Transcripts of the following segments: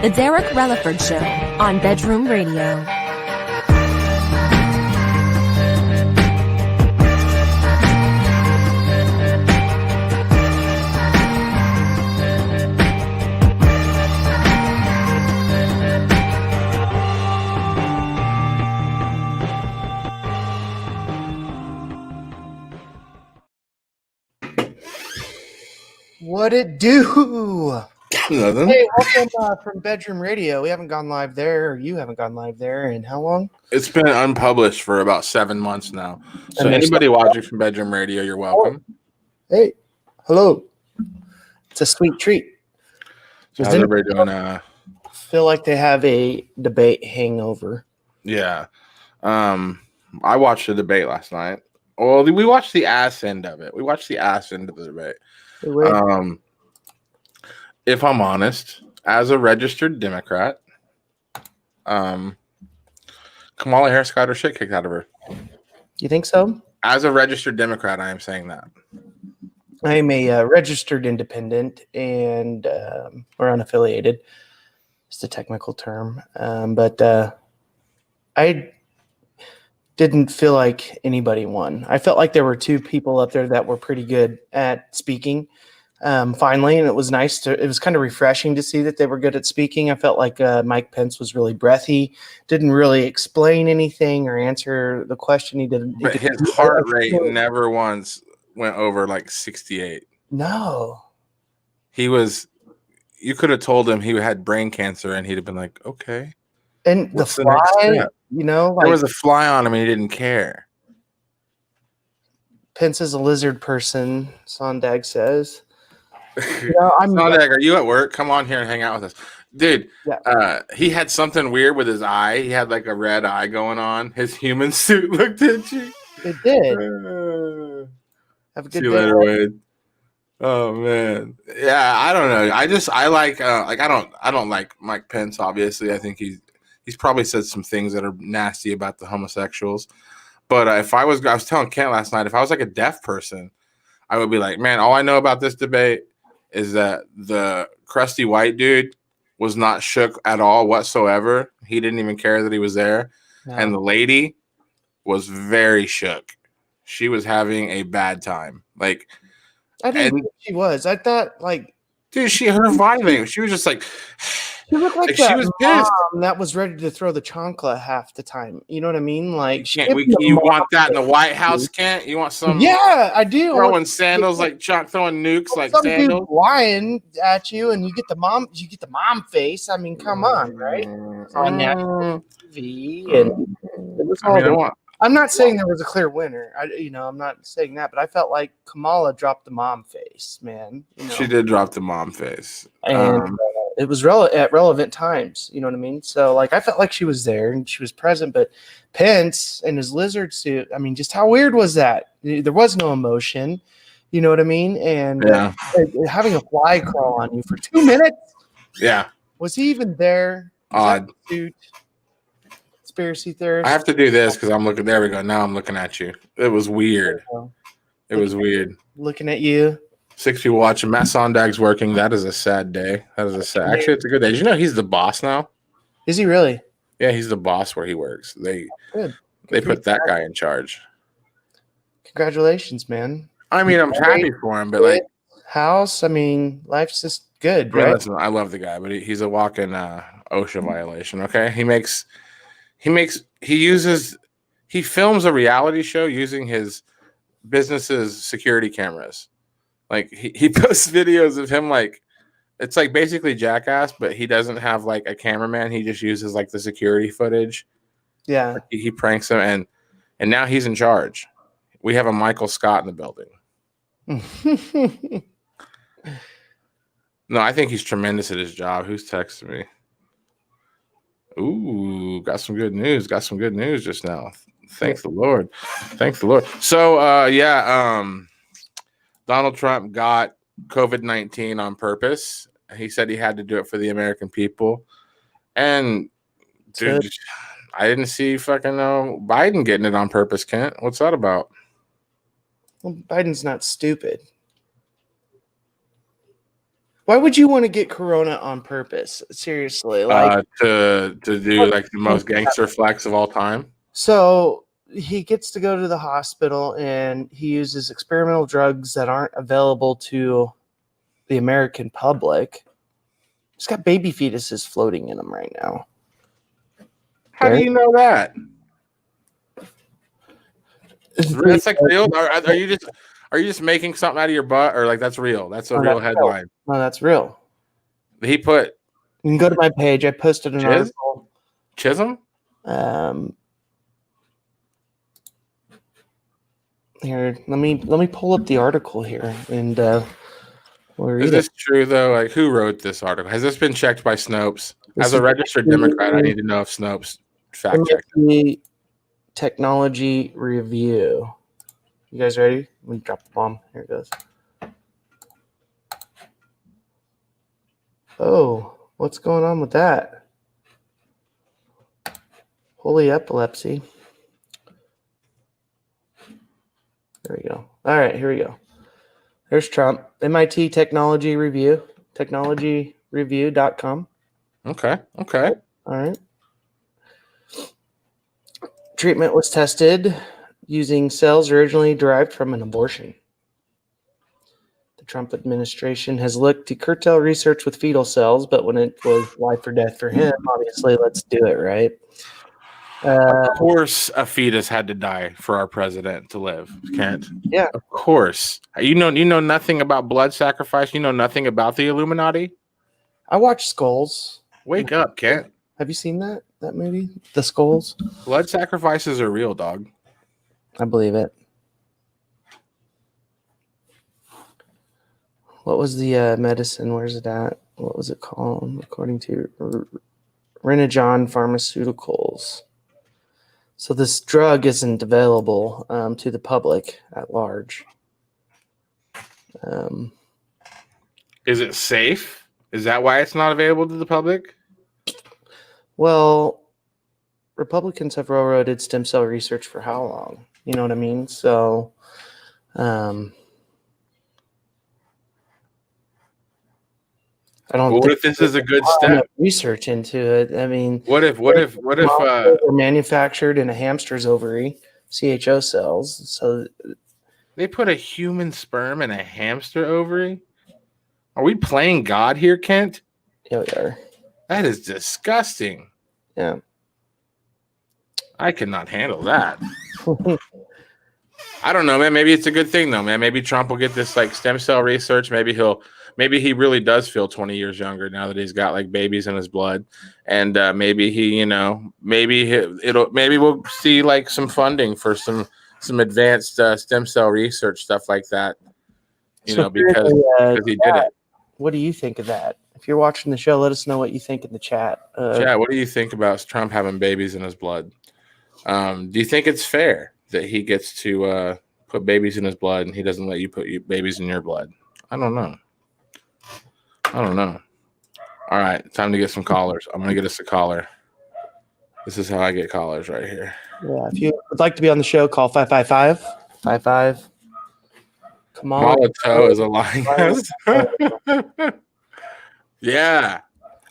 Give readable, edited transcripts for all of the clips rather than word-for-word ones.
The Derek Releford Show on Bedroom Radio. What it do? Nothing. Hey, welcome from Bedroom Radio. We haven't gone live there, or you haven't gone live there in how long? It's been unpublished for about 7 months now. So anybody watching from Bedroom Radio, you're welcome. Hey, hello. It's a sweet treat. How's everybody doing? Feel like they have a debate hangover. Yeah. I watched the debate last night. Well, we watched the ass end of it. We watched the ass end of the debate. If I'm honest, as a registered Democrat, Kamala Harris got her shit kicked out of her. You think so? As a registered Democrat, I am saying that. I am a registered independent and or unaffiliated. It's the technical term. But I didn't feel like anybody won. I felt like there were two people up there that were pretty good at speaking. Finally, and it was nice it was kind of refreshing to see that they were good at speaking. I felt like Mike Pence was really breathy, didn't really explain anything or answer the question. But his heart rate never once went over like 68. No. You could have told him he had brain cancer and he'd have been like, okay. And the fly, there was a fly on him and he didn't care. Pence is a lizard person, Sondag says. Sondag, are you at work? Come on here and hang out with us. Dude, yeah. He had something weird with his eye. He had like a red eye going on. His human suit looked at you. It did. Have a good day. See you later, Wade. Oh man. Yeah, I don't know. I don't like Mike Pence, obviously. I think he's probably said some things that are nasty about the homosexuals. But I was telling Kent last night, if I was like a deaf person, I would be like, man, all I know about this debate is that the crusty white dude was not shook at all whatsoever. He didn't even care that he was there. No. And the lady was very shook. She was having a bad time. Like, I didn't think she was. I thought, like, dude, her vibe. She was just like, she looked like that she was pissed. That was ready to throw the chancla half the time. You know what I mean? Like, you want that in the White House, Kent? You want some? Yeah, I do. Throwing sandals like Chuck, throwing nukes like sandals, lying at you, and you get the mom face. I mean, come on, right? On national TV, and it was all. I'm not saying there was a clear winner. I'm not saying that, but I felt like Kamala dropped the mom face, man. She did drop the mom face, and it was at relevant times. You know what I mean? So, like, I felt like she was there and she was present, but Pence in his lizard suit. I mean, just how weird was that? There was no emotion. You know what I mean? And having a fly crawl on you for 2 minutes. Yeah. Was he even there? Odd. Conspiracy theorist. I have to do this because I'm looking. There we go. Now I'm looking at you. It was weird. It was weird. Looking at you. 6 people watching. Matt Sondag's working. That is a sad day. Actually, it's a good day. Did you know he's the boss now? Is he really? Yeah, he's the boss where he works. They put that guy in charge. Congratulations, man. I mean, I'm happy for him, but like house. I mean, life's just good, right? Listen, I love the guy, but he's a walking OSHA violation. Okay, he he films a reality show using his business's security cameras. Like he posts videos of him like it's like basically Jackass, but he doesn't have like a cameraman. He just uses like the security footage. Yeah. Like, he pranks him, and now he's in charge. We have a Michael Scott in the building. No, I think he's tremendous at his job. Who's texting me? Ooh, got some good news. Got some good news just now. Thank the Lord. Thank the Lord. So, Donald Trump got COVID-19 on purpose. He said he had to do it for the American people. And, dude, I didn't see fucking Biden getting it on purpose, Kent. What's that about? Well, Biden's not stupid. Why would you want to get corona on purpose? Seriously, like to do like the most gangster flex of all time. So he gets to go to the hospital and he uses experimental drugs that aren't available to the American public. He's got baby fetuses floating in him right now. How do you know that? That's like real. Are you just making something out of your butt, or like that's real? That's a real headline. No, that's real. He put. You can go to my page. I posted an article. Chisholm. Here, let me pull up the article here, and we'll read Is this true though? Like, who wrote this article? Has this been checked by Snopes? As a registered Democrat, I need to know if Snopes fact checked. Technology Review. You guys ready? Let me drop the bomb. Here it goes. Oh, what's going on with that? Holy epilepsy. There we go. All right, here we go. There's Trump. MIT Technology Review. Technologyreview.com. Okay. All right. Treatment was tested using cells originally derived from an abortion. The Trump administration has looked to curtail research with fetal cells, but when it was life or death for him, obviously, let's do it, right? Of course, a fetus had to die for our president to live, Kent. Yeah. Of course. You know nothing about blood sacrifice. You know nothing about the Illuminati. I watched Skulls. Wake up, Kent. Have you seen that movie, The Skulls? Blood sacrifices are real, dog. I believe it. What was the medicine? Where's it at? What was it called? According to Renegon Pharmaceuticals. So this drug isn't available to the public at large. Is it safe? Is that why it's not available to the public? Well, Republicans have railroaded stem cell research for how long? You know what I mean? So, I don't. What if this is a good step? Research into it. I mean, what if were manufactured in a hamster's ovary, CHO cells? So they put a human sperm in a hamster ovary? Are we playing God here, Kent? Yeah, we are. That is disgusting. Yeah. I cannot handle that. I don't know, man. Maybe it's a good thing, though, man. Maybe Trump will get this like stem cell research. Maybe he really does feel 20 years younger now that he's got like babies in his blood, and maybe maybe we'll see like some funding for some advanced stem cell research stuff like that. Because he did it. What do you think of that? If you're watching the show, let us know what you think in the chat. Chat, what do you think about Trump having babies in his blood? Do you think it's fair that he gets to put babies in his blood and he doesn't let you put babies in your blood? I don't know. All right, time to get some callers. I'm going to get us a caller. This is how I get callers right here. Yeah, if you would like to be on the show, call 555-55. Come on. Molotov is a lying ass. Yeah.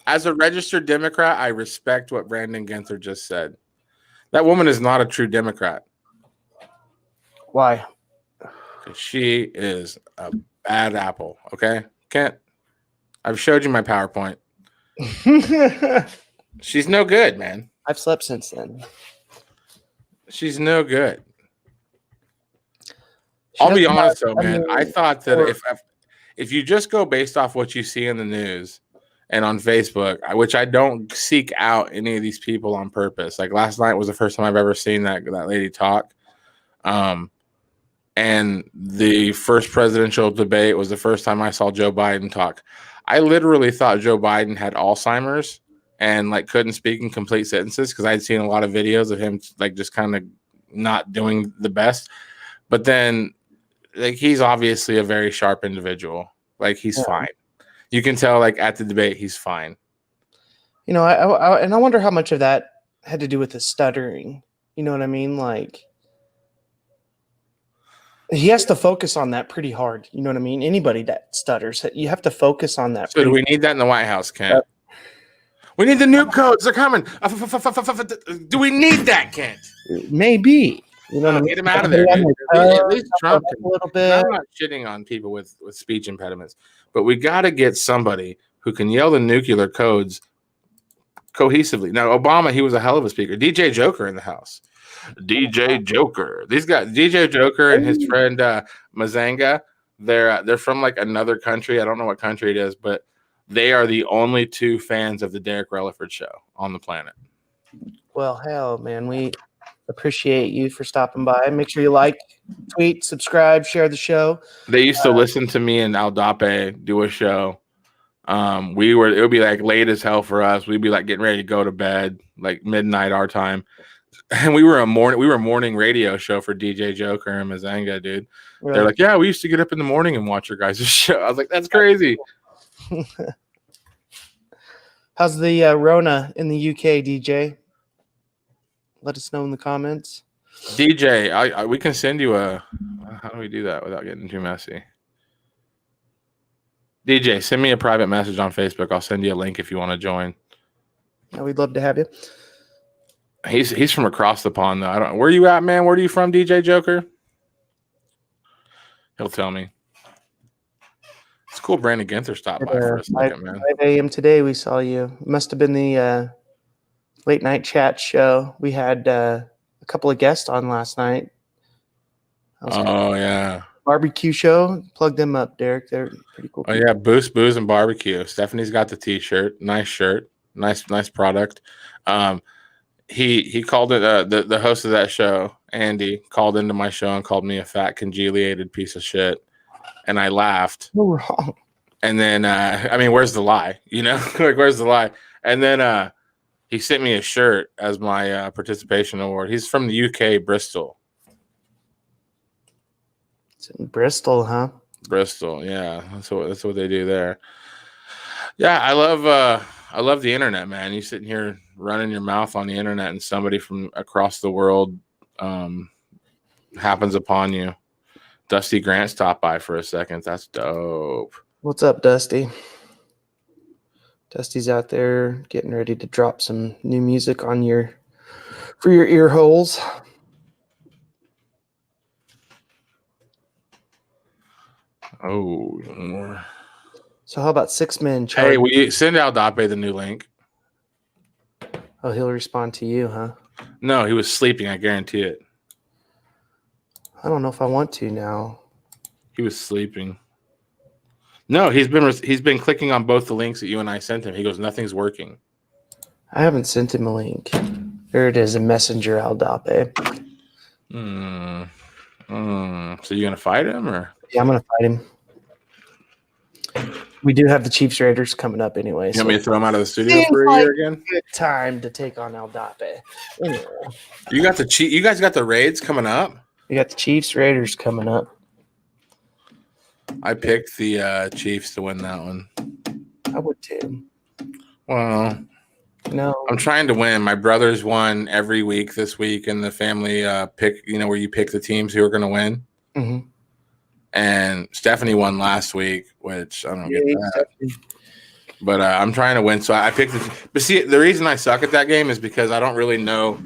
As a registered Democrat, I respect what Brandon Ginther just said. That woman is not a true Democrat. Why? She is a bad apple, okay? Kent, I've showed you my PowerPoint. She's no good, man. I've slept since then. She's no good. She I'll be doesn't honest have- though, man. mean, I thought that or- if you just go based off what you see in the news and on Facebook, which I don't seek out any of these people on purpose. Like last night was the first time I've ever seen that lady talk. And the first presidential debate was the first time I saw Joe Biden talk. I literally thought Joe Biden had Alzheimer's and like couldn't speak in complete sentences because I'd seen a lot of videos of him like just kind of not doing the best. But then like he's obviously a very sharp individual. Like he's fine. You can tell like at the debate he's fine. You know, I wonder how much of that had to do with his stuttering. You know what I mean? Like he has to focus on that pretty hard. You know what I mean? Anybody that stutters, you have to focus on that. So do we need that in the White House, Kent? We need the nuke codes. They're coming. Do we need that, Kent? Maybe. You know what I mean? Get him out of there, dude. At least Trump can, a little bit. I'm not shitting on people with speech impediments, but we got to get somebody who can yell the nuclear codes cohesively. Now, Obama, he was a hell of a speaker. DJ Joker in the house. DJ Joker. These guys, DJ Joker and his friend Mazanga, they're from like another country. I don't know what country it is, but they are the only two fans of the Derek Releford show on the planet. Well, hell, man, we appreciate you for stopping by. Make sure you like, tweet, subscribe, share the show. They used to listen to me and Aldape do a show. It would be like late as hell for us. We'd be like getting ready to go to bed, like midnight our time. And we were a morning radio show for DJ Joker and Mazanga, dude. Really? They're like, yeah, we used to get up in the morning and watch your guys' show. I was like, that's crazy. How's the Rona in the UK, DJ? Let us know in the comments. DJ, we can send you how do we do that without getting too messy? DJ, send me a private message on Facebook. I'll send you a link if you want to join. Yeah, we'd love to have you. He's from across the pond though. I don't. Where you at, man? Where are you from, DJ Joker? He'll tell me. It's cool. Brandon Ginther stopped by for a second, man. 5 a.m. today, we saw you. It must have been the late night chat show. We had a couple of guests on last night. Yeah. Barbecue show. Plug them up, Derek. They're pretty cool. Oh yeah, Boost, Booze, and Barbecue. Stephanie's got the T-shirt. Nice shirt. Nice product. He called it the host of that show, Andy, called into my show and called me a fat congelated piece of shit, and I laughed. No wrong. And then I mean, where's the lie? You know, like where's the lie? And then he sent me a shirt as my participation award. He's from the UK, Bristol. It's in Bristol, huh? Bristol, yeah. That's what they do there. Yeah, I love the internet, man. You sitting here running your mouth on the internet and somebody from across the world happens upon you. Dusty Grant stopped by for a second. That's dope. What's up, Dusty? Dusty's out there getting ready to drop some new music for your ear holes. Oh. So how about 6 men? Hey, we send Aldape the new link. Oh, he'll respond to you, huh? No, he was sleeping. I guarantee it. I don't know if I want to now. He was sleeping. No, he's been clicking on both the links that you and I sent him. He goes, nothing's working. I haven't sent him a link. There it is, a messenger, Aldape. So you gonna fight him or? Yeah, I'm gonna fight him. We do have the Chiefs Raiders coming up anyway. You want me to throw him out of the studio for a year again? Good time to take on Aldape. Anyway. You guys got the Raids coming up? We got the Chiefs Raiders coming up. I picked the Chiefs to win that one. I would too. Well, no. I'm trying to win. My brothers won every week this week in the family pick, where you pick the teams who are going to win. Mm-hmm. And Stephanie won last week, which I don't get that. But I'm trying to win, so I picked But see, the reason I suck at that game is because I don't really know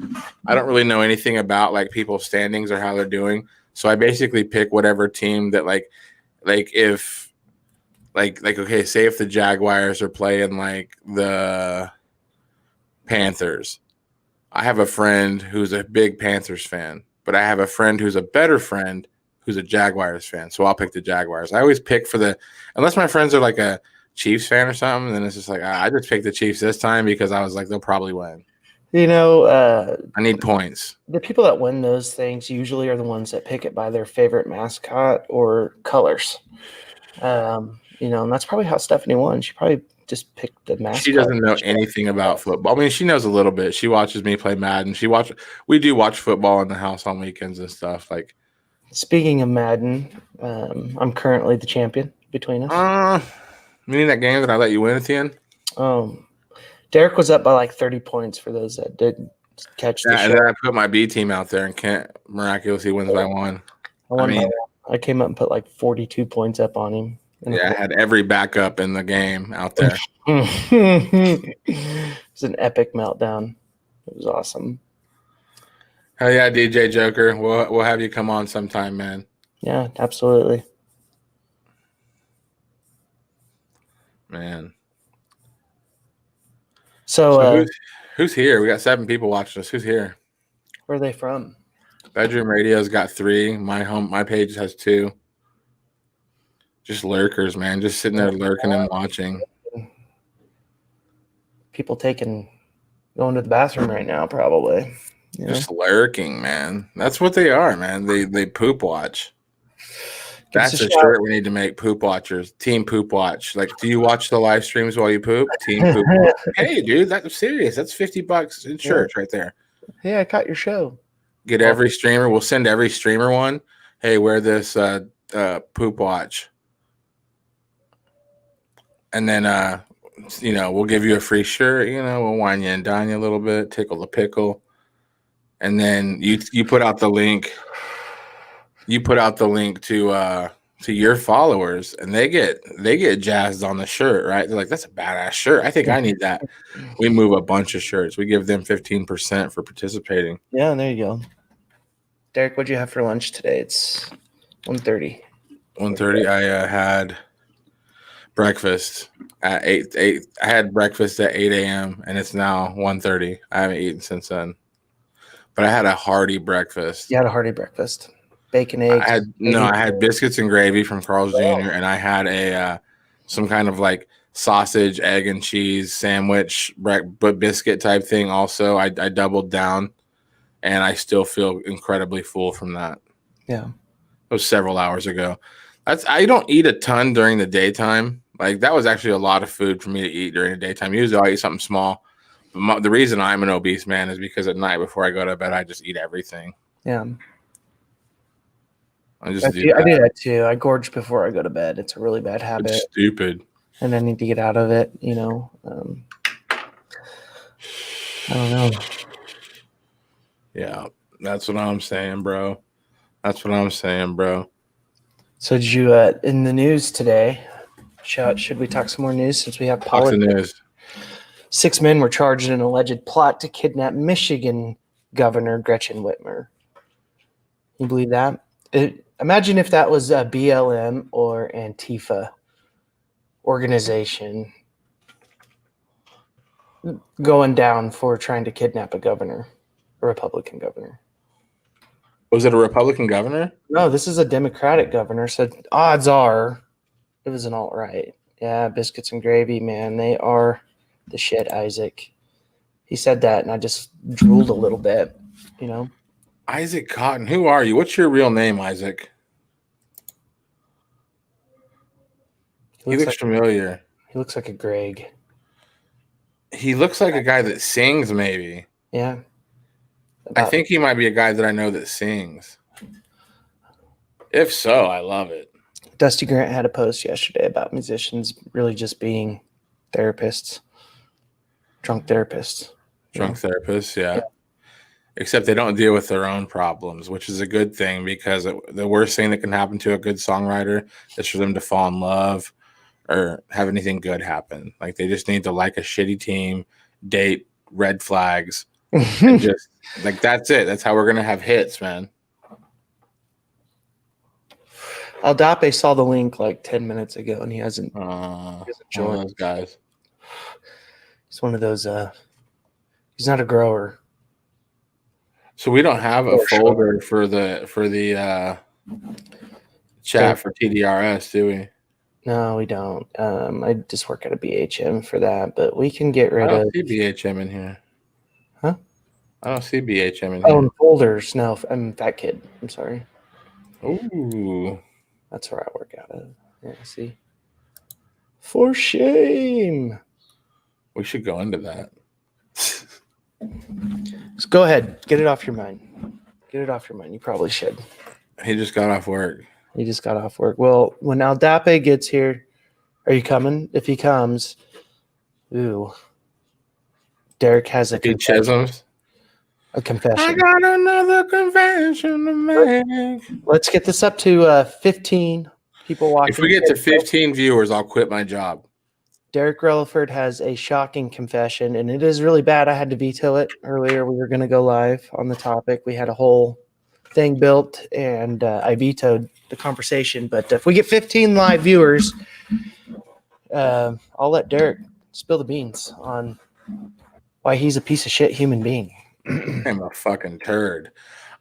anything about like people's standings or how they're doing. So I basically pick whatever team that if okay, say if the Jaguars are playing like the Panthers, I have a friend who's a big Panthers fan, but I have a friend who's a better friend who's a Jaguars fan. So I'll pick the Jaguars. I always pick unless my friends are like a Chiefs fan or something, then it's just like, I just picked the Chiefs this time because I was like, they'll probably win. I need points. The people that win those things usually are the ones that pick it by their favorite mascot or colors. And that's probably how Stephanie won. She probably just picked the mascot. She doesn't know anything about football. I mean, she knows a little bit. She watches me play Madden. We do watch football in the house on weekends and stuff. Like, speaking of Madden, I'm currently the champion between us. Meaning that game that I let you win at the end? Derek was up by like 30 points for those that did catch the show. And then I put my B team out there and Kent miraculously wins by one. I came up and put like 42 points up on him. Yeah, I had every backup in the game out there. It was an epic meltdown. It was awesome. Hell yeah, DJ Joker. We'll have you come on sometime, man. Yeah, absolutely. Man. So who's here? We got 7 people watching us. Who's here? Where are they from? Bedroom Radio's got 3. My page has 2. Just lurkers, man. Just sitting there lurking and watching. People going to the bathroom right now, probably. Just lurking, man. That's what they are, man. They poop watch. That's a shirt we need to make. Poop watchers. Team Poop Watch. Like, do you watch the live streams while you poop? Team Poop Watch. Hey, dude, that's serious. That's $50 in shirts right there. Hey, I caught your show. Get every streamer. We'll send every streamer one. Hey, wear this Poop Watch. And then, we'll give you a free shirt. We'll wine you and dine you a little bit, tickle the pickle. And then you put out the link. You put out the link to your followers, and they get jazzed on the shirt, right? They're like, "That's a badass shirt. I think I need that." We move a bunch of shirts. We give them 15% for participating. Yeah, there you go. Derek, what'd you have for lunch today? It's 1:30. 1:30. I had breakfast at 8. I had breakfast at 8 a.m. and it's now 1:30. I haven't eaten since then, but I had a hearty breakfast. You had a hearty breakfast. Bacon, eggs. I had biscuits and gravy from Carl's Jr. and I had a some kind of like sausage, egg, and cheese sandwich, but biscuit type thing. Also, I doubled down, and I still feel incredibly full from that. Yeah, it was several hours ago. I don't eat a ton during the daytime. Like, that was actually a lot of food for me to eat during the daytime. Usually, I eat something small. But the reason I'm an obese man is because at night before I go to bed, I just eat everything. Yeah. I do that too. I gorge before I go to bed. It's a really bad habit. It's stupid. And I need to get out of it, I don't know. Yeah, that's what I'm saying, bro. So did you, in the news today, should we talk some more news since we have politics? News. 6 men were charged in an alleged plot to kidnap Michigan Governor Gretchen Whitmer. You believe that? Imagine if that was a BLM or Antifa organization going down for trying to kidnap a governor, a Republican governor. Was it a Republican governor? No, this is a Democratic governor. So odds are it was an alt-right. Yeah, biscuits and gravy, man. They are the shit, Isaac. He said that, and I just drooled a little bit, Isaac Cotton. Who are you? What's your real name, Isaac? He looks familiar. He looks like a Greg. He looks like a guy that sings, maybe. Yeah. I think he might be a guy that I know that sings. If so, I love it. Dusty Grant had a post yesterday about musicians really just being therapists. Drunk therapists. Therapists, yeah. Except they don't deal with their own problems, which is a good thing, because the worst thing that can happen to a good songwriter is for them to fall in love or have anything good happen. Like, they just need to like a shitty team, date red flags, and just like, that's it. That's how we're gonna have hits, man. Aldape saw the link like 10 minutes ago, and he hasn't joined. Those guys. He's one of those. He's not a grower. So we don't have a folder for the chat for TDRS, do we? No, we don't. I just work at a BHM for that, but we can get rid I of. don't see BHM in here. Huh? I don't see BHM in Oh, here. and folders. No, I'm Fat Kid. I'm sorry. Ooh. That's where I work out of. Yeah, see. For shame. We should go into that. Just go ahead. Get it off your mind. Get it off your mind. You probably should. He just got off work. He just got off work. Well, when Aldape gets here, are you coming? If he comes, ooh. Derek has a confession. A confession. I got another confession to make. Let's get this up to 15 people watching. If we get to 15 viewers, I'll quit my job. Derek Releford has a shocking confession, and it is really bad. I had to veto it earlier. We were going to go live on the topic. We had a whole thing built, and I vetoed the conversation. But if we get 15 live viewers, I'll let Derek spill the beans on why he's a piece of shit human being. I'm a fucking turd.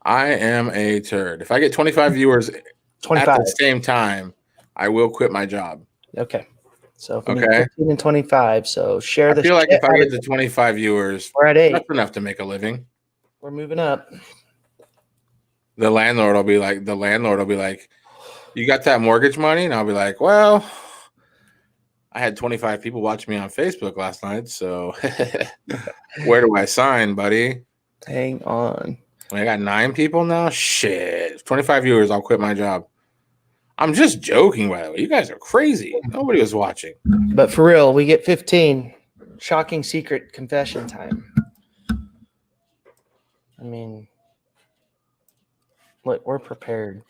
I am a turd. If I get 25 viewers 25 at the same time, I will quit my job. Okay. So if we need 15 and 25, so share the. I feel like if I get to 25 viewers, we're at 8. That's enough to make a living. We're moving up. The landlord will be like, you got that mortgage money? And I'll be like, well, I had 25 people watching me on Facebook last night, so where do I sign, buddy? Hang on. I got 9 people now? Shit. 25 viewers, I'll quit my job. I'm just joking, by the way. You guys are crazy. Nobody was watching. But for real, we get 15. Shocking secret confession time. I mean, look, we're prepared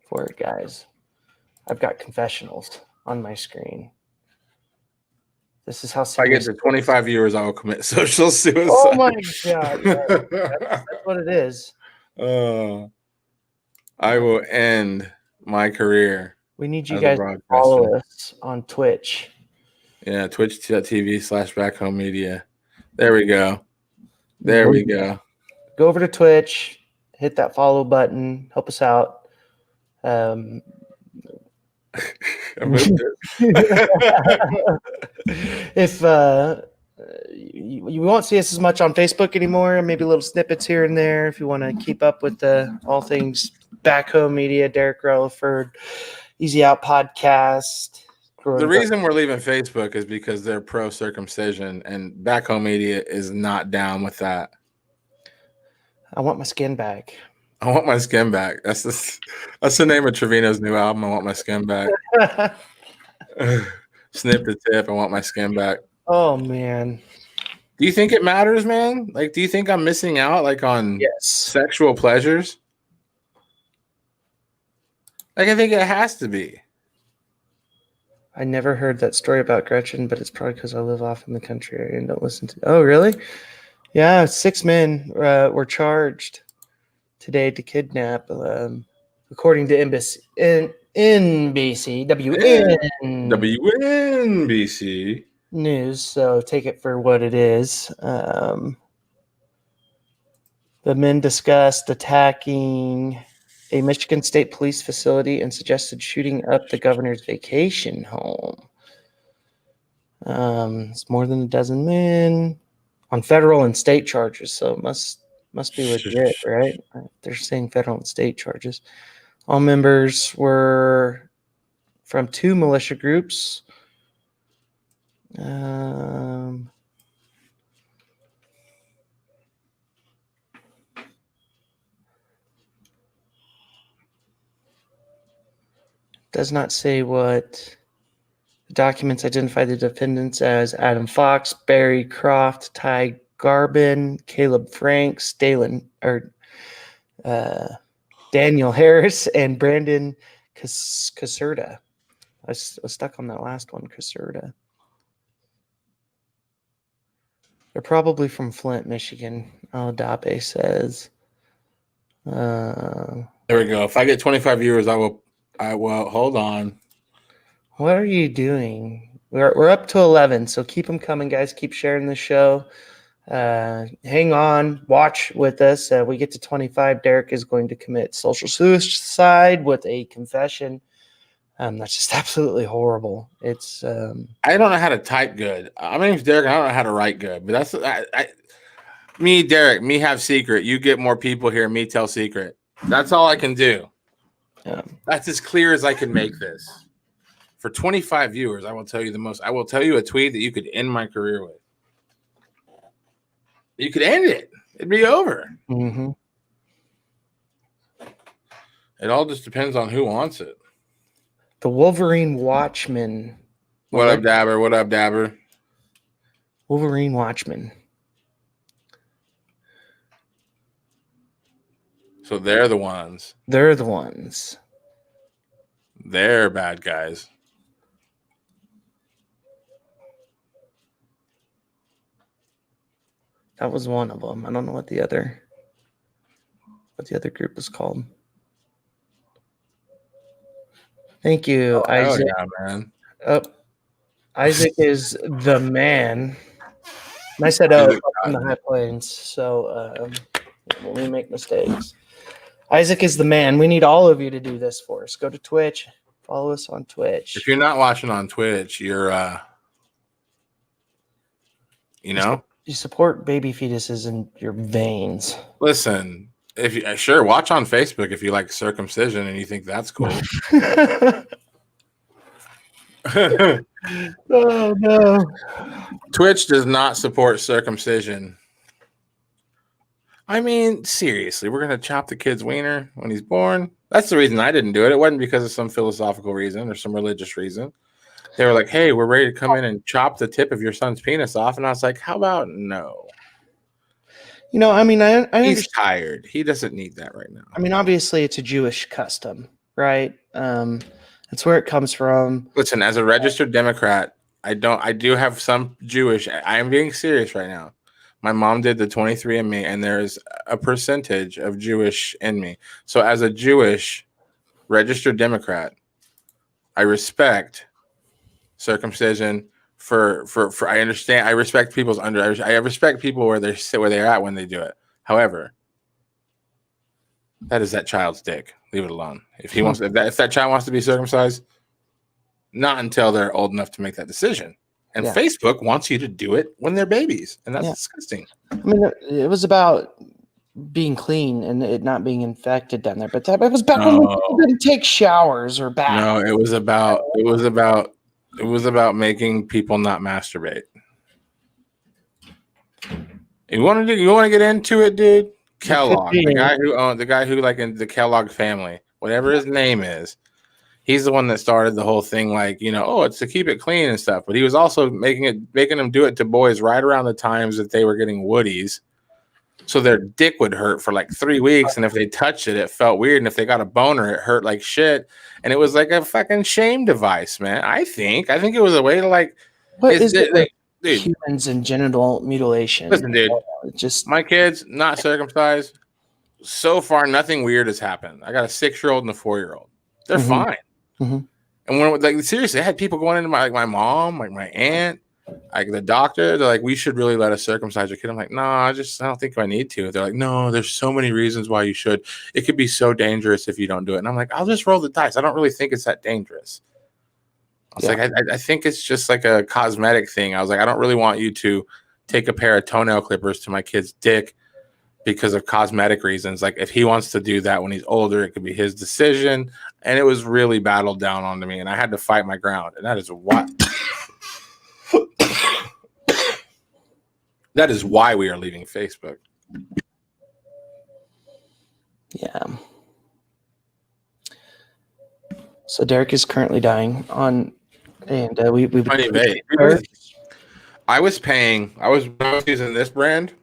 for it, guys. I've got confessionals on my screen. This is how if I get to 25 viewers, I will commit social suicide. Oh my God. That's what it is. I will end my career. We need you guys to follow us on Twitch. Yeah, twitch.tv/backhome-media. There we go. There we go. Go over to Twitch, hit that follow button, help us out. I moved it. If you won't see us as much on Facebook anymore, maybe little snippets here and there. If you want to keep up with all things Back Home Media, Derek Releford, Easy Out Podcast. The reason we're leaving Facebook is because they're pro circumcision, and Back Home Media is not down with that. I want my skin back. I want my skin back. That's the name of Trevino's new album. I want my skin back. Snip the tip. I want my skin back. Oh man. Do you think it matters, man? Like, do you think I'm missing out on sexual pleasures? Like, I think it has to be. I never heard that story about Gretchen, but it's probably because I live off in the country area and don't listen to. Oh, really? Yeah, 6 men were charged today to kidnap, according to NBC, WNBC News. So take it for what it is. The men discussed attacking a Michigan State Police facility and suggested shooting up the governor's vacation home. It's more than a dozen men on federal and state charges, so it must be legit, right? They're saying federal and state charges. All members were from 2 militia groups. Does not say what. The documents identify the defendants as Adam Fox, Barry Croft, Ty Garbin, Caleb Franks, Daniel Harris, and Brandon Caserta. I was stuck on that last one, Caserta. They're probably from Flint, Michigan. Dape says. There we go. If I get 25 viewers, I will. Hold on. What are you doing? We're up to 11, so keep them coming, guys. Keep sharing the show. hang on, watch with us. We get to 25. Derek is going to commit social suicide with a confession. That's just absolutely horrible. It's I don't know how to type good. My name's Derek. I don't know how to write good, but that's me, Derek. Me have secret. You get more people here. Me tell secret. That's all I can do. That's as clear as I can make this. For 25 viewers, I will tell you the most. I will tell you a tweet that you could end my career with. You could end it. It'd be over. Mm-hmm. It all just depends on who wants it. The Wolverine Watchman. What up, Dabber? What up, Dabber? Wolverine Watchman. So they're the ones. They're the ones. They're bad guys. That was one of them. I don't know what the other group is called. Thank you, Isaac. Yeah, man. Oh, Isaac is the man. And I said, from the High Plains. So when we make mistakes. Isaac is the man. We need all of you to do this for us. Go to Twitch. Follow us on Twitch. If you're not watching on Twitch, you're, you support baby fetuses in your veins. Listen, if you sure watch on Facebook if you like circumcision and you think that's cool. Oh no. Twitch does not support circumcision. I mean, seriously, we're gonna chop the kid's wiener when he's born. That's the reason I didn't do it. It wasn't because of some philosophical reason or some religious reason. They were like, hey, we're ready to come in and chop the tip of your son's penis off. And I was like, how about no? I mean, I he's tired. He doesn't need that right now. I mean, obviously, it's a Jewish custom, right? That's where it comes from. Listen, as a registered Democrat, I do have some Jewish. I am being serious right now. My mom did the 23andMe, and there's a percentage of Jewish in me. So as a Jewish registered Democrat, I respect circumcision for I understand. I respect people's I respect people where they're at when they do it. However, that is that child's dick. Leave it alone. If he wants, if that child wants to be circumcised, not until they're old enough to make that decision. And Facebook wants you to do it when they're babies, and that's disgusting. I mean, it was about being clean and it not being infected down there, but it was back when we didn't take showers or baths. No, it was about making people not masturbate. You want to get into it, dude? Kellogg, the guy who like in the Kellogg family, whatever his name is. He's the one that started the whole thing, like, it's to keep it clean and stuff. But he was also making them do it to boys right around the times that they were getting woodies. So their dick would hurt for like 3 weeks. And if they touched it, it felt weird. And if they got a boner, it hurt like shit. And it was like a fucking shame device, man. I think it was a way to like. What is it like humans and genital mutilation? Listen, dude, just my kids not circumcised. So far, nothing weird has happened. I got a 6-year-old and a 4-year-old. They're fine. Mm-hmm. And when seriously, I had people going into my mom, like my aunt, like the doctor. They're like, we should really let us circumcise your kid. I'm like, no, I don't think I need to. They're like, no, there's so many reasons why you should. It could be so dangerous if you don't do it. And I'm like, I'll just roll the dice. I don't really think it's that dangerous. I was like, I think it's just like a cosmetic thing. I was like, I don't really want you to take a pair of toenail clippers to my kid's dick because of cosmetic reasons. Like if he wants to do that when he's older, it could be his decision. And it was really battled down onto me, and I had to fight my ground. And that is why we are leaving Facebook. Yeah. So Derek is currently dying on, and we I was using this brand.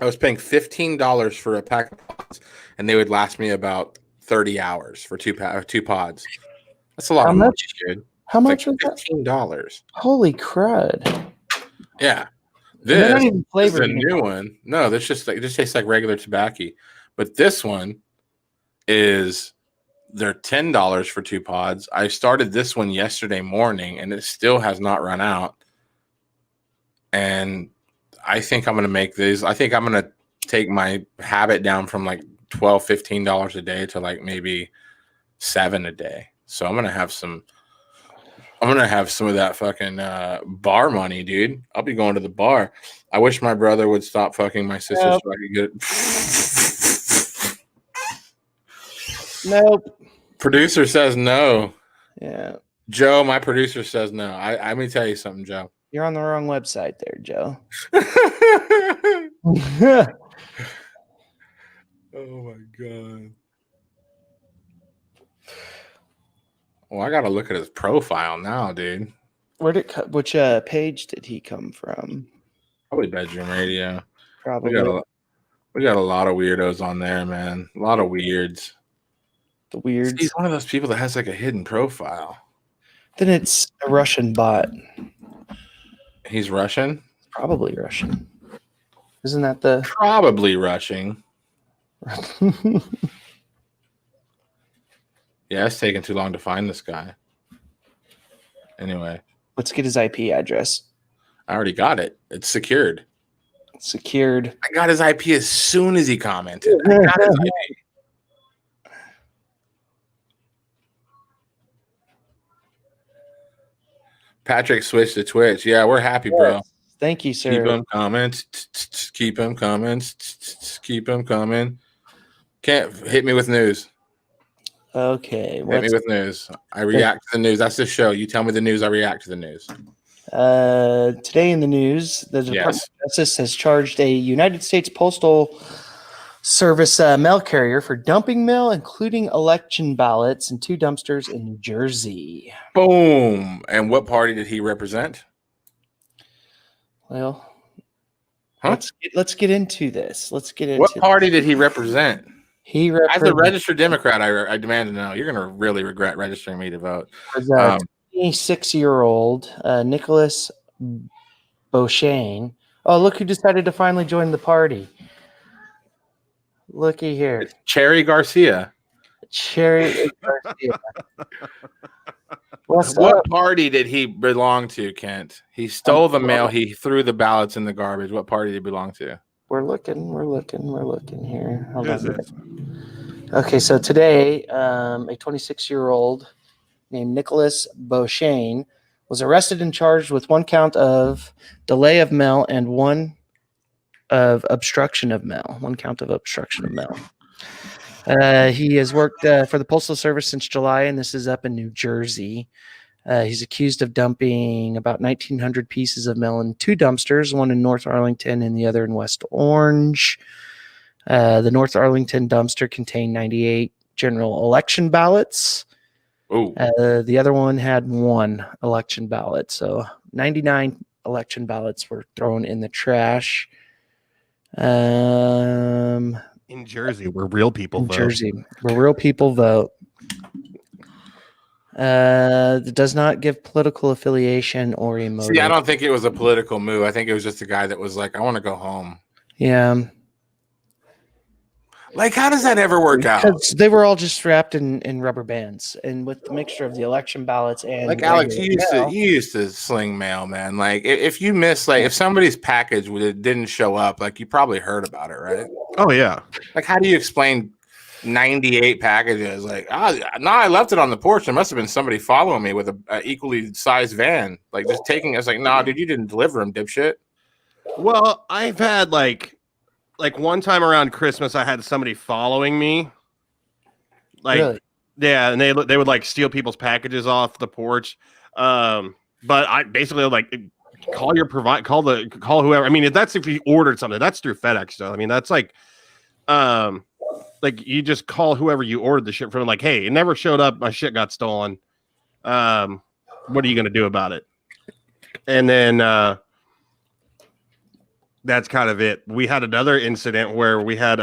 I was paying $15 for a pack of pods, and they would last me about 30 hours for two pods. That's a lot of money, dude. How much was $15. Holy crud! Yeah, this is a new one. No, this just tastes like regular tobacco, but this one is they're $10 for 2 pods. I started this one yesterday morning, and it still has not run out. And I think I'm gonna make these. I think I'm gonna take my habit down from like $12, $15 a day to like maybe $7 a day. So I'm gonna have some. I'm gonna have some of that fucking bar money, dude. I'll be going to the bar. I wish my brother would stop fucking my sister so I could get. Nope. Producer says no. Yeah. Joe, my producer says no. Let me tell you something, Joe. You're on the wrong website there, Joe. Oh my god. Well, I gotta look at his profile now, dude. Which page did he come from? Probably Bedroom Radio. Probably. We got a lot of weirdos on there, man. A lot of weirds. The weirds. He's one of those people that has like a hidden profile. Then it's a Russian bot. He's Russian? Probably Russian. Isn't that the probably Russian? Yeah, it's taking too long to find this guy. Anyway. Let's get his IP address. I already got it. It's secured. Secured. I got his IP as soon as he commented. I got his IP. Patrick switched to Twitch. Yeah, we're happy, bro. Yes. Thank you, sir. Keep them comments. Keep them comments. Keep them coming. Can't hit me with news. Okay. Hit me with news. I react to the news. That's the show. You tell me the news. I react to the news. Today in the news, the Department of Justice has charged a United States Postal Service mail carrier for dumping mail, including election ballots, in 2 dumpsters in New Jersey. Boom. And what party did he represent? Well, let's get into this. What party did he represent? As a registered Democrat, I demand to know. You're going to really regret registering me to vote. 26-year-old Nicholas Beauchesne. Oh, look who decided to finally join the party. Looky here. It's Cherry Garcia. Cherry Garcia. What party did he belong to, Kent? He stole the mail. He threw the ballots in the garbage. What party did he belong to? We're looking here. Hold on. Okay, so today, a 26-year-old named Nicholas Beauchesne was arrested and charged with 1 count of delay of mail and 1 of obstruction of mail. 1 count of obstruction of mail. He has worked for the Postal Service since July, and this is up in New Jersey. He's accused of dumping about 1,900 pieces of mail in 2 dumpsters, one in North Arlington and the other in West Orange. The North Arlington dumpster contained 98 general election ballots. The other one had 1 election ballot. So 99 election ballots were thrown in the trash. In Jersey, where real people vote. Jersey, where real people vote. It does not give political affiliation or emotion. See, I don't think it was a political move. I think it was just a guy that was like, I want to go home. Yeah. Like, how does that ever work out? Because they were all just wrapped in rubber bands, and with the mixture of the election ballots and like Alex, you used to sling mail, man. Like, if you miss, like, if somebody's package didn't show up, like, you probably heard about it, right? Oh yeah. Like, how do you explain 98 packages? Like, no, I left it on the porch. There must have been somebody following me with a equally sized van, like just taking us. Like, nah, dude, you didn't deliver them, dipshit. Well, I've had like one time around Christmas, I had somebody following me. Like, really? Yeah, and they would like steal people's packages off the porch. But I basically like call whoever. I mean, that's if you ordered something. That's through FedEx though. I mean, that's like you just call whoever you ordered the shit from. Like, hey, it never showed up. My shit got stolen. What are you gonna do about it? And then that's kind of it. We had another incident where we had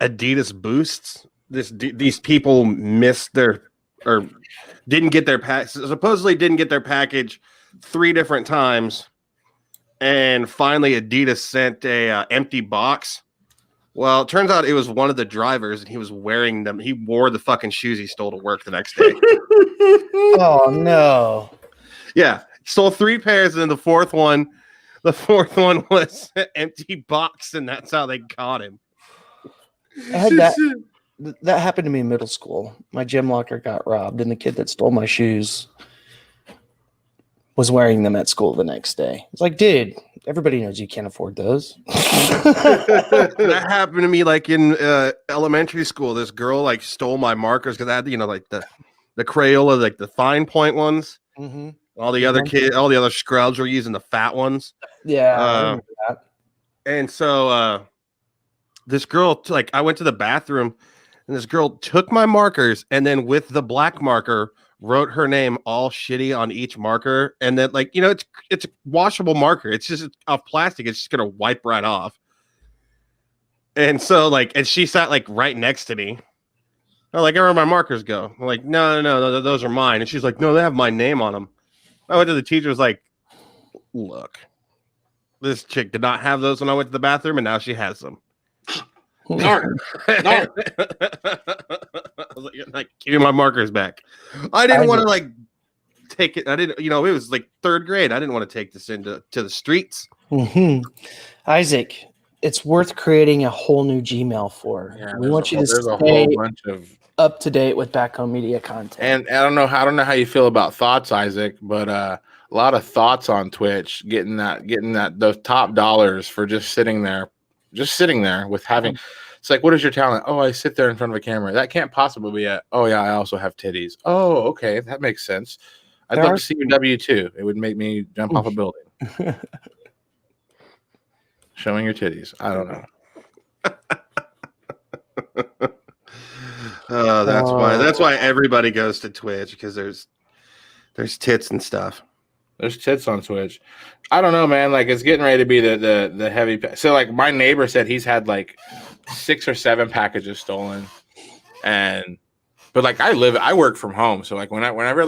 Adidas Boosts. These people missed didn't get their supposedly didn't get their package 3 different times, and finally Adidas sent a empty box. Well, it turns out it was one of the drivers, and he was wearing them. He wore the fucking shoes he stole to work the next day. Oh no! Yeah, stole 3 pairs, and then the 4th one The fourth one was an empty box, and that's how they caught him. I had that. That happened to me in middle school. My gym locker got robbed, and the kid that stole my shoes was wearing them at school the next day. It's like, dude, everybody knows you can't afford those. That happened to me like in elementary school. This girl like stole my markers because I had, like the Crayola, like the fine point ones. Mm-hmm. All the other scrubs were using the fat ones. Yeah, I remember that. And so this girl, I went to the bathroom, and this girl took my markers, and then with the black marker wrote her name all shitty on each marker, and then it's a washable marker. It's just off plastic. It's just gonna wipe right off. And so and she sat right next to me. I'm like, where my markers go? I'm like, no, those are mine. And she's like, no, they have my name on them. I went to the teacher, was like, look, this chick did not have those when I went to the bathroom, and now she has them. Darn. I was like, give me my markers back. I didn't want to take it. I didn't, it was third grade. I didn't want to take this into the streets. Mm-hmm. Isaac, it's worth creating a whole new Gmail for. Yeah, we want you to there's a stay whole bunch of up to date with Back Home Media content. And I don't know how you feel about thoughts, Isaac, but a lot of thoughts on Twitch getting those top dollars for just sitting there with having. It's like, what is your talent? Oh, I sit there in front of a camera. That can't possibly be it. Oh yeah, I also have titties. Oh, okay, that makes sense. I'd love to see your W-2. It would make me jump off a building. Showing your titties. I don't know. Oh, that's why everybody goes to Twitch, because there's tits and stuff. There's tits on Twitch. I don't know, man. It's getting ready to be the heavy. So my neighbor said he's had 6 or 7 packages stolen, but I work from home, so whenever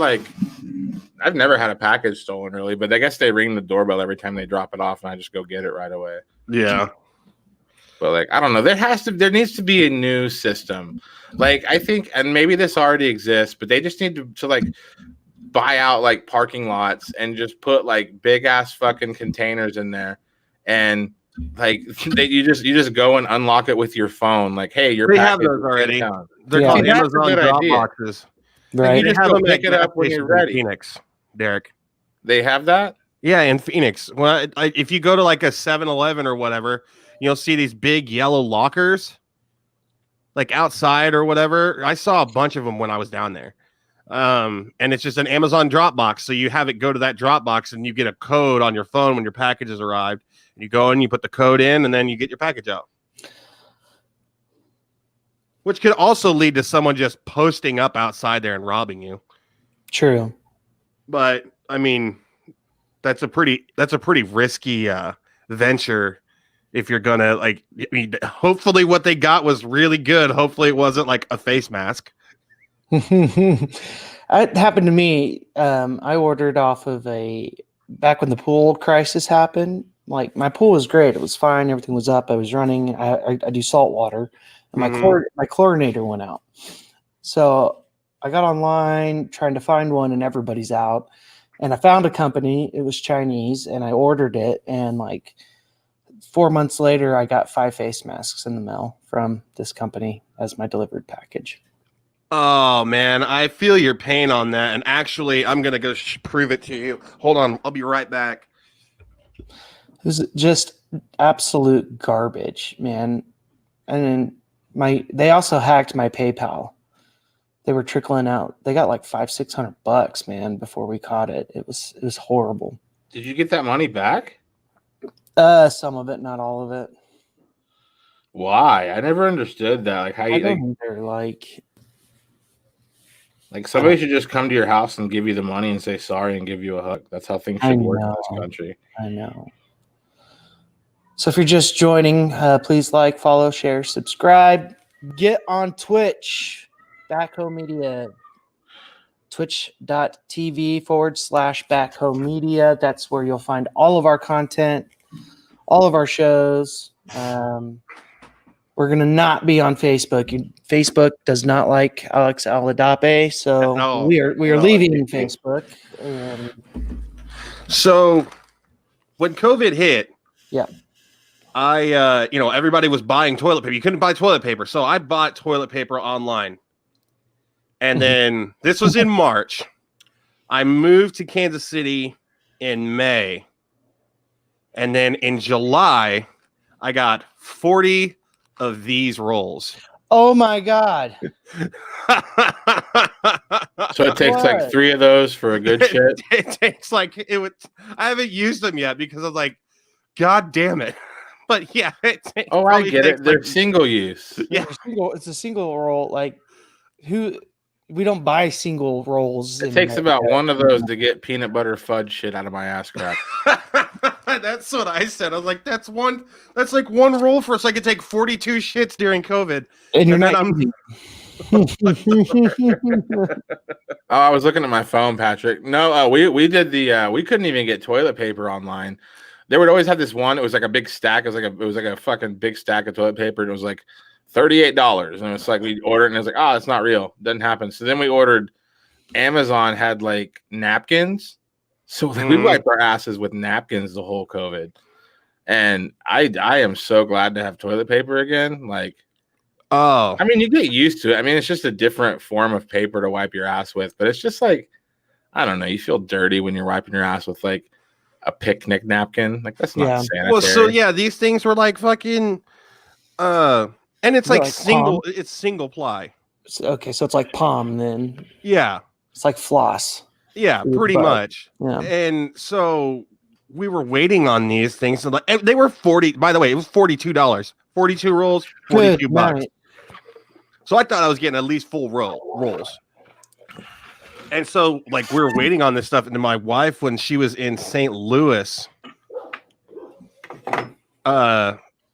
I've never had a package stolen really, but I guess they ring the doorbell every time they drop it off, and I just go get it right away. Yeah. But I don't know. There needs to be a new system. I think, and maybe this already exists, but they just need to buy out parking lots and just put big ass fucking containers in there, and you just go and unlock it with your phone. Hey, they have those already. They're called Amazon drop boxes. Right. You just go pick it up when you're ready. Phoenix, Derek. They have that? Yeah, in Phoenix. Well, if you go to a 7-Eleven or whatever, you'll see these big yellow lockers outside or whatever. I saw a bunch of them when I was down there. And it's just an Amazon Dropbox. So you have it go to that Dropbox, and you get a code on your phone when your package has arrived. And you go and you put the code in, and then you get your package out. Which could also lead to someone just posting up outside there and robbing you. True. But I mean, that's a pretty risky venture. If you're gonna hopefully what they got was really good. Hopefully it wasn't a face mask. It happened to me. I ordered off of back when the pool crisis happened. My pool was great. It was fine. Everything was up. I was running. I do salt water, and my chlorinator went out. So I got online trying to find one, and everybody's out. And I found a company. It was Chinese, and I ordered it. And 4 months later, I got 5 face masks in the mail from this company as my delivered package. Oh, man, I feel your pain on that. And actually, I'm going to go prove it to you. Hold on. I'll be right back. It was just absolute garbage, man. And then they also hacked my PayPal. They were trickling out. They got $500-$600, man, before we caught it. It was horrible. Did you get that money back? Some of it, not all of it. Why? I never understood that. How you somebody should just come to your house and give you the money and say sorry and give you a hug. That's how things should work in this country. I know. So if you're just joining, please follow, share, subscribe. Get on Twitch. Back Home Media. Twitch.tv/Back Home Media. That's where you'll find all of our content, all of our shows. We're going to not be on Facebook. Facebook does not like Alex Aladape, so we are leaving Facebook. So when COVID hit, Yeah. I everybody was buying toilet paper. You couldn't buy toilet paper, so I bought toilet paper online. And then this was in March. I moved to Kansas City in May. And then in July, I got 40 of these rolls. Oh my God. So it takes like 3 of those for a good shit. It takes like it would. I haven't used them yet because I'm like, God damn it. But yeah, Oh, I get it. They're single use. Yeah, It's a single roll. Like, we don't buy single rolls. It takes about one of those to get peanut butter fudge shit out of my ass crack. That's what I said. I was like, that's like one roll for us. So I could take 42 shits during COVID. And you're not. Oh, I was looking at my phone, Patrick. No, we did we couldn't even get toilet paper online. They would always have this one. It was like a big stack. It was like a fucking big stack of toilet paper, and it was like $38. And it's like we ordered, and it's like, oh, it's not real. Doesn't happen. So then we ordered. Amazon had like napkins, so like, we wiped our asses with napkins the whole COVID. And I am so glad to have toilet paper again. Like, oh, I mean, you get used to it. I mean, it's just a different form of paper to wipe your ass with, but it's just like, I don't know. You feel dirty when you're wiping your ass with like a picnic napkin. Like that's not sanitary. Well, so yeah, these things were like fucking, and it's like single. Palm? It's single ply. Okay, so it's like palm then. Yeah, it's like floss. Yeah, pretty much. Yeah. And so we were waiting on these things. And they were 40. By the way, it was $42. 42 rolls, $42. Right. So I thought I was getting at least full rolls. And so, like, we were waiting on this stuff. And then my wife, when she was in St. Louis,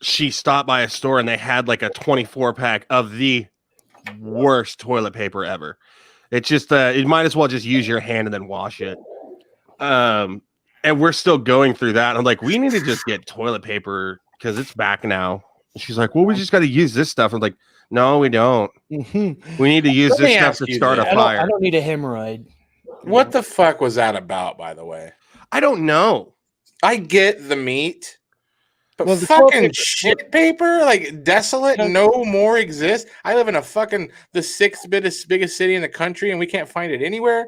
she stopped by a store and they had like a 24-pack of the worst toilet paper ever. It's just you might as well just use your hand and then wash it. And we're still going through that. I'm like, we need to just get toilet paper because it's back now. And she's like, well, we just got to use this stuff. I'm like, no, we don't. Mm-hmm. We need to use this stuff to start a fire. I don't need a hemorrhoid. What the fuck was that about, by the way? I don't know. I get the meat. But fucking shit paper, like desolate, no more exists. I live in the 6th biggest city in the country, and we can't find it anywhere.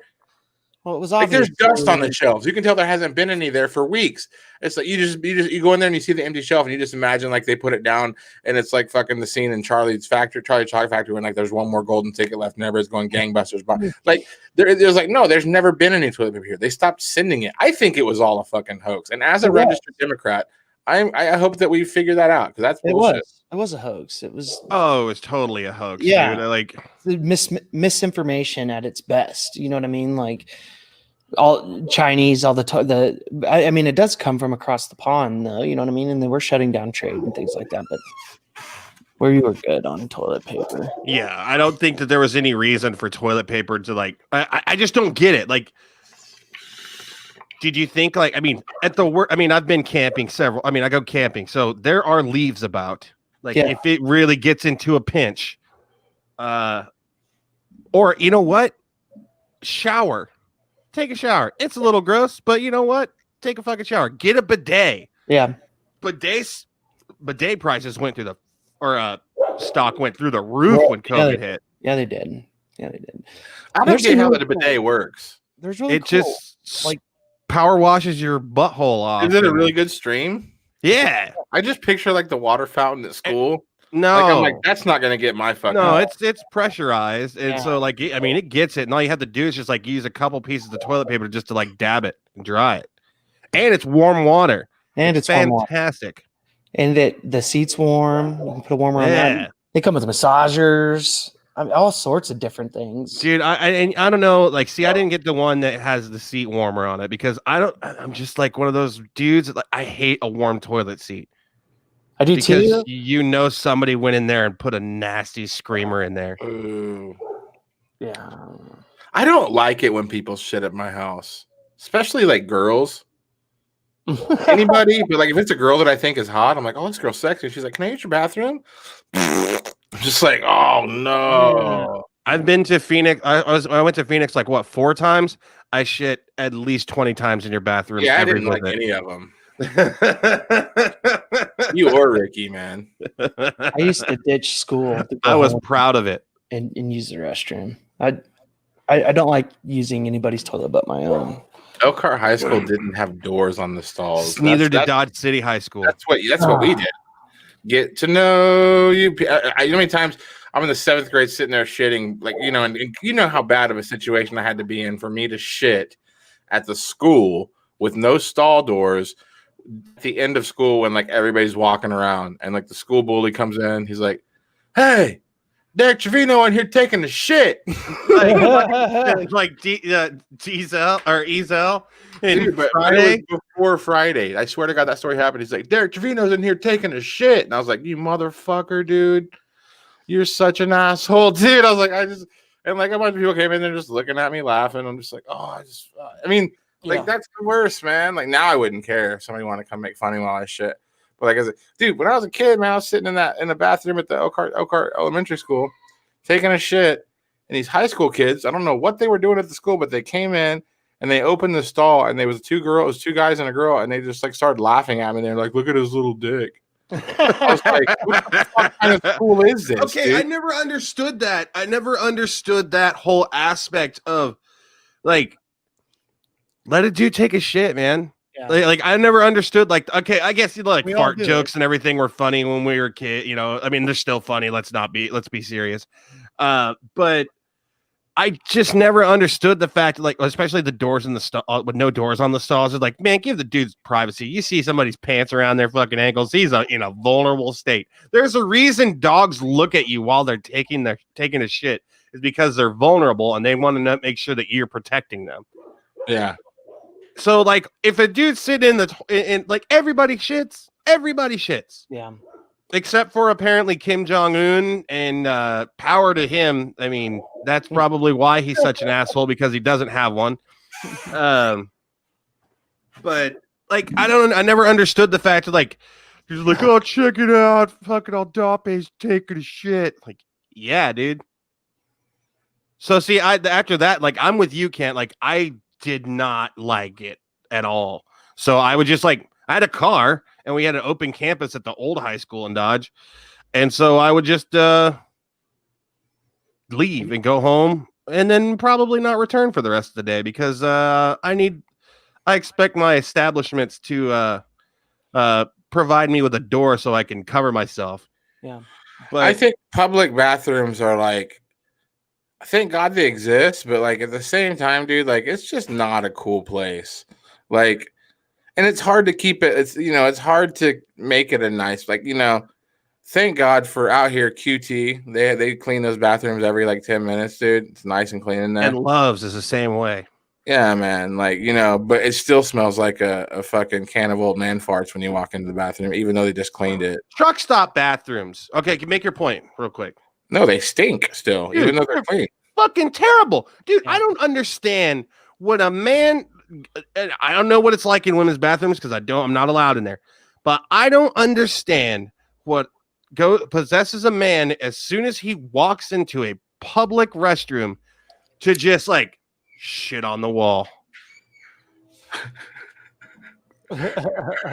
Well, it was like there's dust on the shelves. You can tell there hasn't been any there for weeks. It's like you go in there and you see the empty shelf, and you just imagine like they put it down, and it's like fucking the scene in Charlie Chocolate Factory when like there's one more golden ticket left, and everybody's going gangbusters. But like there's like no, there's never been any toilet paper here. They stopped sending it. I think it was all a fucking hoax. And as a registered Democrat. I hope that we figure that out because that's bullshit. It was a hoax. It was. Oh, it was totally a hoax. Yeah, dude. Like misinformation at its best. You know what I mean? Like all Chinese, all the. I mean, it does come from across the pond, though. You know what I mean? And they were shutting down trade and things like that. But where you were good on toilet paper. Yeah, I don't think that there was any reason for toilet paper to like. I just don't get it. Like. Did you think like at the work? I mean, I've been camping I go camping, so there are leaves about. Like if it really gets into a pinch, or you know what? Shower, take a shower. It's a little gross, but you know what? Take a fucking shower. Get a bidet. Yeah, bidet prices went through stock went through the roof when COVID hit. Yeah, they did. I don't get how the bidet works. There's really just like. Power washes your butthole off. Is it a really good stream? Yeah. I just picture like the water fountain at school. No. Like, I'm like, that's not going to get my fucking. No, it's pressurized. And so like, it gets it. And all you have to do is just like use a couple pieces of toilet paper just to like dab it and dry it. And it's warm water. And it's fantastic. And the seat's warm. You can put a warmer on that. They come with massagers. I mean, all sorts of different things, dude. I don't know. Like, see, I didn't get the one that has the seat warmer on it because I'm just like one of those dudes that, like, I hate a warm toilet seat. I do too. You know, somebody went in there and put a nasty screamer in there. Ooh. Yeah. I don't like it when people shit at my house, especially like girls. Anybody, but like if it's a girl that I think is hot, I'm like, oh, this girl's sexy. She's like, can I use your bathroom? I'm just like, oh no. I've been to Phoenix. I went to Phoenix like 4 times. I shit at least 20 times in your bathroom. Yeah, I didn't like any of them. You or Ricky, man. I used to ditch school to go I was home proud of it. and use the restroom. I don't like using anybody's toilet but my own. Elkhart High School didn't have doors on the stalls. Neither did Dodge City High School. That's what we did. Get to know you. You know how many times I'm in the 7th grade sitting there shitting, like, you know, and you know how bad of a situation I had to be in for me to shit at the school with no stall doors at the end of school when like everybody's walking around and like the school bully comes in. He's like, "Hey, Derek Trevino in here taking a shit." like Diesel or Ezel and Dude, but Friday. it was before Friday. I swear to God, that story happened. He's like, "Derek Trevino's in here taking a shit," and I was like, "You motherfucker, dude, you're such an asshole, dude." I was like, and like a bunch of people came in there just looking at me, laughing. I'm just like, oh, I mean, like that's the worst, man. Like now I wouldn't care if somebody wanted to come make fun of me while I shit. But like I said, dude, when I was a kid, man, I was sitting in the bathroom at the Elkhart Elementary School, taking a shit, and these high school kids, I don't know what they were doing at the school, but they came in and they opened the stall, and there was two guys and a girl, and they just like started laughing at me. They're like, "Look at his little dick." I was like, "What the fuck kind of school is this?" Okay, dude? I never understood that. I never understood that whole aspect of like, let a dude take a shit, man. Yeah. Like I never understood. Like, okay, I guess like We all fart do jokes and everything were funny when we were kids. You know, I mean, they're still funny. Let's be serious. But I just never understood the fact, like, especially the doors in the stall with no doors on the stalls. It's like, man, give the dudes privacy. You see somebody's pants around their fucking ankles. He's in a vulnerable state. There's a reason dogs look at you while they're taking a shit, is because they're vulnerable and they want to make sure that you're protecting them. Yeah. So, like, if a dude sit in like everybody shits, Yeah. except for apparently Kim Jong-un, and power to him. I mean, that's probably why he's such an asshole, because he doesn't have one. But like, I never understood the fact that like, he's like, "Oh, check it out, fucking Aldape's taking a shit." Like, yeah, dude. So see, after that, like, I'm with you, Kent. Like, I did not like it at all. So I would just like, I had a car and we had an open campus at the old high school in Dodge. And so I would just leave and go home and then probably not return for the rest of the day, because I expect my establishments to provide me with a door so I can cover myself. Yeah. But I think public bathrooms are like, thank God they exist, but like at the same time, dude, like it's just not a cool place. Like, and it's hard to keep it. It's, you know, it's hard to make it a nice, like, you know, thank God for out here QT. They clean those bathrooms every like 10 minutes, dude. It's nice and clean in there. And Loves is the same way. Yeah, man. Like, you know, but it still smells like a fucking can of old man farts when you walk into the bathroom, even though they just cleaned it. Truck stop bathrooms. Okay, can make your point real quick. No, they stink still, dude, even though they're clean. Fucking terrible, dude. Yeah. I don't understand what a man. I don't know what it's like in women's bathrooms because I'm not allowed in there. But I don't understand what possesses a man as soon as he walks into a public restroom to just like shit on the wall.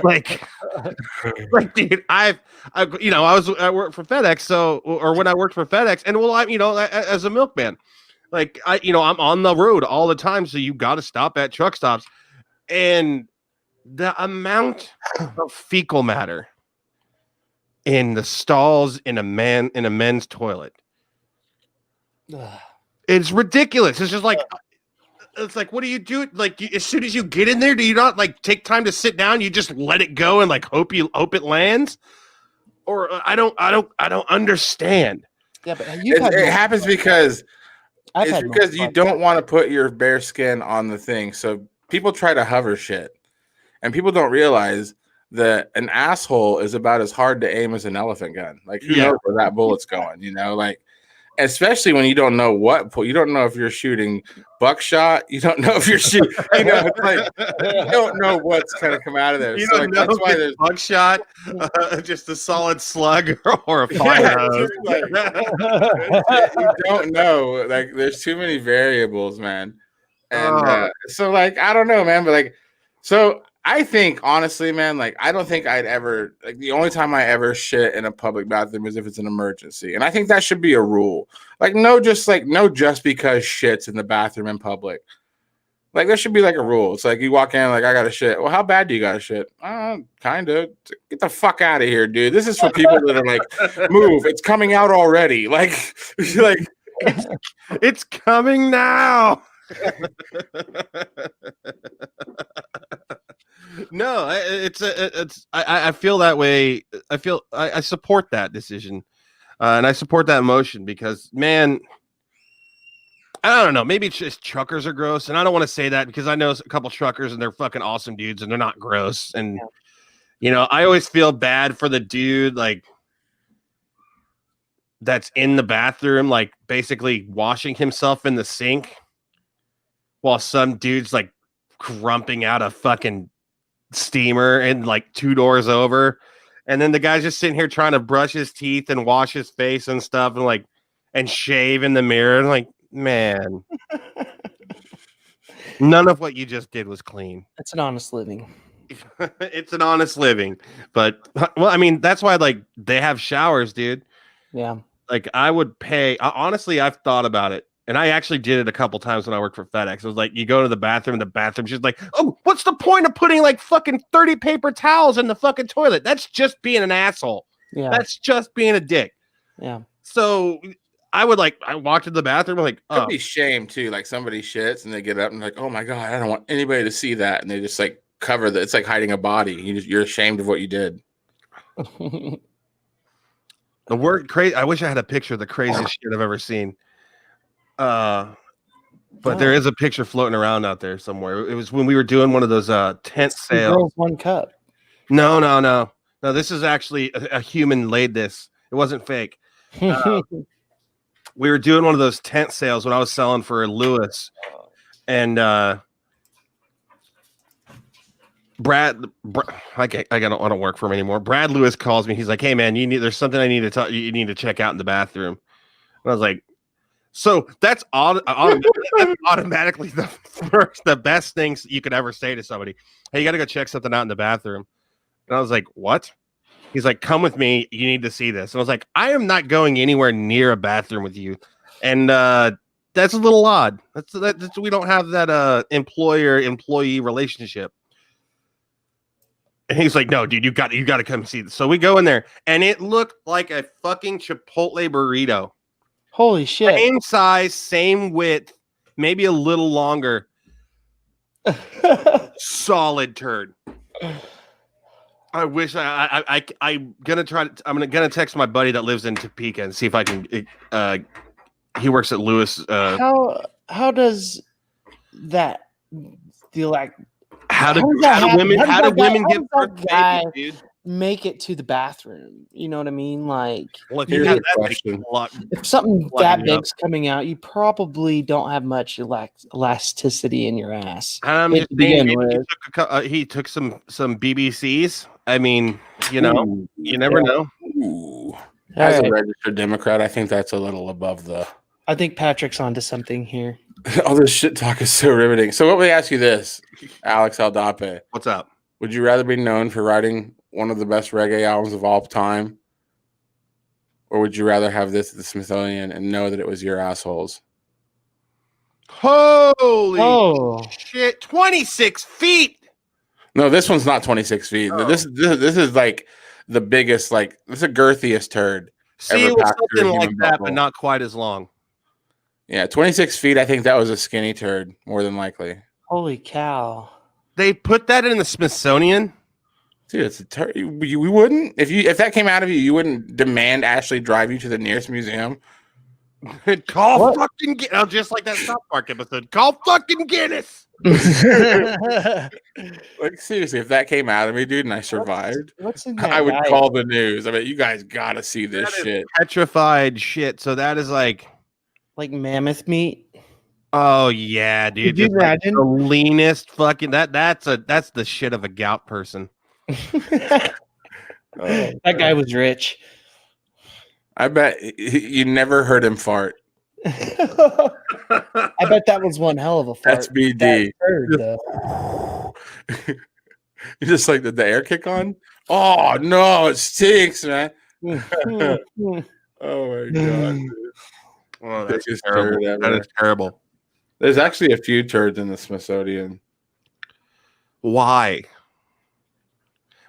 like, dude, I worked for FedEx, or when I worked for FedEx, and as a milkman, like I'm on the road all the time, so you got to stop at truck stops, and the amount of fecal matter in the stalls in a men's toilet, it's ridiculous. It's just like. It's like, what do you do? Like, as soon as you get in there, do you not like take time to sit down? You just let it go and like hope it lands? Or I don't understand. Yeah, but it happens because you don't want to put your bare skin on the thing. So people try to hover shit, and people don't realize that an asshole is about as hard to aim as an elephant gun. Like, who knows where that bullet's going? You know, like. Especially when you don't know you don't know if you're shooting buckshot, you don't know if you're shooting, you know, like you don't know what's kind of come out of there. You so don't like, know that's why there's buckshot, just a solid slug or a fire hose. Like, you don't know. Like, there's too many variables, man. And so, like, I don't know, man, but like, so I think honestly, man, like I don't think I'd ever like the only time I ever shit in a public bathroom is if it's an emergency. And I think that should be a rule. Like no just because shit's in the bathroom in public. Like there should be like a rule. It's like you walk in like I got to shit. Well, how bad do you got to shit? Kind of. Get the fuck out of here, dude. This is for people that are like move. It's coming out already. Like it's coming now. No, I feel that way. I support that decision, and I support that motion because, man, I don't know. Maybe it's just truckers are gross, and I don't want to say that because I know a couple truckers and they're fucking awesome dudes, and they're not gross. And I always feel bad for the dude like that's in the bathroom, like basically washing himself in the sink, while some dude's like crumping out a fucking steamer and like 2 doors over, and then the guy's just sitting here trying to brush his teeth and wash his face and stuff and shave in the mirror, and like, man, none of what you just did was clean. It's an honest living. It's an honest living, but well, I mean, that's why like they have showers, dude. Yeah, like I would pay. Honestly, I've thought about it. And I actually did it a couple times when I worked for FedEx. It was like, you go to the bathroom, and the bathroom's just like, oh, what's the point of putting like fucking 30 paper towels in the fucking toilet? That's just being an asshole. Yeah. That's just being a dick. Yeah. So I walked into the bathroom, like, oh. Could be shame too. Like somebody shits and they get up and like, oh my God, I don't want anybody to see that. And they just like cover that. It's like hiding a body. You're ashamed of what you did. The word crazy. I wish I had a picture of the craziest shit I've ever seen. But there is a picture floating around out there somewhere. It was when we were doing one of those tent sales. Girls, 1 cup. No. This is actually a human laid this. It wasn't fake. We were doing one of those tent sales when I was selling for Lewis, and Brad, I don't work for him anymore. Brad Lewis calls me. He's like, "Hey man, there's something I need to tell you. You need to check out in the bathroom." And I was like, so that's automatically the best things you could ever say to somebody. Hey, you got to go check something out in the bathroom. And I was like, what? He's like, come with me. You need to see this. And I was like, I am not going anywhere near a bathroom with you. And that's a little odd. That's we don't have that employer-employee relationship. And he's like, no, dude, you got to come see this. So we go in there, and it looked like a fucking Chipotle burrito. Holy shit. Same size, same width, maybe a little longer. Solid turd. I wish I'm gonna text my buddy that lives in Topeka and see if I can. He works at Lewis. How does that feel like? How do women get birth babies, dude? Make it to the bathroom? You know what I mean? Like, well, if if something that big's coming out, you probably don't have much elasticity in your ass. I'm just saying, he took some BBCs. I mean, you never know. Ooh. As a registered Democrat, I think that's a little above the. I think Patrick's onto something here. All this shit talk is so riveting. So, what would I ask you this, Alex Aldape? What's up? Would you rather be known for writing one of the best reggae albums of all time, or would you rather have this at the Smithsonian and know that it was your assholes? Holy shit! 26 feet. No, this one's not 26 feet. Oh. This is like the biggest. Like this is the girthiest turd. See, it was something like that, but not quite as long. Yeah, 26 feet. I think that was a skinny turd, more than likely. Holy cow! They put that in the Smithsonian. Dude, it's a turd. We wouldn't if that came out of you. You wouldn't demand Ashley drive you to the nearest museum. Call fucking Guinness. Just like that South Park episode. Call fucking Guinness. Like seriously, if that came out of me, dude, and I survived, what's in that I would call the news. I mean, you guys gotta see this shit. Petrified shit. So that is like mammoth meat. Oh yeah, dude. Could you imagine the leanest fucking that's the shit of a gout person. That guy was rich. I bet you never heard him fart. I bet that was one hell of a fart. That's BD. You just like the air kick on? Oh no, it stinks, man. Oh my god. Dude. Oh, that's Biggest terrible. turd ever. That is terrible. There's actually a few turds in the Smithsonian. Why?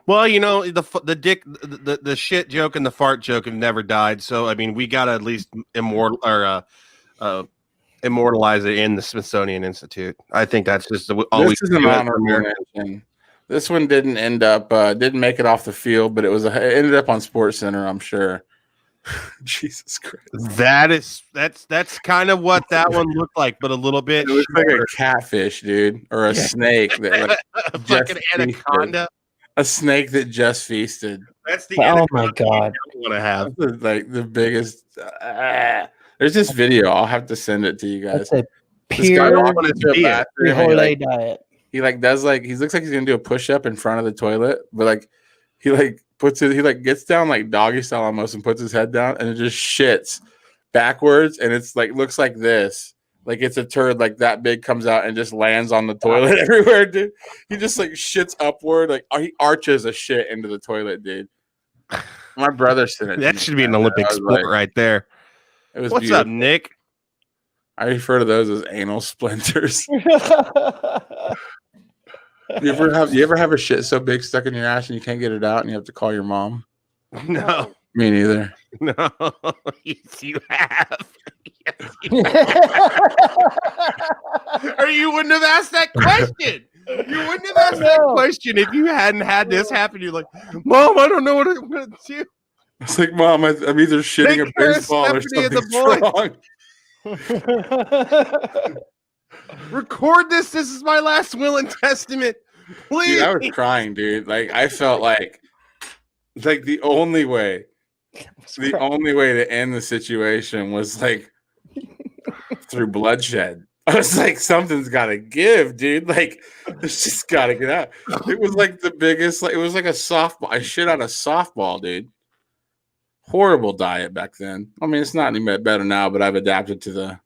Well, you know, the shit joke and the fart joke have never died. So I mean, we gotta at least immortalize it in the Smithsonian Institute. I think that's just all This we is can an do as honorable Americans. mention. This one didn't end up, didn't make it off the field, but it ended up on Sports Center, I'm sure. Jesus Christ! That's kind of what that one looked like, but a little bit. It looks like a catfish, dude, or a snake that like a fucking anaconda. A snake that just feasted. That's the Oh my god! you want to have like the biggest. There's this video. I'll have to send it to you guys. That's a This guy pure walking into a bathroom. And Frito-Lay diet. he does he looks like he's gonna do a push up in front of the toilet, but like he gets down like doggy style almost and puts his head down and it just shits backwards and it's like looks like this. Like it's a turd like that big comes out and just lands on the toilet everywhere, dude. He just like shits upward, like he arches a shit into the toilet, dude. My brother sent it. that should be an Olympic sport right there. It was What's beautiful. up, Nick? I refer to those as anal splinters. You ever have a shit so big stuck in your ass and you can't get it out and you have to call your mom? No, Me neither. no, yes, you have. Or you wouldn't have asked that question. You wouldn't have asked that question if you hadn't had this happen. You're like, Mom, I don't know what I'm going to do. It's like, Mom, I'm either shitting Take a baseball or Stephanie and something's wrong. Record this. This is my last will and testament. Please. Dude, I was crying, dude. Like I felt like the only way to end the situation was like through bloodshed. I was like, something's got to give, dude. Like, it's just got to get out. It was like the biggest, like, it was like a softball. I shit out a softball, dude. Horrible diet back then. I mean, it's not any better now, but I've adapted to the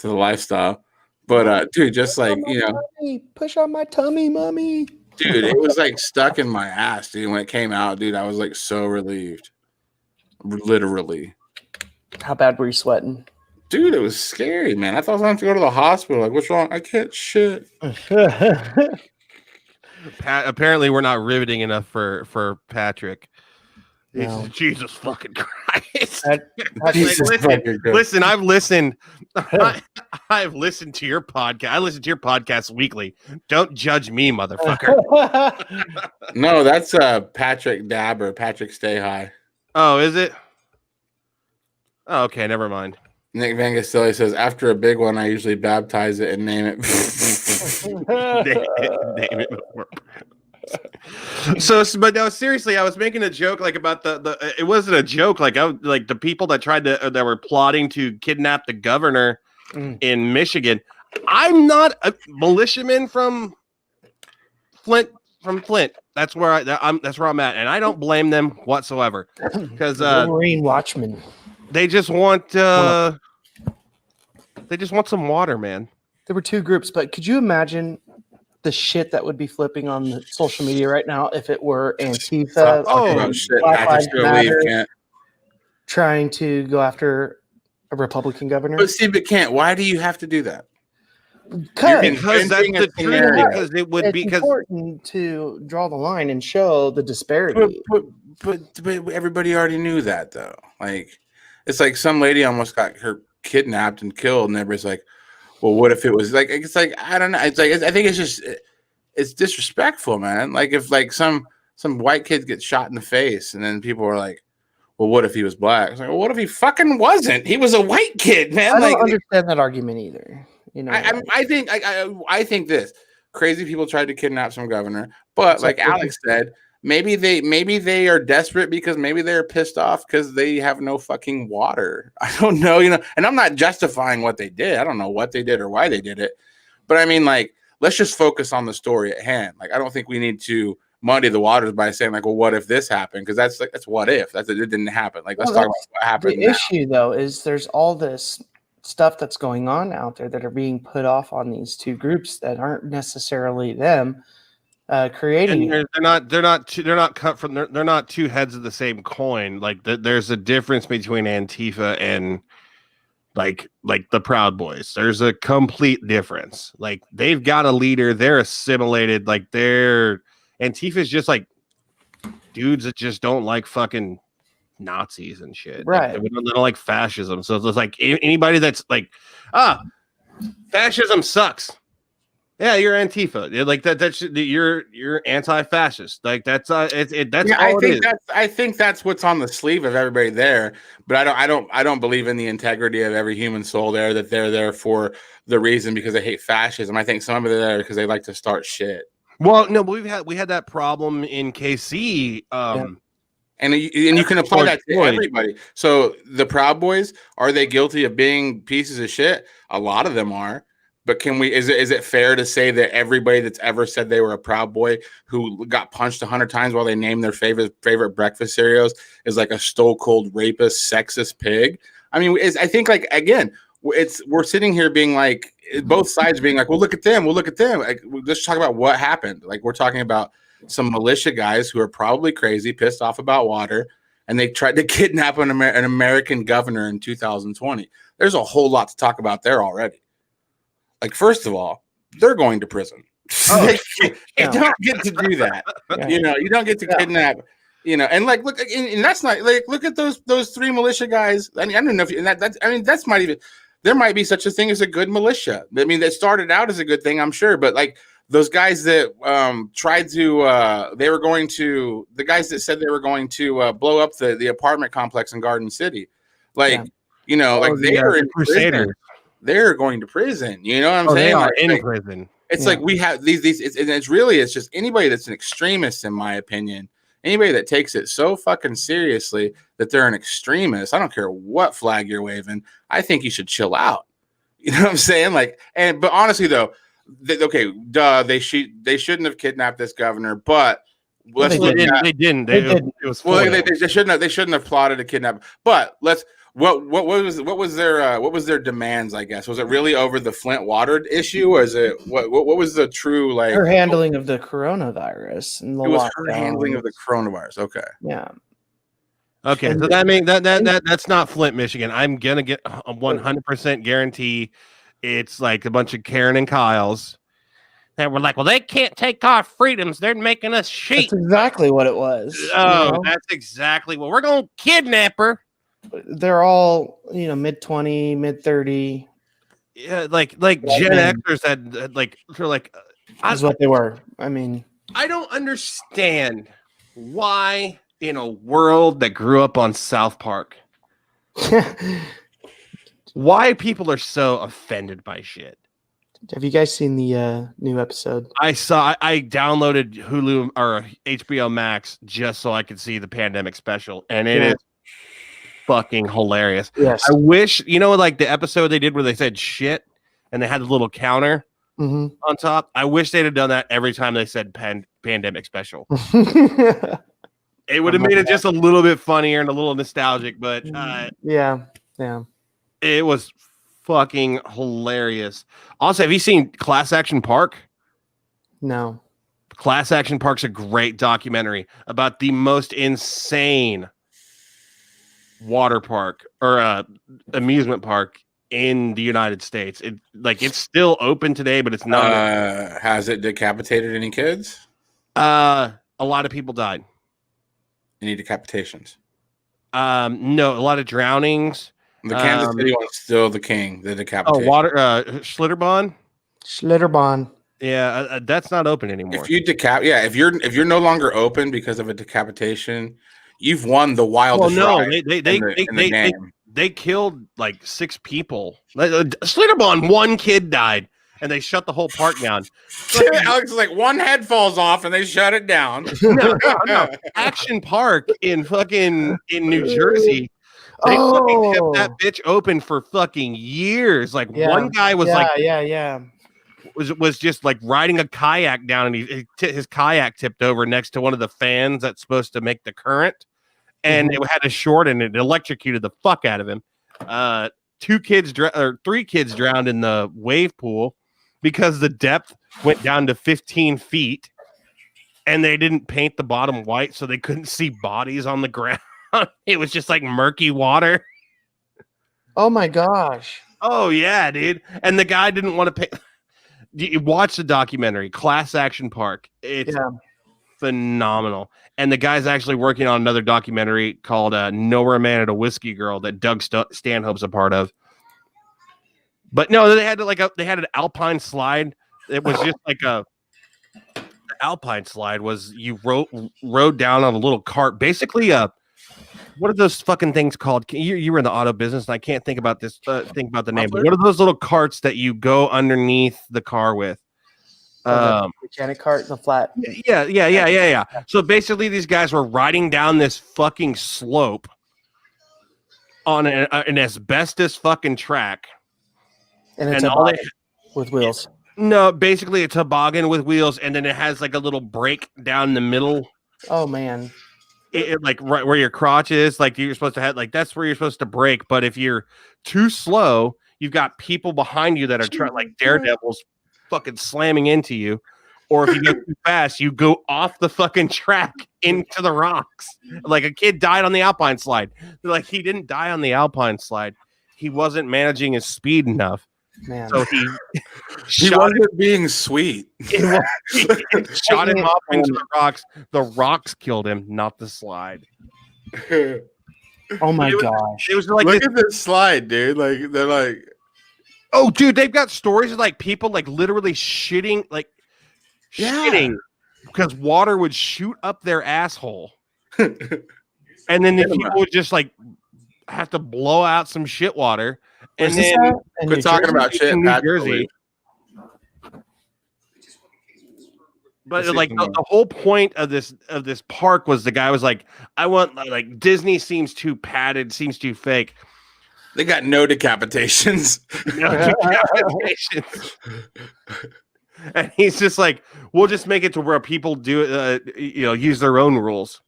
lifestyle. But, dude, just like, you know. Push on my tummy, mommy. Dude, it was like stuck in my ass, dude. When it came out, dude, I was like so relieved. Literally. How bad were you sweating? Dude, it was scary, man. I thought I was going to go to the hospital. Like, what's wrong? I can't shit. Apparently, we're not riveting enough for Patrick. No. Jesus fucking Christ! Listen, I've listened. I've listened to your podcast. I listen to your podcast weekly. Don't judge me, motherfucker. No, that's Patrick Dabber. Patrick Stay High. Oh, is it? Oh, okay, never mind. Nick Van Gastelli says, after a big one, I usually baptize it and name it. Name it before. So, but no, seriously, I was making a joke like about the. It wasn't a joke. Like like the people that that were plotting to kidnap the governor in Michigan. I'm not a militiaman from Flint. That's where that's where I'm at, and I don't blame them whatsoever because Marine Watchman. They just want some water, man. There were two groups, but could you imagine the shit that would be flipping on the social media right now if it were Antifa, shit. Black Lives Patrick Stay Matter, can't. trying to go after a Republican governor? But see, but can't. Why do you have to do that? Because that's the truth. Because it would be important to draw the line and show the disparity. But everybody already knew that, though. Like, it's like some lady almost got her kidnapped and killed, and everybody's like, "Well, what if it was like?" It's like I don't know. It's like I think it's disrespectful, man. Like if like some white kid gets shot in the face, and then people are like, "Well, what if he was black?" It's like, well, what if he fucking wasn't? He was a white kid, man. I don't understand that argument either. You know, I think this crazy people tried to kidnap some governor, but like Alex said, maybe they are desperate because maybe they're pissed off because they have no fucking water. I don't know, you know, and I'm not justifying what they did. I don't know what they did or why they did it, but I mean, like, let's just focus on the story at hand. Like, I don't think we need to muddy the waters by saying like, well, what if this happened? Because that's what if it didn't happen. Like, let's talk about what happened. The issue though is there's all this stuff that's going on out there that are being put off on these two groups that aren't necessarily them. creating it. They're not cut from they're not two heads of the same coin. Like there's a difference between Antifa and like the Proud Boys. There's a complete difference. Like they've got a leader, they're assimilated. Like Antifa is just like dudes that just don't like fucking Nazis and shit. Right. Like, they don't like fascism. So it's like anybody that's like, fascism sucks. Yeah, you're Antifa. You're like that. You're anti-fascist. Like that's that's yeah, all it is. I think that's what's on the sleeve of everybody there. But I don't believe in the integrity of every human soul there. That they're there for the reason because they hate fascism. I think some of it are there because they like to start shit. Well, no, but we had that problem in KC. And you can apply that to everybody. So the Proud Boys, are they guilty of being pieces of shit? A lot of them are. But is it fair to say that everybody that's ever said they were a Proud Boy who got punched 100 times while they named their favorite breakfast cereals is like a stone cold rapist, sexist pig? I mean, I think like again, we're sitting here being like both sides being like, well, look at them, Like, let's talk about what happened. Like we're talking about some militia guys who are probably crazy, pissed off about water, and they tried to kidnap an American governor in 2020. There's a whole lot to talk about there already. Like, first of all, they're going to prison. You don't get to do that. Yeah. You don't get to kidnap. And like, look, and that's not like, look at those three militia guys. I mean, I don't know if that's not even. There might be such a thing as a good militia. I mean, that started out as a good thing, I'm sure, but like those guys that tried to, the guys that said they were going to blow up the apartment complex in Garden City, like they are in prison. They're going to prison. You know what I'm saying? They are like, in prison. It's like we have these, it's just anybody that's an extremist, in my opinion, anybody that takes it so fucking seriously that they're an extremist. I don't care what flag you're waving. I think you should chill out. You know what I'm saying? Like, but honestly though, they shouldn't have kidnapped this governor, but they didn't. It was they shouldn't have plotted a kidnap. But what was their demands? I guess was it really over the Flint water issue, or is it what was the true like her handling of the coronavirus? And it was her handling of the coronavirus. Okay, yeah. Okay, so that means that's not Flint, Michigan. I'm gonna get a 100% guarantee it's like a bunch of Karen and Kyles that were like, well, they can't take our freedoms. They're making us sheep. That's exactly what it was. Oh, that's exactly what we're gonna kidnap her. They're all mid 20, mid 30. Yeah, like Gen Xers had like they're like that's what they were. I mean, I don't understand why in a world that grew up on South Park, why people are so offended by shit. Have you guys seen the new episode? I downloaded Hulu or HBO Max just so I could see the pandemic special, and it is fucking hilarious. Yes. I wish, like the episode they did where they said shit and they had a little counter on top. I wish they'd have done that every time they said pandemic special. It would have made it just a little bit funnier and a little nostalgic, but yeah. It was fucking hilarious. Also, have you seen Class Action Park? No. Class Action Park's a great documentary about the most insane water park or amusement park in the United States. It's still open today, but it's not. Has it decapitated any kids? A lot of people died. Any decapitations? No, a lot of drownings. The Kansas City one's still the king. The decapitation. Oh, Schlitterbahn. Yeah, that's not open anymore. If you if you're no longer open because of a decapitation, you've won the wildest. Well, no, ride they killed like 6 people. Schlitterbahn, 1 kid died, and they shut the whole park down. Alex is like, 1 head falls off, and they shut it down. No. Action Park in New Jersey. They fucking kept that bitch open for fucking years. Like one guy was was just like riding a kayak down, and his kayak tipped over next to one of the fans that's supposed to make the current, and it had a short, and it electrocuted the fuck out of him. 3 kids drowned in the wave pool because the depth went down to 15 feet. and they didn't paint the bottom white, so they couldn't see bodies on the ground. It was just like murky water. Oh my gosh. Oh yeah, dude. And the guy didn't want to pay. You watch the documentary, Class Action Park. It's phenomenal. And the guy's actually working on another documentary called Nowhere Man and a Whiskey Girl that Doug Stanhope's a part of. But no, they had an alpine slide. It was just like the alpine slide was you rode down on a little cart. Basically, what are those fucking things called? You were in the auto business, and I can't think about this. Think about the name. But what are those little carts that you go underneath the car with? Mechanic cart in the flat. Yeah. So basically, these guys were riding down this fucking slope on an asbestos fucking track, and it's all with wheels. No, basically a toboggan with wheels, and then it has like a little break down the middle. Oh man. It like right where your crotch is, like you're supposed to have, like that's where you're supposed to brake. But if you're too slow, you've got people behind you that are trying, like daredevils, fucking slamming into you. Or if you go too fast, you go off the fucking track into the rocks. Like a kid died on the alpine slide. Like he didn't die on the alpine slide. He wasn't managing his speed enough. Man. So he wasn't being sweet. Shot him off into the rocks. The rocks killed him, not the slide. Oh my gosh! It was like look at this slide, dude. Like they're like, oh, dude, they've got stories of like people like literally shitting because water would shoot up their asshole, and then the people would just like have to blow out some shit water. And then quit talking about shit in New Jersey. But like the whole point of this park was the guy was like, I want like Disney seems too padded, seems too fake. They got no decapitations. And he's just like, we'll just make it to where people do use their own rules.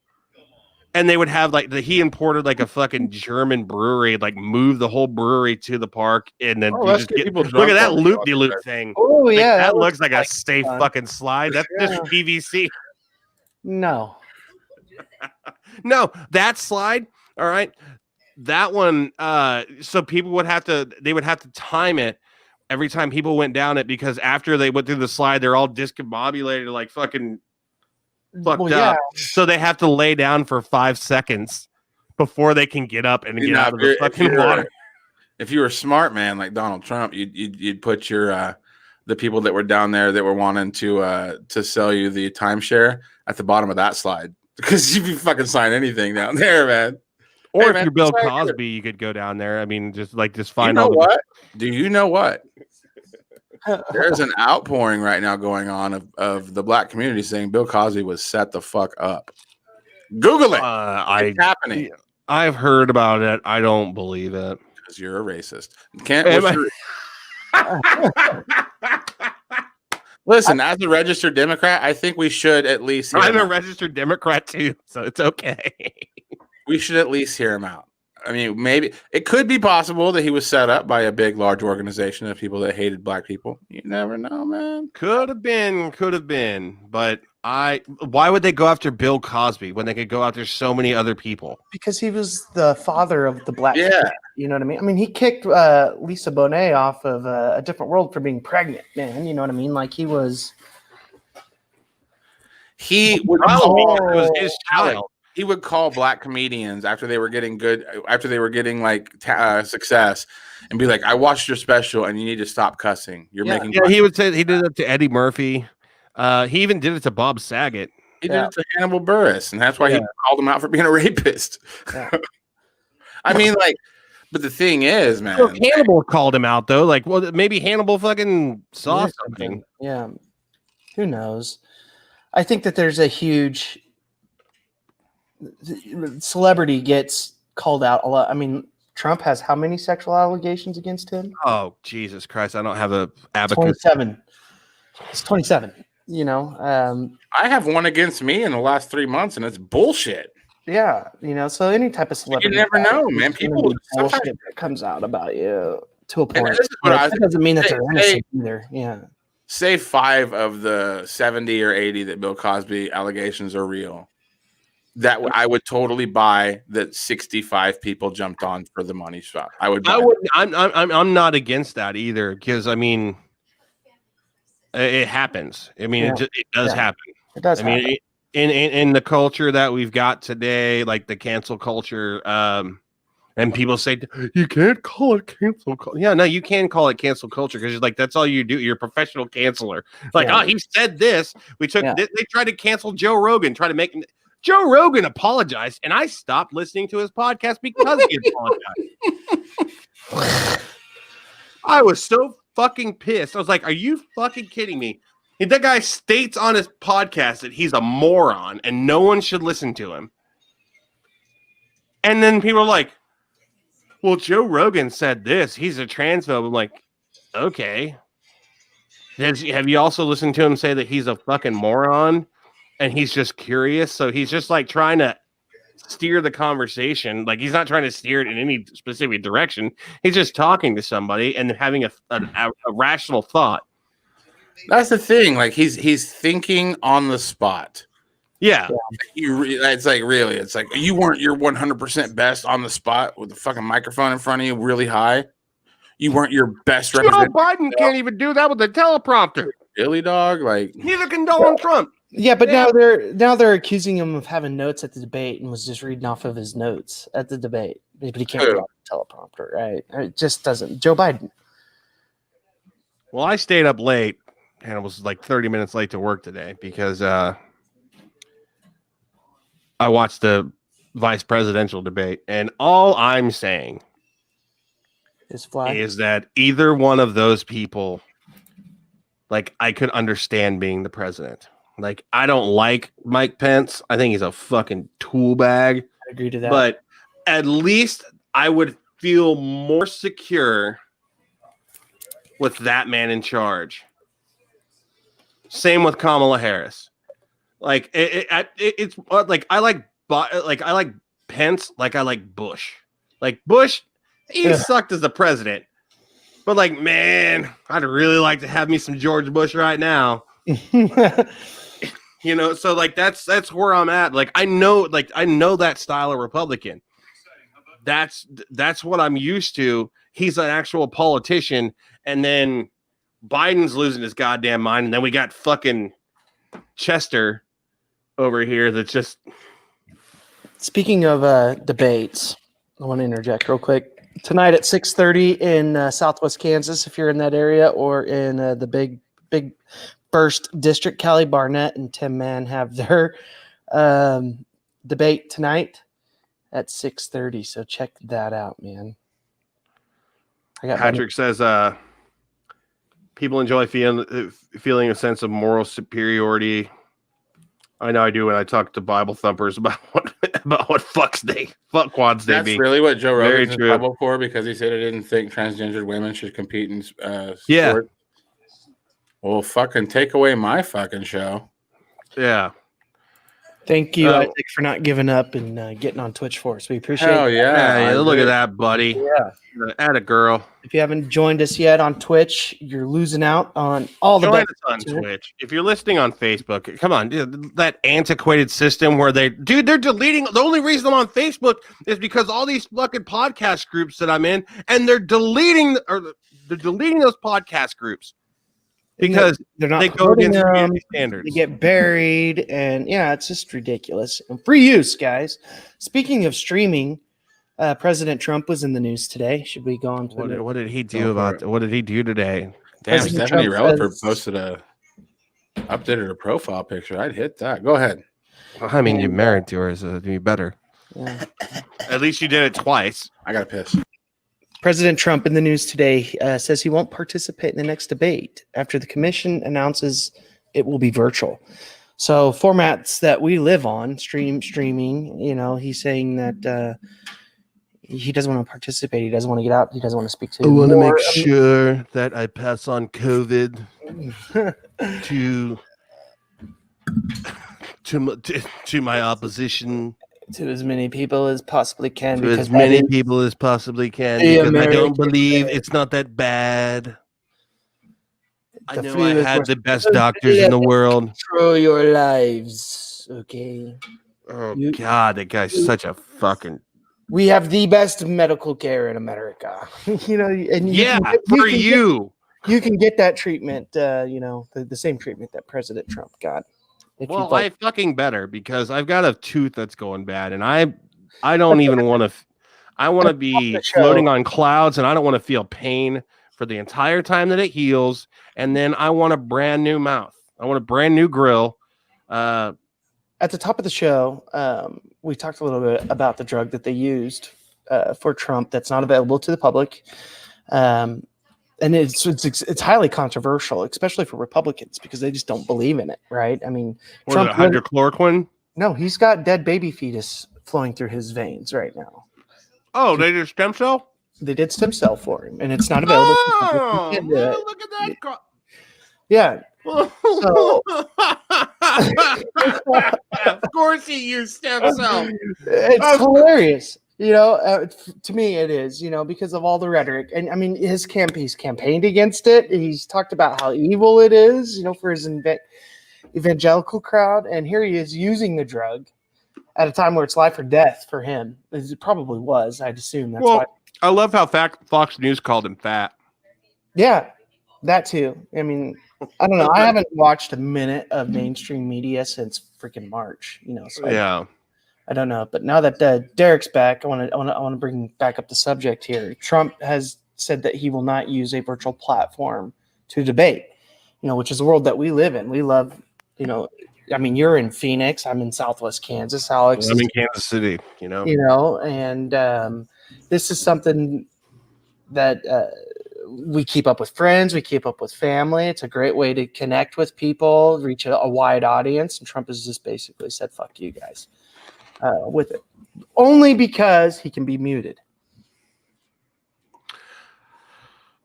And they would have like he imported like a fucking German brewery, like move the whole brewery to the park, and then you just look at that loop-de-loop thing. Oh yeah, that looks like a safe fucking slide. That's just PVC. No, that slide. All right, that one. So people would have to time it every time people went down it, because after they went through the slide, they're all discombobulated, like fucking. Fucked up, so they have to lay down for 5 seconds before they can get up and get out of the fucking water. If you were a smart man like Donald Trump, you'd put your the people that were down there that were wanting to sell you the timeshare at the bottom of that slide, because you fucking sign anything down there, man. Or if you're Bill Cosby, you could go down there. I mean, just find out what? Do you know what? There's an outpouring right now going on of the black community saying Bill Cosby was set the fuck up. Google it. It's happening. I've heard about it. I don't believe it. Because you're a racist. Listen, as a registered Democrat, I think we should at least I'm a registered Democrat too, so it's okay. We should at least hear him out. I mean, maybe it could be possible that he was set up by a big, large organization of people that hated black people. You never know, man. Could have been. But why would they go after Bill Cosby when they could go after so many other people? Because he was the father of the black. Yeah. Family, you know what I mean? I mean, he kicked Lisa Bonet off of A Different World for being pregnant, man. You know what I mean? Like he was. It was his child. He would call black comedians after they were getting success, and be like, "I watched your special, and you need to stop cussing. You're making." Yeah, he would say he did it to Eddie Murphy. He even did it to Bob Saget. He did it to Hannibal Buress, and that's why he called him out for being a rapist. Yeah. I mean, like, but the thing is, man, Hannibal called him out though. Like, well, maybe Hannibal fucking saw something. Yeah, who knows? I think that there's a huge. Celebrity gets called out a lot. I mean, Trump has how many sexual allegations against him? Oh, Jesus Christ. I don't have a abacus. 27. It's 27. You know, I have one against me in the last 3 months, and it's bullshit. Yeah. You know, so any type of celebrity. You never know, man. People bullshit that comes out about you to a point. That doesn't mean that they're innocent either. Yeah. say 5 of the 70 or 80 that Bill Cosby allegations are real, that I would totally buy that 65 people jumped on for the money shot. I would. I'm not against that either, because I mean, it happens. I mean, it does happen. It does. I mean, in the culture that we've got today, like the cancel culture, and people say you can't call it cancel culture. Yeah, no, you can call it cancel culture because like that's all you do. You're a professional canceler. Like, oh, he said this. We took. They tried to cancel Joe Rogan. Try to make Joe Rogan apologized, and I stopped listening to his podcast because he apologized. I was so fucking pissed. I was like, "Are you fucking kidding me?" And that guy states on his podcast that he's a moron and no one should listen to him. And then people are like, well, Joe Rogan said this. He's a transphobe. I'm like, okay. Have you also listened to him say that he's a fucking moron and he's just curious? So he's just like trying to steer the conversation. Like he's not trying to steer it in any specific direction. He's just talking to somebody and having a rational thought. That's the thing. Like he's thinking on the spot. Yeah. It's like really. It's like you weren't your 100% best on the spot with the fucking microphone in front of you, really high. You weren't your best. Joe Biden can't even do that with a teleprompter. Really, dog? Like neither can Donald Trump. Yeah, but now they're accusing him of having notes at the debate and was just reading off of his notes at the debate. But he can't read off the teleprompter, right? It just doesn't. Joe Biden. Well, I stayed up late. And it was like 30 minutes late to work today because I watched the vice presidential debate. And all I'm saying is that either one of those people, like, I could understand being the president. Like, I don't like Mike Pence. I think he's a fucking tool bag. I agree to that. But at least I would feel more secure with that man in charge. Same with Kamala Harris. Like it's like I like Pence, like I like Bush. Like Bush, he sucked as the president. But like, man, I'd really like to have me some George Bush right now. You know, so like that's where I'm at. Like I know that style of Republican. That's what I'm used to. He's an actual politician, and then Biden's losing his goddamn mind, and then we got fucking Chester over here that's just. Speaking of debates, I want to interject real quick. Tonight at 6:30 in Southwest Kansas, if you're in that area, or in the big first district, Callie Barnett and Tim Mann have their debate tonight at 6:30. So check that out, man. Patrick says, people enjoy feeling a sense of moral superiority. I know I do when I talk to Bible thumpers about what fuckwads they That's be. really what Joe Rogan's in trouble for, because he said he didn't think transgender women should compete in sport. Yeah. Well, fucking take away my fucking show. Yeah. Thank you, Isaac, for not giving up and getting on Twitch for us. We appreciate it. Hell yeah. Look at that, buddy. Yeah. Atta girl. If you haven't joined us yet on Twitch, you're losing out on all the Join us on Twitch. If you're listening on Facebook, come on, dude, that antiquated system where they're deleting. The only reason I'm on Facebook is because all these fucking podcast groups that I'm in, and they're deleting those podcast groups because they're not. They go against community standards. They get buried, and yeah, it's just ridiculous. And free use, guys. Speaking of streaming. President Trump was in the news today. Should we go on to what did he do what did he do today? Damn, Stephanie Releford updated her profile picture. I'd hit that. Go ahead. Well, I mean, you're married to her, so it'd be better. Yeah. At least you did it twice. I got to piss. President Trump in the news today says he won't participate in the next debate after the commission announces it will be virtual. So formats that we live on, streaming, you know, he's saying that he doesn't want to participate. He doesn't want to get out. He doesn't want to speak to. I want to make sure that I pass on COVID to my opposition, to as many people as possibly can. To as many people as possibly can, because I don't believe it's not that bad. I know I had the best doctors in the world. Control your lives, okay? Oh God, that guy's such a fucking. We have the best medical care in America. You know, and you can get that treatment. You know, the same treatment that President Trump got. Well, I fucking better because I've got a tooth that's going bad, and I don't even want to. I want to be floating on clouds, and I don't want to feel pain for the entire time that it heals. And then I want a brand new mouth. I want a brand new grill. At the top of the show, we talked a little bit about the drug that they used for Trump that's not available to the public. And it's highly controversial, especially for Republicans, because they just don't believe in it, right? I mean, Trump hydrochloroquine? No, he's got dead baby fetus flowing through his veins right now. Oh, they did stem cell? They did stem cell for him, and it's not available. Oh, look at that. Yeah. So, of course he used stem cell. It's hilarious. You know, to me it is, you know, because of all the rhetoric. And I mean, he's campaigned against it. He's talked about how evil it is, you know, for his evangelical crowd. And here he is using the drug at a time where it's life or death for him. It probably was, I'd assume. That's why. I love how Fox News called him fat. Yeah, that too. I mean, I don't know. I haven't watched a minute of mainstream media since freaking March, you know. So yeah. I don't know, but now that Derek's back, I want to bring back up the subject here. Trump has said that he will not use a virtual platform to debate, you know, which is the world that we live in. We love, you know, I mean, you're in Phoenix, I'm in Southwest Kansas, Alex. I'm in Kansas City, you know, and this is something that we keep up with friends, we keep up with family. It's a great way to connect with people, reach a wide audience, and Trump has just basically said, "Fuck you guys." With it, only because he can be muted.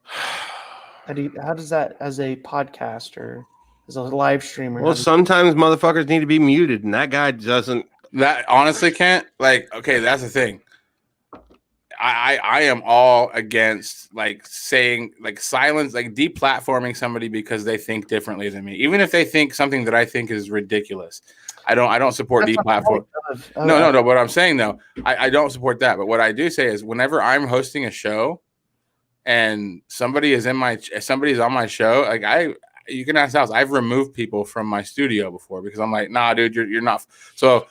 How does that, as a podcaster, as a live streamer? Well, sometimes motherfuckers need to be muted, and that guy doesn't. That honestly can't. Like, okay, that's the thing. I am all against like saying like silence, like deplatforming somebody because they think differently than me, even if they think something that I think is ridiculous. I don't support deplatform. No. What I'm saying though, I don't support that. But what I do say is, whenever I'm hosting a show and somebody's on my show, like you can ask Alex, I've removed people from my studio before because I'm like, nah, dude, you're not. So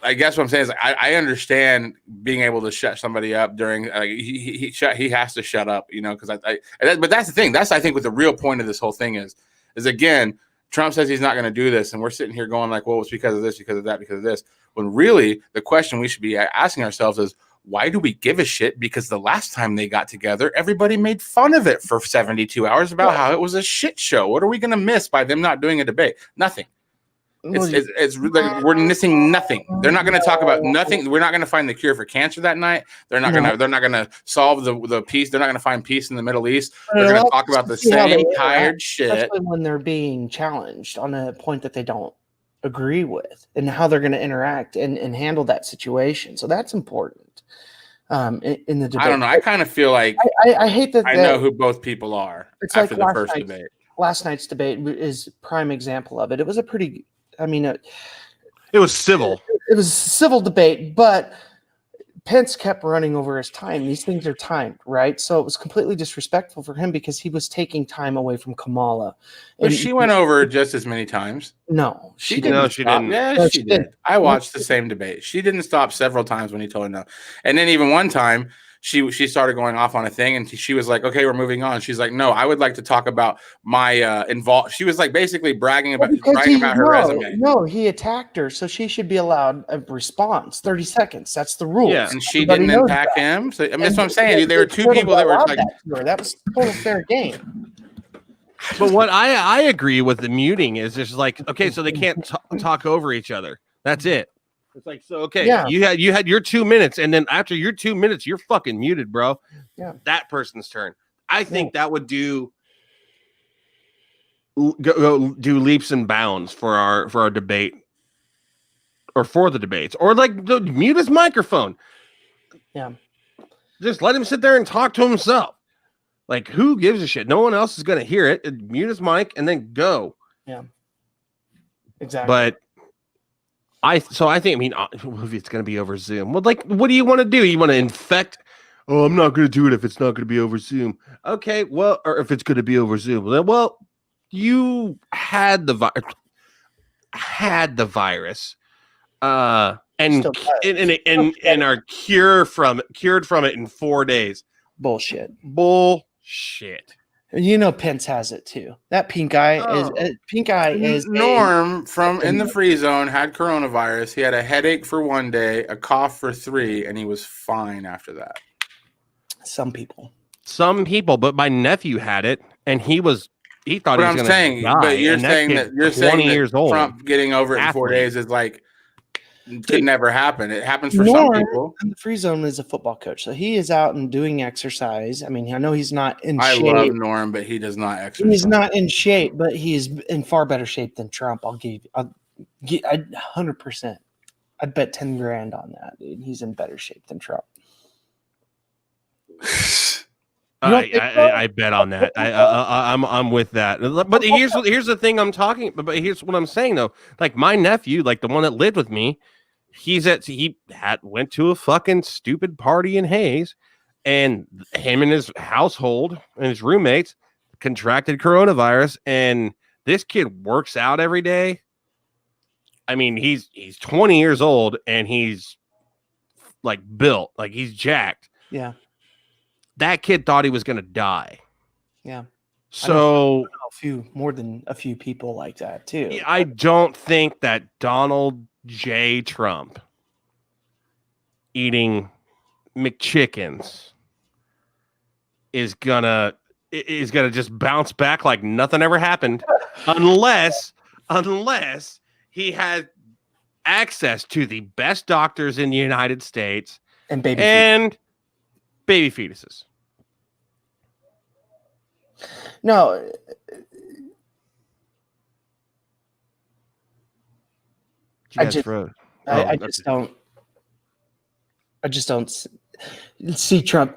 I guess what I'm saying is I understand being able to shut somebody up during he has to shut up, you know, because but that's the thing. That's I think what the real point of this whole thing is again, Trump says he's not going to do this, and we're sitting here going like, well, it's because of this, because of that, because of this. When really the question we should be asking ourselves is, why do we give a shit? Because the last time they got together, everybody made fun of it for 72 hours about how it was a shit show. What are we going to miss by them not doing a debate? Nothing. It's like we're missing nothing. They're not going to talk about nothing. We're not going to find the cure for cancer that night. They're not going to solve the peace. They're not going to find peace in the Middle East. They're going to talk about the same tired shit. Especially when they're being challenged on a point that they don't agree with, and how they're going to interact and handle that situation. So that's important in the debate. I don't know. I kind of feel like I hate that. I know who both people are after the first debate. Last night's debate is prime example of it. It was a pretty. I mean, it was civil. It was a civil debate, but Pence kept running over his time. These things are timed, right? So it was completely disrespectful for him because he was taking time away from Kamala. But she went over just as many times. No, she didn't. No, she didn't. Yeah, she did. I watched the same debate. She didn't stop several times when he told her no. And then even one time, she started going off on a thing, and she was like, "Okay, we're moving on." She's like, "No, I would like to talk about my involved." She was like basically bragging about her resume. No, he attacked her, so she should be allowed a response. 30 seconds. That's the rule. Yeah, and she didn't attack him. So I mean, that's what I'm saying. There were two people that were like, that was total fair game. But what I agree with the muting is just like, okay, so they can't talk over each other. That's it. It's like, so okay, yeah. you had your 2 minutes, and then after your 2 minutes, you're fucking muted, bro. Yeah, that person's turn. I think that would go do leaps and bounds for our debate, or for the debates, or like mute his microphone. Yeah, just let him sit there and talk to himself. Like, who gives a shit? No one else is going to hear it. Mute his mic and then go. Yeah. Exactly. But I think, I mean, if it's going to be over Zoom, well, like, what do you want to do? You want to infect? Oh, I'm not going to do it if it's not going to be over Zoom. Okay, well, or if it's going to be over Zoom, well, you had the virus, and are cured from it in 4 days. Bullshit. You know, Pence has it too. That pink eye is Norm from in the free zone had coronavirus. He had a headache for 1 day, a cough for 3, and he was fine after that. Some people, but my nephew had it, and he thought he was going to die. But you're saying that 20 years old. Trump getting over it in 4 days is like could never happen. It happens for some people. In the free zone is a football coach, so he is out and doing exercise. I mean, I know he's not in shape. I love Norm, but he does not exercise. He's not in shape, but he's in far better shape than Trump. I'll 100%. I'd bet 10 grand on that, dude. He's in better shape than Trump. I bet on that. I'm with that. But here's the thing I'm talking. But here's what I'm saying though. Like my nephew, like the one that lived with me, he went to a fucking stupid party in Hayes, and him and his household and his roommates contracted coronavirus. And this kid works out every day. I mean, he's 20 years old and he's like built, like he's jacked. Yeah. That kid thought he was going to die. Yeah. So more than a few people like that too. I don't think that Donald J. Trump eating McChickens is gonna just bounce back like nothing ever happened, unless he had access to the best doctors in the United States and baby fetuses. No. I just don't see Trump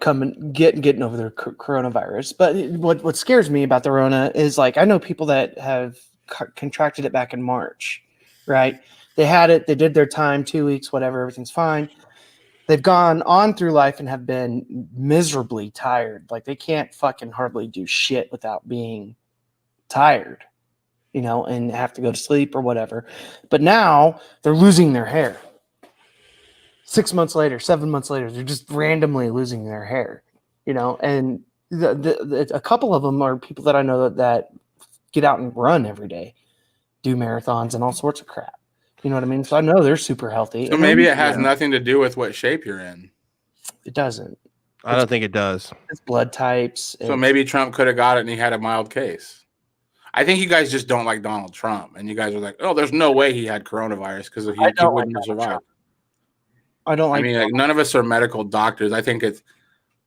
getting over their coronavirus. But what scares me about the Rona is, like, I know people that have contracted it back in March, right? They had it, they did their time, 2 weeks, whatever, everything's fine. They've gone on through life and have been miserably tired. Like, they can't fucking hardly do shit without being tired, you know, and have to go to sleep or whatever. But now they're losing their hair. 6 months later, 7 months later, they're just randomly losing their hair, you know. And a couple of them are people that I know that get out and run every day, do marathons and all sorts of crap. You know what I mean? So I know they're super healthy. So maybe it has nothing to do with what shape you're in. It doesn't. I don't think it does. It's blood types. So maybe Trump could have got it and he had a mild case. I think you guys just don't like Donald Trump. And you guys are like, oh, there's no way he had coronavirus because he wouldn't have survived. I don't like. I mean, like, none of us are medical doctors. I think it's,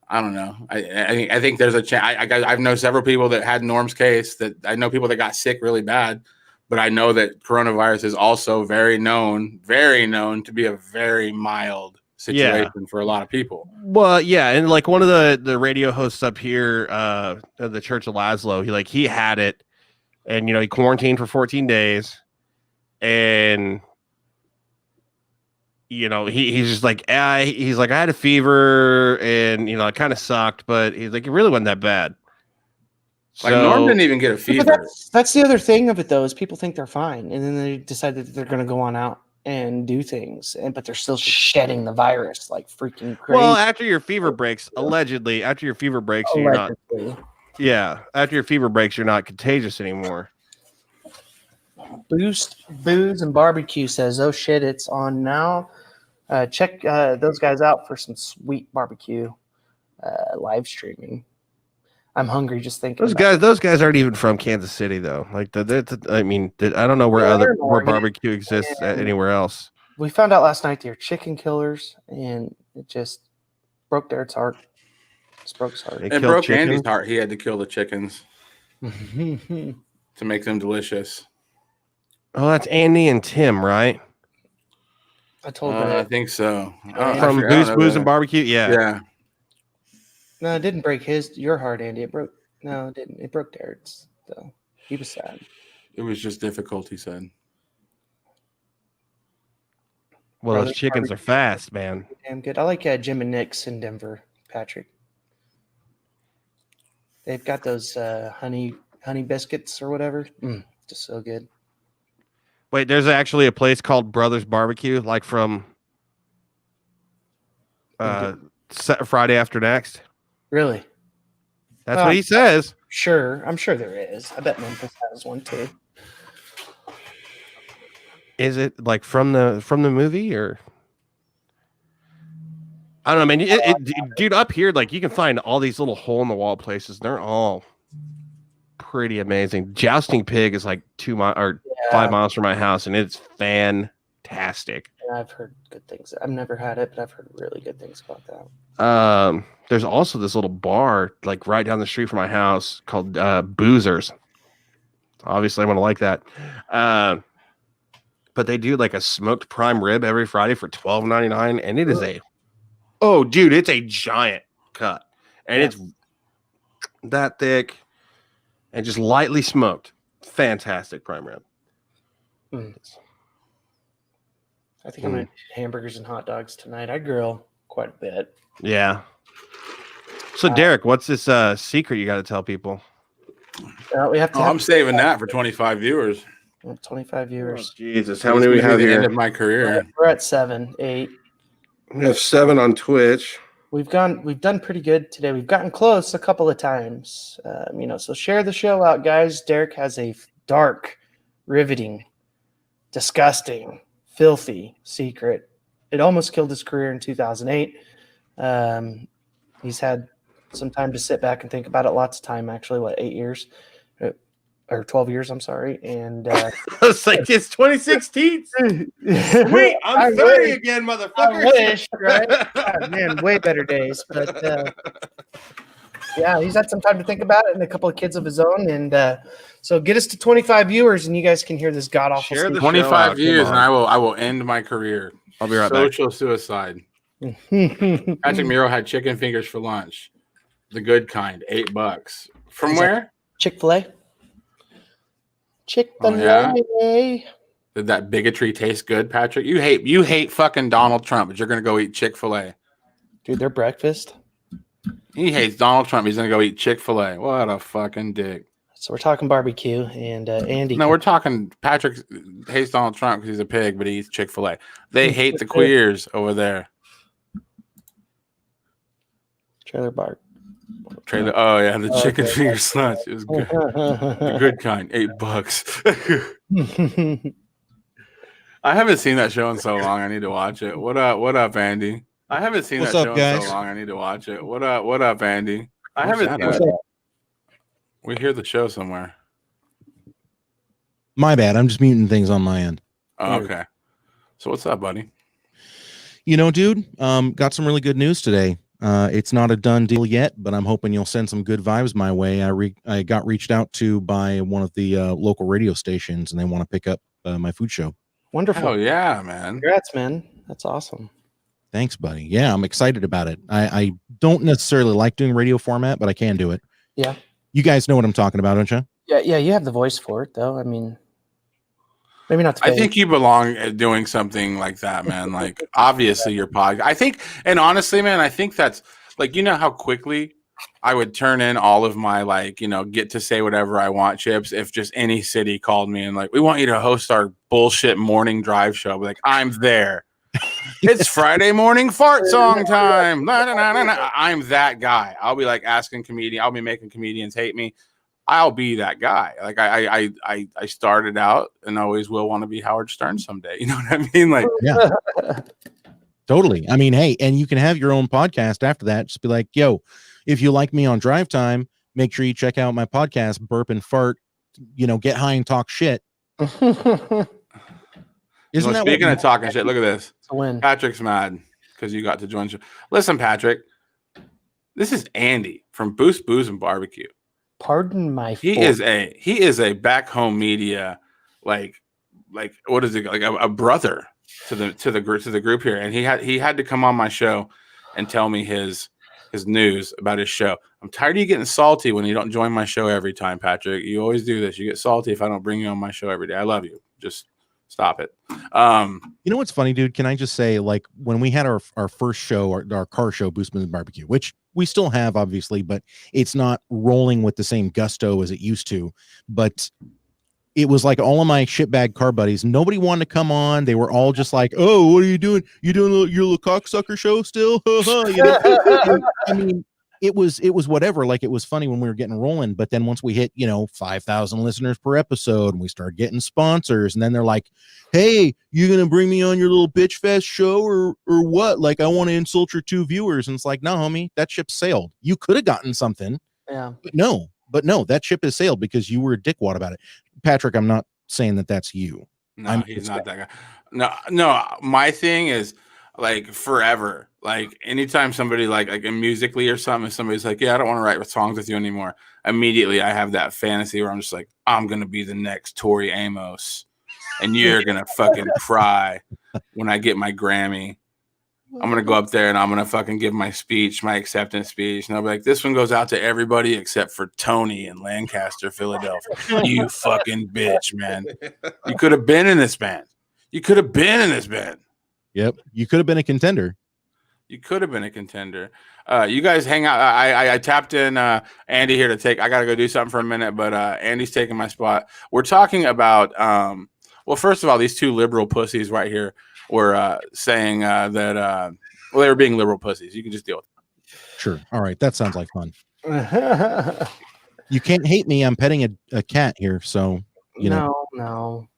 I don't know. I think there's a chance. I've known several people that had Norm's case. That I know people that got sick really bad. But I know that coronavirus is also very known to be a very mild situation for a lot of people. Well, yeah, and like one of the radio hosts up here at the Church of Laszlo, he had it, and he quarantined for 14 days, and he's just like I had a fever, and it kind of sucked, but he's like, it really wasn't that bad. Like, Norm didn't even get a fever. That's the other thing of it, though, is people think they're fine, and then they decide that they're going to go on out and do things, but they're still shedding the virus like freaking crazy. Well, after your fever breaks, allegedly, after your fever breaks, you're not. Yeah, after your fever breaks, you're not contagious anymore. Booze and Barbecue says, "Oh shit, it's on now. Check those guys out for some sweet barbecue live streaming." I'm hungry just thinking. Those guys aren't even from Kansas City, though. Like, I don't know where barbecue exists anywhere else. We found out last night they're chicken killers, and it just broke Derek's heart. Just broke his heart. It broke Andy's heart. He had to kill the chickens to make them delicious. Oh, that's Andy and Tim, right? I told them. I think so. From Booze and Barbecue, yeah. No, it didn't break your heart, Andy. It didn't. It broke Derek's, though. He was sad. It was just difficult, he said. Well, those chickens are fast, man. Damn good. I like Jim and Nick's in Denver, Patrick. They've got those honey biscuits or whatever. Just so good. Wait, there's actually a place called Brothers Barbecue, like from Friday After Next. Really? That's what he says. Sure. I'm sure there is. I bet Memphis has one too. Is it like from the movie or? I don't know, man. Dude, up here, like you can find all these little hole in the wall places. They're all pretty amazing. Jousting Pig is like 5 miles from my house, and it's fantastic. Yeah, I've heard good things. I've never had it, but I've heard really good things about that. There's also this little bar like right down the street from my house called Boozers. Obviously, I'm gonna like that. But they do like a smoked prime rib every Friday for $12.99, and it is it's a giant cut, and it's that thick and just lightly smoked. Fantastic prime rib. I think I'm gonna do hamburgers and hot dogs tonight. I grill quite a bit. Yeah. So Derek, what's this secret you got to tell people? We have to. I'm saving that for 25 viewers. 25 viewers. Oh, Jesus, how many do we have here? End of my career. We're at 7, 8. We have 7 on Twitch. We've done pretty good today. We've gotten close a couple of times. So share the show out, guys. Derek has a dark, riveting, disgusting, filthy secret. It almost killed his career in 2008. He's had some time to sit back and think about it. Lots of time, actually. 8 years? Or 12 years, I'm sorry. And it's like it's 2016. Sweet, I'm 30 again, motherfucker. I wish, right? God, man, way better days. But he's had some time to think about it and a couple of kids of his own. And so get us to 25 viewers, and you guys can hear this god awful. 25 views, and I will end my career. I'll be right back. Social suicide. Patrick Miro had chicken fingers for lunch, the good kind, $8. From where? Chick-fil-A. Chick-fil-A. Oh, yeah? Did that bigotry taste good, Patrick? You hate fucking Donald Trump, but you're gonna go eat Chick-fil-A. Dude, their breakfast. He hates Donald Trump. He's gonna go eat Chick-fil-A. What a fucking dick. So we're talking barbecue, and Andy. No, we're talking. Patrick hates Donald Trump because he's a pig, but he eats Chick-fil-A. They hate the queers over there. Trailer Bark. Oh yeah, the chicken finger lunch. It was good. The good kind, $8. I haven't seen that show in so long. I need to watch it. What up, Andy? I haven't seen that show in so long. I need to watch it. What up, Andy? I haven't. We hear the show somewhere. My bad. I'm just muting things on my end. Oh, okay. So what's up, buddy? Dude, got some really good news today. It's not a done deal yet, but I'm hoping you'll send some good vibes my way. I got reached out to by one of the local radio stations, and they want to pick up my food show. Wonderful. Oh, yeah, man. Congrats, man. That's awesome. Thanks, buddy. Yeah, I'm excited about it. I don't necessarily like doing radio format, but I can do it. Yeah. You guys know what I'm talking about, don't you? Yeah, you have the voice for it, though. I mean, maybe not. I think you belong at doing something like that, man. Like, obviously, your podcast. I think, and honestly, man, I think that's like, how quickly I would turn in all of my get to say whatever I want chips if just any city called me and we want you to host our bullshit morning drive show. Like, I'm there. It's Friday morning fart song time. I'm that guy. I'll be asking comedian. I'll be making comedians hate me. I'll be that guy. Like I started out and always will want to be Howard Stern someday. You know what I mean? Yeah, totally. I mean, hey, and you can have your own podcast after that. Just be like, yo, if you like me on drive time, make sure you check out my podcast, Burp and Fart. Get high and talk shit. Speaking of talking shit, look at this. Win. Patrick's mad because you got to join. Listen, Patrick, this is Andy from Boost Booze and Barbecue. Pardon my. He is a back home media what is it like a brother to the group here, and he had to come on my show and tell me his his news about his show. I'm tired of you getting salty when you don't join my show every time, Patrick. You always do this. You get salty if I don't bring you on my show every day. I love you. Just stop it. You know what's funny, dude? Can I just say, like, when we had our first show, our car show, Boostman's Barbecue, which we still have, obviously, but it's not rolling with the same gusto as it used to. But it was like all of my shitbag car buddies, nobody wanted to come on. They were all just like, "Oh, what are you doing? You doing your little cocksucker show still?" You know? I mean, it was whatever. Like, it was funny when we were getting rolling, but then once we hit 5,000 listeners per episode, and we started getting sponsors, and then they're like, "Hey, you gonna bring me on your little bitch fest show or what? Like, I want to insult your 2 viewers." And it's like, no, homie, that ship sailed. You could have gotten something, Yeah. but no, that ship has sailed because you were a dickwad about it. Patrick, I'm not saying that that's you. No, he's not that guy. No. My thing is, like, forever. Like, anytime somebody like musically or something, if somebody's like, "Yeah, I don't want to write songs with you anymore," immediately I have that fantasy where I'm just like, I'm gonna be the next Tori Amos, and you're gonna fucking cry when I get my Grammy. I'm gonna go up there and I'm gonna fucking give my speech, my acceptance speech, and I'll be like, "This one goes out to everybody except for Tony in Lancaster, Philadelphia. You fucking bitch, man. You could have been in this band. You could have been in this band. Yep, you could have been a contender. You could have been a contender. You guys hang out. I tapped in Andy here to take. I gotta go do something for a minute, but Andy's taking my spot. We're talking about. Well, first of all, these 2 liberal pussies right here were saying that they were being liberal pussies. You can just deal with it. Sure. All right, that sounds like fun. You can't hate me. I'm petting a cat here, so No.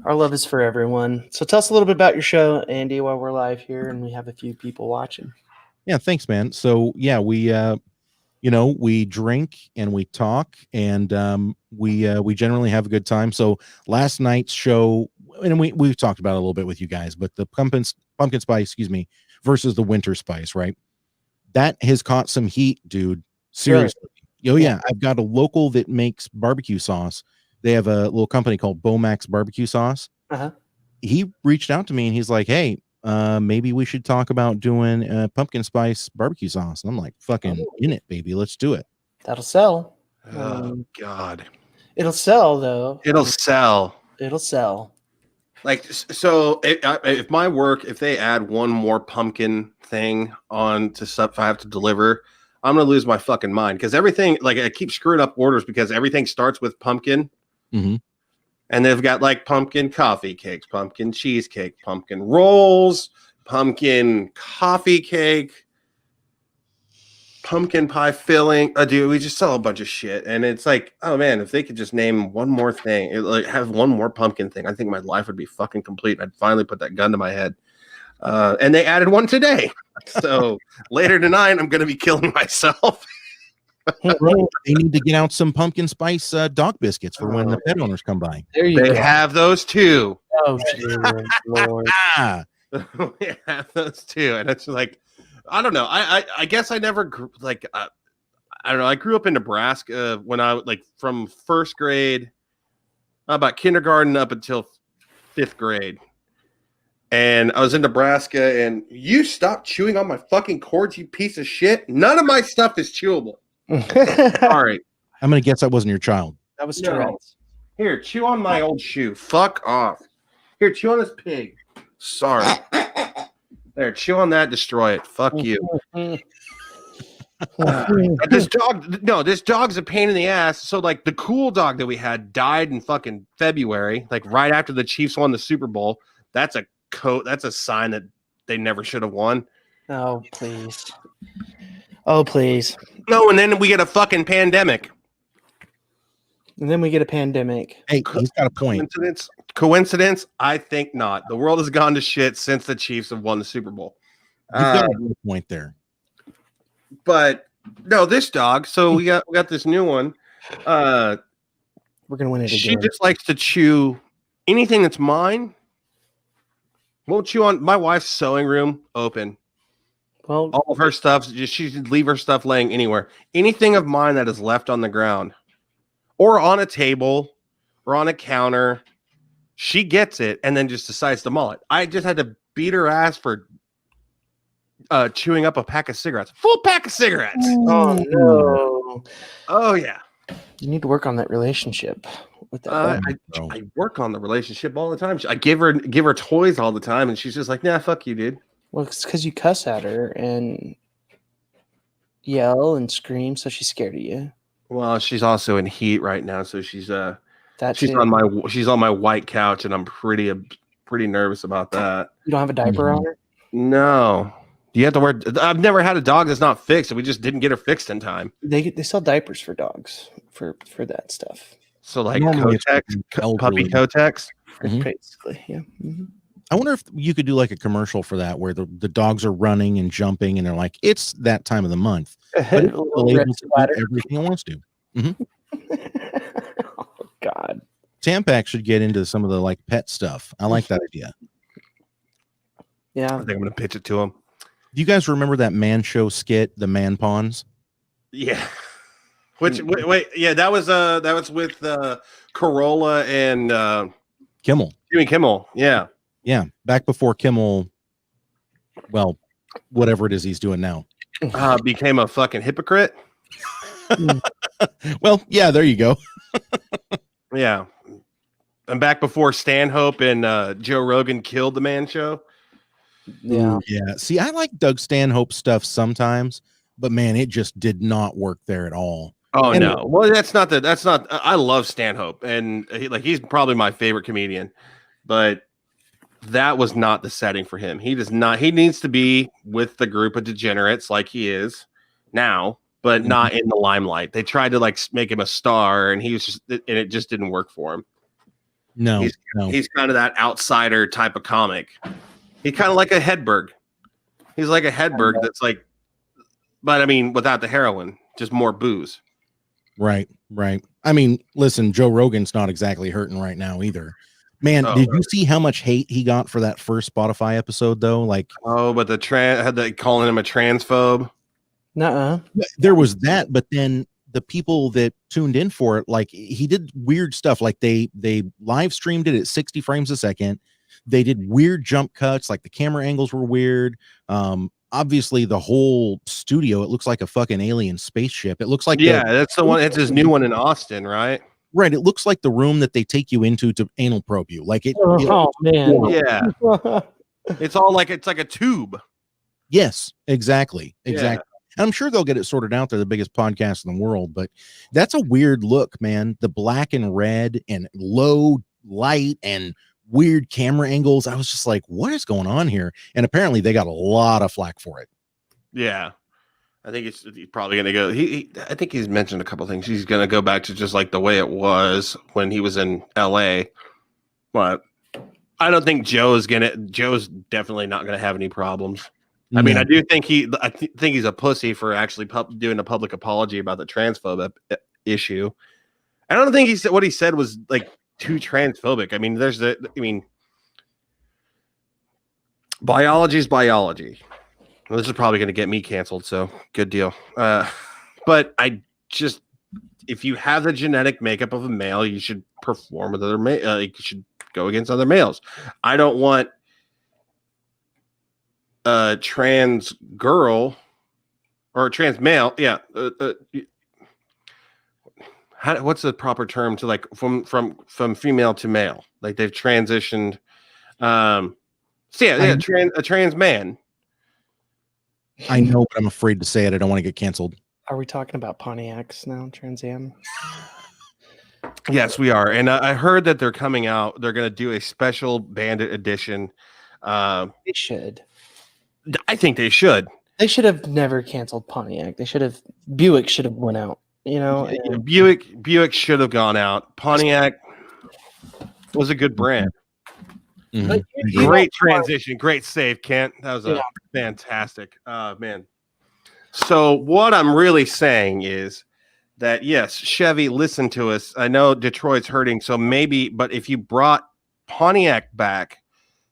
Our love is for everyone. So tell us a little bit about your show, Andy, while we're live here and we have a few people watching. Yeah, thanks, man. So yeah, we we drink and we talk, and we generally have a good time. So last night's show, and we've talked about it a little bit with you guys, but the pumpkin spice, versus the winter spice, right? That has caught some heat, dude. Seriously. Sure. Oh yeah, I've got a local that makes barbecue sauce. They have a little company called Bomax Barbecue Sauce. Uh-huh. He reached out to me and he's like, "Hey, maybe we should talk about doing pumpkin spice barbecue sauce." And I'm like, "Fucking in it, baby. Let's do it." That'll sell. Oh God. It'll sell though. It'll sell. It'll sell. Like, so if my work, if they add one more pumpkin thing on to stuff I have to deliver, I'm going to lose my fucking mind. Because everything, like, I keep screwing up orders because everything starts with pumpkin. Mm-hmm. And they've got like pumpkin coffee cakes, pumpkin cheesecake, pumpkin rolls, pumpkin coffee cake, pumpkin pie filling. Dude, we just sell a bunch of shit. And it's like, oh man, if they could just name one more thing, like have one more pumpkin thing, I think my life would be fucking complete. I'd finally put that gun to my head. And they added one today. So later tonight, I'm going to be killing myself. They need to get out some pumpkin spice dog biscuits for when the pet owners come by. There you They go. have those too. Oh, Lord. We have those too. And it's like, I don't know. I guess I never grew, like, I don't know. I grew up in Nebraska when I like from first grade, about kindergarten up until 5th grade. And I was in Nebraska, and you stop chewing on my fucking cords, you piece of shit. None of my stuff is chewable. All right. I'm going to guess that wasn't your child. That was No. Tourette's. Here, chew on my old shoe. Fuck off. Here, chew on this pig. Sorry. There, chew on that, destroy it. Fuck you. This dog's a pain in the ass. So, like, the cool dog that we had died in fucking February, like right after the Chiefs won the Super Bowl. That's a sign that they never should have won. Oh, please. Oh, please. No, and then we get a fucking pandemic. And then we get a pandemic. Hey, he's got a point. Coincidence? I think not. The world has gone to shit since the Chiefs have won the Super Bowl. You've got a good point there. But no, this dog. So we got this new one. We're gonna win it again. She just likes to chew anything that's mine. Won't chew on my wife's sewing room open. Well, All of her stuff, she should leave her stuff laying anywhere. Anything of mine that is left on the ground or on a table or on a counter, she gets it and then just decides to maul it. I just had to beat her ass for chewing up a pack of cigarettes. Full pack of cigarettes. Oh no! Oh yeah. You need to work on that relationship with that. dog. I work on the relationship all the time. I give her toys all the time, and she's just like, "Nah, fuck you, dude." Well, it's because you cuss at her and yell and scream, so she's scared of you. Well, she's also in heat right now, so she's That she's too. on my white couch, and I'm pretty nervous about that. You don't have a diaper on her? No, you have to wear. I've never had a dog that's not fixed. We just didn't get her fixed in time. They sell diapers for dogs for that stuff. So like Normally it's Kotex, puppy elderly. Kotex. Mhm. Basically, yeah. Mm-hmm. I wonder if you could do like a commercial for that where the dogs are running and jumping and they're like, it's that time of the month. But it's still able to do everything it wants to. Oh God. Tampax should get into some of the like pet stuff. I like that idea. Yeah. I think I'm gonna pitch it to him. Do you guys remember that man show skit, the man pawns? Yeah. Wait, yeah, that was with Corolla and Kimmel. Jimmy Kimmel. Yeah. Yeah. Back before Kimmel, well, whatever it is he's doing now. Became a fucking hypocrite. Well, yeah, there you go. Yeah. And back before Stanhope and Joe Rogan killed the man show. Yeah. Yeah. See, I like Doug Stanhope stuff sometimes, but man, it just did not work there at all. Oh And- no. Well, that's not I love Stanhope, and he's probably my favorite comedian, but that was not the setting for him. He needs to be with the group of degenerates like he is now, but not in the limelight. They tried to like make him a star, and it just didn't work for him. No. He's kind of that outsider type of comic. He's kind of like a Hedberg. He's like a Hedberg that's like, but I mean, without the heroin, just more booze. Right. I mean, listen, Joe Rogan's not exactly hurting right now either. Man, did you see how much hate he got for that first Spotify episode though? Like, but calling him a transphobe. Nuh-uh. there was that, but then the people that tuned in for it, like he did weird stuff. Like they live streamed it at 60 frames a second. They did weird jump cuts, like the camera angles were weird. Obviously the whole studio, it looks like a fucking alien spaceship. It looks like That's the one. It's his new one in Austin, right? Right. It looks like the room that they take you into to anal probe you. Like it. Oh man. Yeah. It's like a tube. Yes, exactly. Yeah. And I'm sure they'll get it sorted out. They're the biggest podcast in the world, but that's a weird look, man. The black and red and low light and weird camera angles. I was just like, what is going on here? And apparently they got a lot of flack for it. Yeah. I think he's probably going to go. I think he's mentioned a couple of things. He's going to go back to just like the way it was when he was in LA. But I don't think Joe's definitely not going to have any problems. I mean, I do think think he's a pussy for actually doing a public apology about the transphobe issue. I don't think what he said was like too transphobic. I mean, biology is biology. Well, this is probably going to get me canceled, so good deal. But if you have the genetic makeup of a male, you should perform with other male. You should go against other males. I don't want a trans girl or a trans male. Yeah. What's the proper term to like from female to male? Like they've transitioned. A trans man. I know, but I'm afraid to say it. I don't want to get canceled. Are we talking about Pontiacs now, Trans Am? Yes, we are. And I heard that they're coming out. They're going to do a special bandit edition. They should. I think they should. They should have never canceled Pontiac. Buick should have went out. You know, and Buick should have gone out. Pontiac was a good brand. Mm-hmm. Great transition. Great save, Kent. That was fantastic. Man. So what I'm really saying is that, yes, Chevy, listen to us. I know Detroit's hurting, so maybe, but if you brought Pontiac back,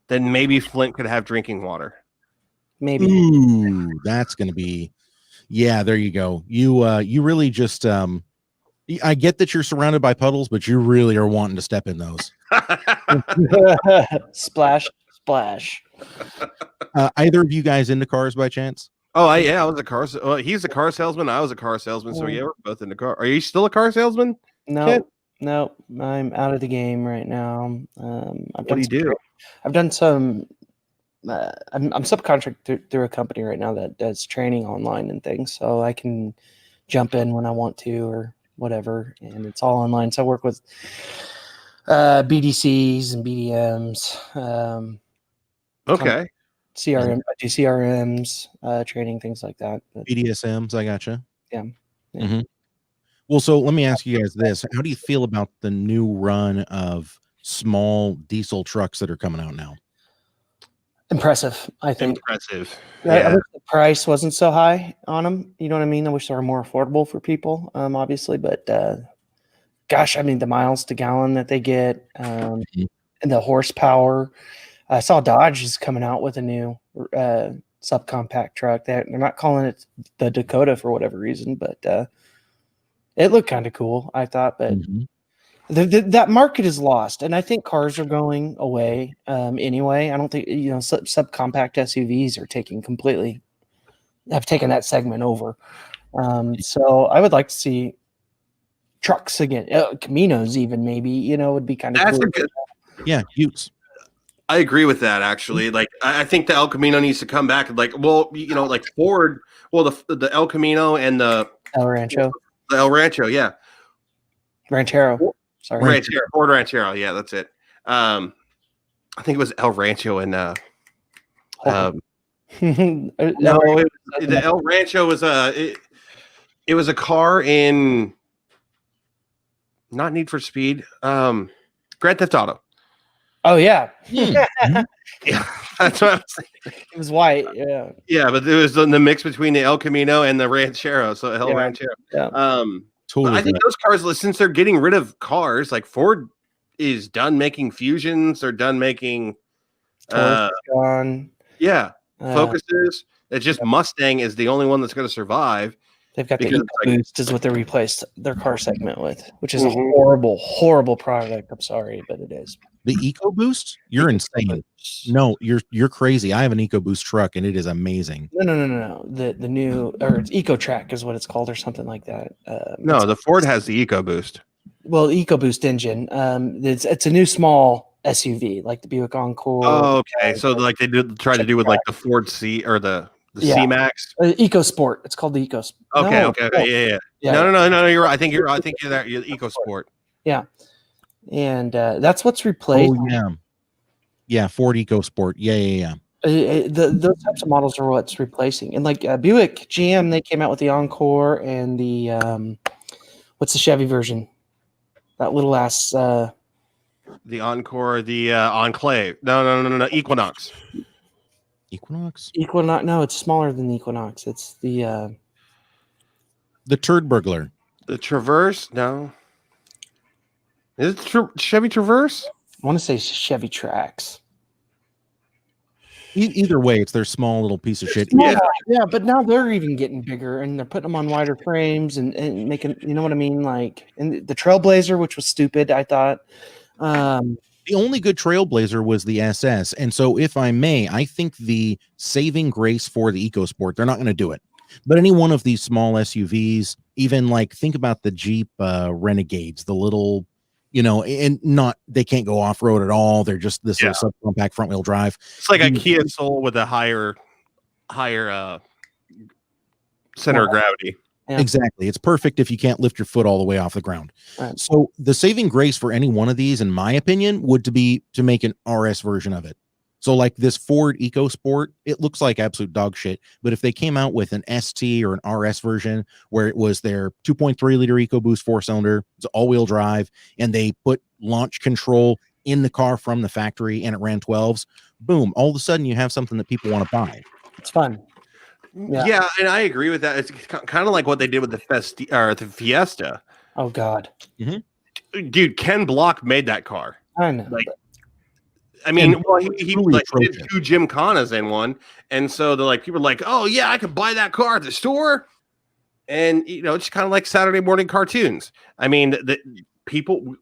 then maybe Flint could have drinking water. maybe. Ooh, that's going to be, yeah, there you go. You really just, I get that you're surrounded by puddles, but you really are wanting to step in those. Splash, splash. Either of you guys into cars by chance? Oh, I was a car. Well, he's a car salesman. I was a car salesman. So yeah, we're both in the car. Are you still a car salesman? Kent? No, I'm out of the game right now. What do you do? I've done some. I'm subcontracted through a company right now that does training online and things, so I can jump in when I want to or whatever, and it's all online. So I work with BDCs and BDMs. Okay. CRM, I do CRMs, training, things like that. But, BDSMs, I gotcha. yeah. Mm-hmm. Well, so let me ask you guys this. How do you feel about the new run of small diesel trucks that are coming out now? Impressive, I think. Impressive. I wish the price wasn't so high on them. You know what I mean? I wish they were more affordable for people, obviously. But gosh, I mean, the miles to gallon that they get and the horsepower. I saw Dodge is coming out with a new subcompact truck. They're not calling it the Dakota for whatever reason, but it looked kind of cool, I thought. But that market is lost, and I think cars are going away anyway. I don't think subcompact SUVs are have taken that segment over. So I would like to see trucks again, Caminos even maybe. Would be kind of cool. Yeah, Utes. I agree with that actually. Like I think the El Camino needs to come back. Like like Ford. Well, the El Camino and the El Rancho. The El Rancho, yeah. Ranchero. Sorry. Ranchero. Ford Ranchero. Yeah, that's it. I think it was El Rancho and no, the El Rancho was it was a car in not Need for Speed. Grand Theft Auto. Oh yeah. Yeah, that's what I was saying. It was white, yeah. Yeah, but it was in the mix between the El Camino and the Ranchero, so El Ranchero. Yeah. Totally. I think those cars, since they're getting rid of cars, like Ford is done making Fusions, they're done making gone. Yeah, Focuses. It's just Mustang is the only one that's going to survive. They've got the EcoBoost is what they replaced their car segment with, which is a horrible, horrible product. I'm sorry, but it is. The EcoBoost? You're insane. No, you're crazy. I have an EcoBoost truck and it is amazing. No. The new or it's EcoTrack is what it's called or something like that. No, the Ford has the EcoBoost. Well, EcoBoost engine. It's a new small SUV like the Buick Encore. Oh, okay. So like they try to do with like the Ford C or the C-Max. EcoSport. It's called the EcoSport. Okay. Yeah. No. You're right. I think you're that. You're EcoSport. Yeah. And that's what's replaced. Oh yeah, Ford EcoSport. Yeah. Those types of models are what's replacing. And like Buick, GM, they came out with the Encore and the what's the Chevy version? That little ass. The Encore, the Enclave. No. Equinox. Equinox. No, it's smaller than the Equinox. It's the Turd Burglar. The Traverse. No. Is it Chevy Traverse? I want to say Chevy Trax. Either way, it's their small little piece of shit. Yeah, but now they're even getting bigger, and they're putting them on wider frames and making, you know what I mean? Like, and the Trailblazer, which was stupid, I thought. The only good Trailblazer was the SS, and so if I may, I think the saving grace for the EcoSport, they're not going to do it. But any one of these small SUVs, even like think about the Jeep Renegades, the little. And they can't go off road at all. They're just this little subcompact front wheel drive. It's like a Kia Soul with a higher center of gravity. Yeah. Exactly. It's perfect if you can't lift your foot all the way off the ground. Right. So the saving grace for any one of these, in my opinion, would be to make an RS version of it. So like this Ford EcoSport, it looks like absolute dog shit. But if they came out with an ST or an RS version where it was their 2.3 liter EcoBoost 4-cylinder, it's all-wheel drive, and they put launch control in the car from the factory and it ran 12s, boom, all of a sudden you have something that people want to buy. It's fun. Yeah, and I agree with that. It's kind of like what they did with the Fiesta. Oh, God. Mm-hmm. Dude, Ken Block made that car. I know. I mean, he did 2 Gymkhanas in one, and so they're like, people are like, "Oh yeah, I could buy that car at the store," and it's kind of like Saturday morning cartoons. I mean, the people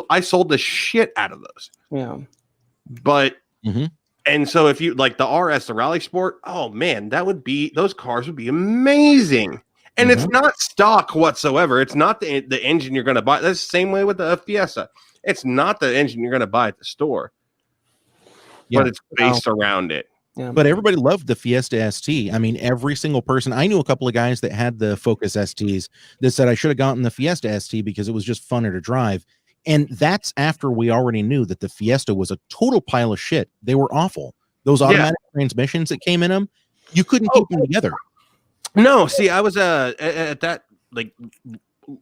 I sold the shit out of those. Yeah, but And so if you like the RS, the Rally Sport, oh man, those cars would be amazing. And it's not stock whatsoever. It's not the engine you're going to buy. That's the same way with the Fiesta. It's not the engine you're going to buy at the store, but it's based around it. Yeah. But everybody loved the Fiesta ST. I mean, every single person. I knew a couple of guys that had the Focus STs that said I should have gotten the Fiesta ST because it was just funner to drive. And that's after we already knew that the Fiesta was a total pile of shit. They were awful. Those automatic transmissions that came in them, you couldn't keep them together. No, see, I was at that, like,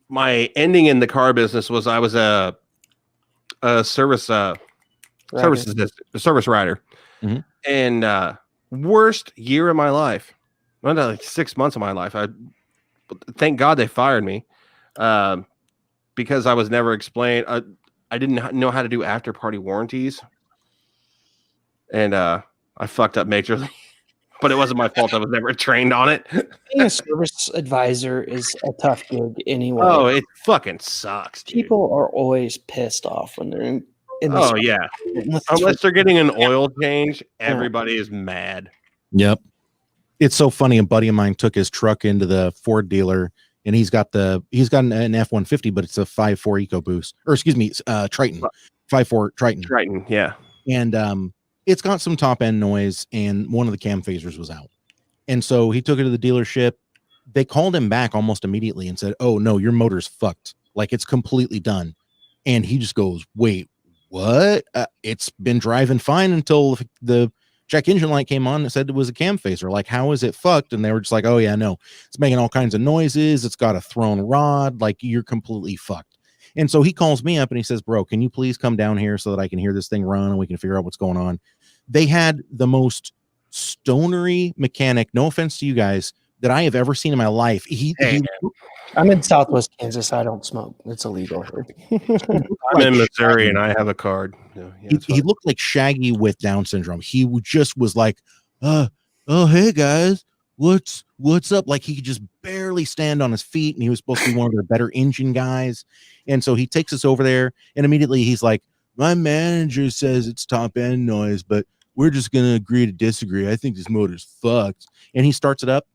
my ending in the car business was I was a service rider. Mm-hmm. And worst year of my life. Well, like 6 months of my life. Thank God they fired me because I was never explained. I didn't know how to do after party warranties, and I fucked up majorly. But it wasn't my fault. I was never trained on it. Being a service advisor is a tough gig anyway. Oh, it fucking sucks, dude. People are always pissed off when they're in Oh yeah, unless they're getting an oil change, everybody is mad. Yep. It's so funny. A buddy of mine took his truck into the Ford dealer, and he's got an F-150, but it's a 5.4 EcoBoost, or excuse me, Triton, 5.4 Triton. Triton, yeah. And it's got some top end noise, and one of the cam phasers was out. And so he took it to the dealership. They called him back almost immediately and said, "Oh no, your motor's fucked. Like, it's completely done." And he just goes, "Wait, what? It's been driving fine until the check engine light came on and said it was a cam phaser. Like, how is it fucked?" And they were just like, "Oh yeah, no, it's making all kinds of noises. It's got a thrown rod. Like, you're completely fucked." And so he calls me up and he says, "Bro, can you please come down here so that I can hear this thing run and we can figure out what's going on?" They had the most stonery mechanic, no offense to you guys, that I have ever seen in my life. I'm in Southwest Kansas. I don't smoke. It's illegal here. I'm in Missouri and I have a card. Yeah, he looked like Shaggy with Down syndrome. He just was like, "Oh, hey guys, what's up?" Like, he could just barely stand on his feet, and he was supposed to be one of their better engine guys. And so he takes us over there, and immediately he's like, "My manager says it's top end noise, but we're just going to agree to disagree. I think this motor's fucked." And he starts it up,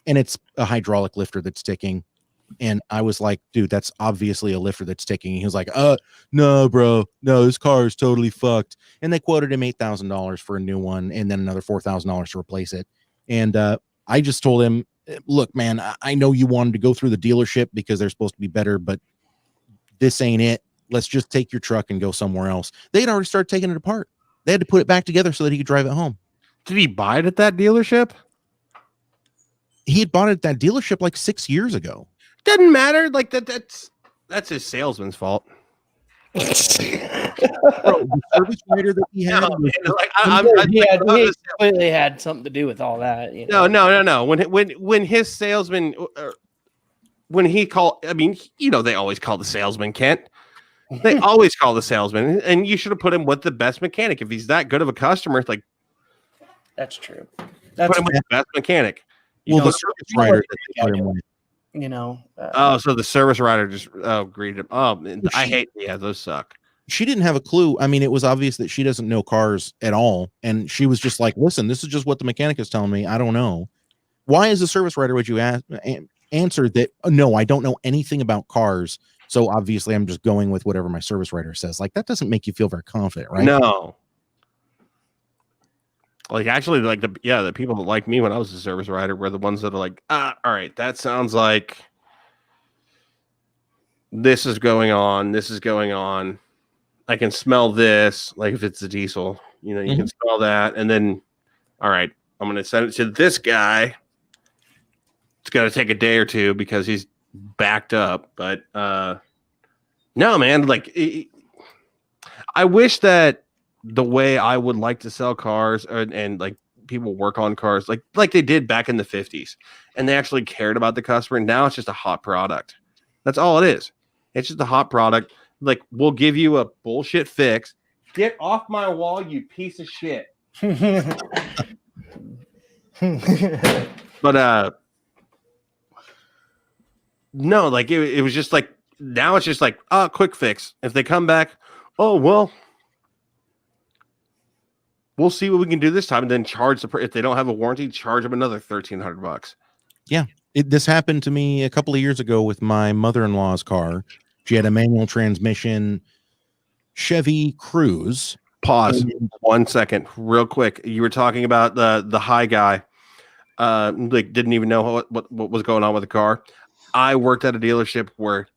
and it's a hydraulic lifter that's ticking. And I was like, "Dude, that's obviously a lifter that's ticking." And he was like, "No, bro, no, this car is totally fucked." And they quoted him $8,000 for a new one, and then another $4,000 to replace it. And I just told him, "Look, man, I know you wanted to go through the dealership because they're supposed to be better, but this ain't it. Let's just take your truck and go somewhere else." They'd already started taking it apart. They had to put it back together so that he could drive it home. Did he buy it at that dealership? He had bought it at that dealership like 6 years ago. Doesn't matter. Like that's his salesman's fault. Bro, the service writer that he had, he completely had something to do with all that. You know? No. When his salesman, when he called, I mean, you know, they always call the salesman, Kent. They always call the salesman, and you should have put him with the best mechanic. If he's that good of a customer, it's like, that's true. Put him with the best mechanic. The service writer that they put him with. You know. So the service writer just greeted him. Oh, I hate. Yeah, those suck. She didn't have a clue. I mean, it was obvious that she doesn't know cars at all, and she was just like, "Listen, this is just what the mechanic is telling me. I don't know." Why, as a service writer, would you answer that? No, I don't know anything about cars. So obviously, I'm just going with whatever my service writer says. Like, that doesn't make you feel very confident, right? No. Like, actually, like the people that like me when I was a service writer were the ones that are like, all right, that sounds like this is going on. This is going on. I can smell this. Like, if it's a diesel, you know, you can smell that. And then, all right, I'm going to send it to this guy. It's going to take a day or two because he's backed up. But no, man, like, I wish that the way I would like to sell cars and like people work on cars like they did back in the 50s, and they actually cared about the customer. And now it's just a hot product. That's all it is. It's just a hot product. Like, we'll give you a bullshit fix. Get off my wall, you piece of shit. But no, like it was just like, now it's just like, quick fix. If they come back, oh well, we'll see what we can do this time, and then charge if they don't have a warranty, charge them another $1,300. This happened to me a couple of years ago with my mother-in-law's car. She had a manual transmission Chevy Cruze. Pause 1 second, real quick. You were talking about the high guy, like didn't even know what was going on with the car. I worked at a dealership where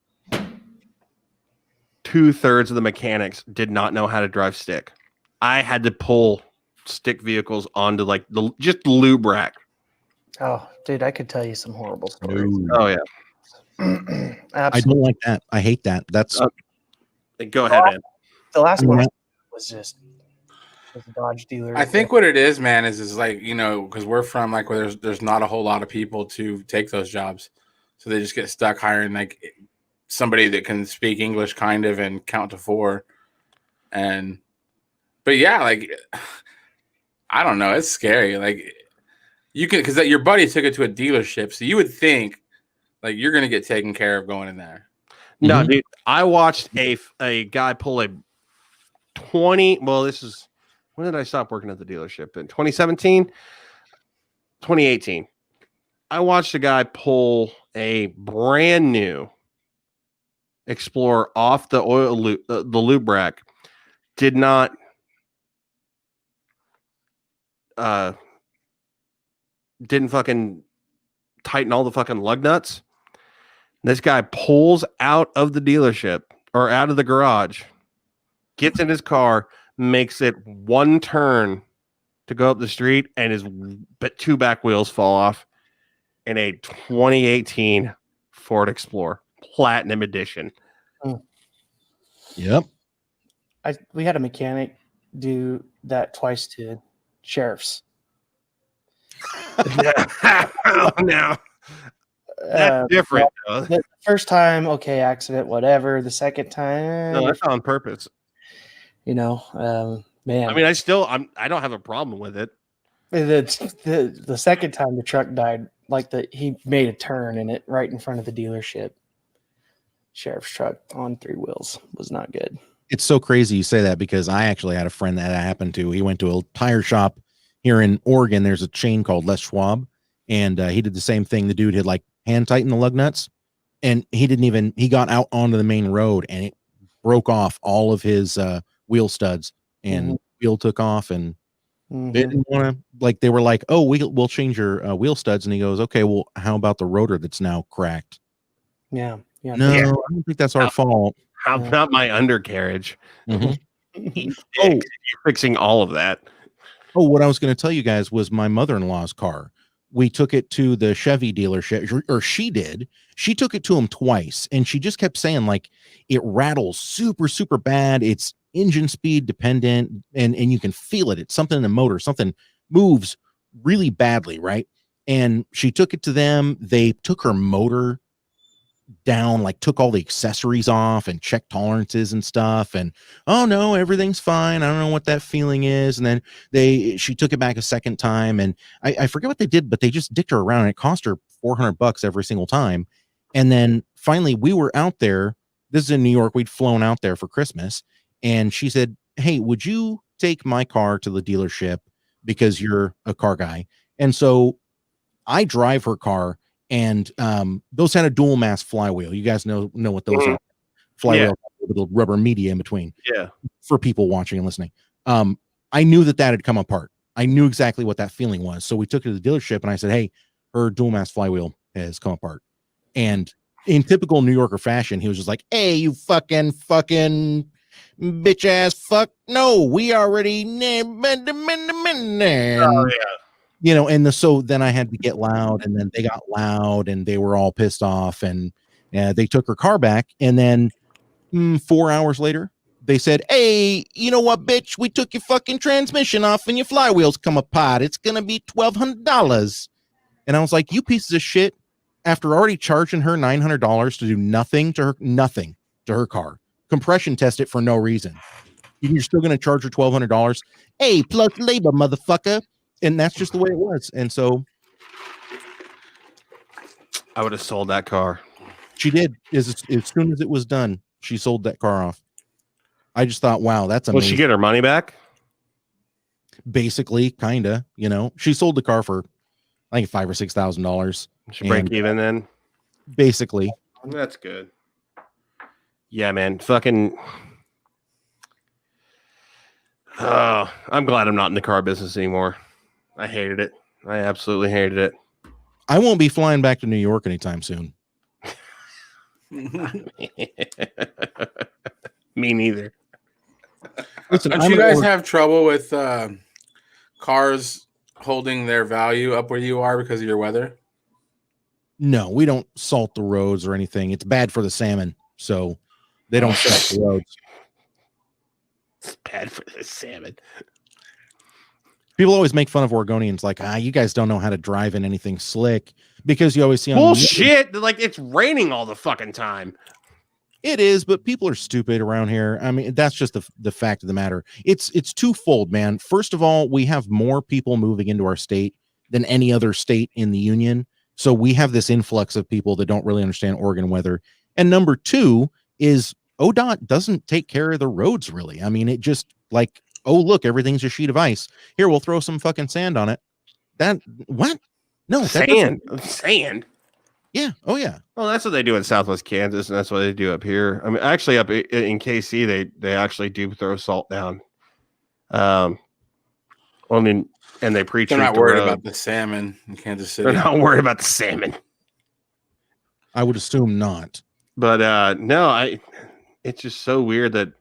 2/3 of the mechanics did not know how to drive stick. I had to pull stick vehicles onto like just the lube rack. Oh, dude, I could tell you some horrible stories. Oh yeah. I don't like that. I hate that. That's Go ahead, man. The last one was just a Dodge dealer. I think what it is, man, is like, you know, because we're from like where there's not a whole lot of people to take those jobs, so they just get stuck hiring like somebody that can speak English kind of and count to 4, but yeah, like I don't know, it's scary. Like you can, because your buddy took it to a dealership, so you would think like you're gonna get taken care of going in there. No, dude, I watched a guy pull a 20. Well, this is when did I stop working at the dealership? In 2017, 2018. I watched a guy pull a brand new Explorer off the oil loop, the lube rack. Did not didn't fucking tighten all the fucking lug nuts. This guy pulls out of the dealership or out of the garage, gets in his car, makes it one turn to go up the street, and his 2 back wheels fall off in a 2018 Ford Explorer Platinum Edition. Yep. We had a mechanic do that twice to sheriffs. Oh, no. That's different. The first time, okay, accident, whatever. The second time, No, that's on purpose. You know, man. I mean, I don't have a problem with it. The second time the truck died, like he made a turn in it right in front of the dealership. Sheriff's truck on 3 wheels was not good. It's so crazy you say that because I actually had a friend that happened to. He went to a tire shop here in Oregon. There's a chain called Les Schwab, and he did the same thing. The dude had like hand tightened the lug nuts, and he got out onto the main road, and it broke off all of his wheel studs, and wheel took off, and they didn't want to, like, they were like, oh, we'll change your wheel studs, and he goes, okay, well, how about the rotor that's now cracked? Yeah. No, I don't think that's our fault. How about my undercarriage? You're fixing all of that. Oh, what I was going to tell you guys was my mother-in-law's car. We took it to the Chevy dealership, or she did. She took it to him twice, and she just kept saying, like, it rattles super, super bad. It's engine speed dependent, and you can feel it. It's something in the motor. Something moves really badly, right? And she took it to them. They took her motor down, like took all the accessories off and checked tolerances and stuff, and oh no, everything's fine. I don't know what that feeling is. And then she took it back a second time, and I forget what they did, but they just dicked her around, and it cost her $400 every single time. And then finally we were out there, this is in New York, we'd flown out there for Christmas, and she said, hey, would you take my car to the dealership because you're a car guy? And so I drive her car, and those had a dual mass flywheel. You guys know what those are. Flywheel with a rubber media in between. Yeah. For people watching and listening. I knew that had come apart. I knew exactly what that feeling was. So we took it to the dealership, and I said, hey, her dual mass flywheel has come apart. And in typical New Yorker fashion, he was just like, hey, you fucking bitch ass fuck. No, we already you know, and so then I had to get loud, and then they got loud, and they were all pissed off, and they took her car back. And then 4 hours later, they said, hey, you know what, bitch? We took your fucking transmission off, and your flywheels come apart. It's going to be $1,200. And I was like, you pieces of shit, after already charging her $900 to do nothing to her car, compression test it for no reason. You're still going to charge her $1,200. Hey, plus labor, motherfucker. And that's just the way it was. And so I would have sold that car. She did. As soon as it was done, she sold that car off. I just thought, wow, that's amazing. Will she get her money back? basically, kinda. She sold the car for I think $5,000 or $6,000. Should break even then. Basically, That's good. Yeah, man. Fucking. I'm glad I'm not in the car business anymore. I hated it. I absolutely hated it. I won't be flying back to New York anytime soon. Me neither. Listen, Don't you guys have trouble with cars holding their value up where you are because of your weather? No, we don't salt the roads or anything. It's bad for the salmon, so they don't salt the roads. It's bad for the salmon. People always make fun of Oregonians, like, you guys don't know how to drive in anything slick, because you always see on bullshit. Like, it's raining all the fucking time. It is, but people are stupid around here. I mean, that's just the fact of the matter. It's twofold, man. First of all, we have more people moving into our state than any other state in the union. So we have this influx of people that don't really understand Oregon weather. And number two is ODOT doesn't take care of the roads, really. I mean, it just like, oh, look, everything's a sheet of ice. Here, we'll throw some fucking sand on it. What? No, sand. Yeah. Oh, yeah. Well, that's what they do in Southwest Kansas, and that's what they do up here. I mean, actually, up in KC, they actually do throw salt down. I mean, and they preach. They're not worried about the salmon in Kansas City. They're not worried about the salmon. I would assume not. But no, it's just so weird that,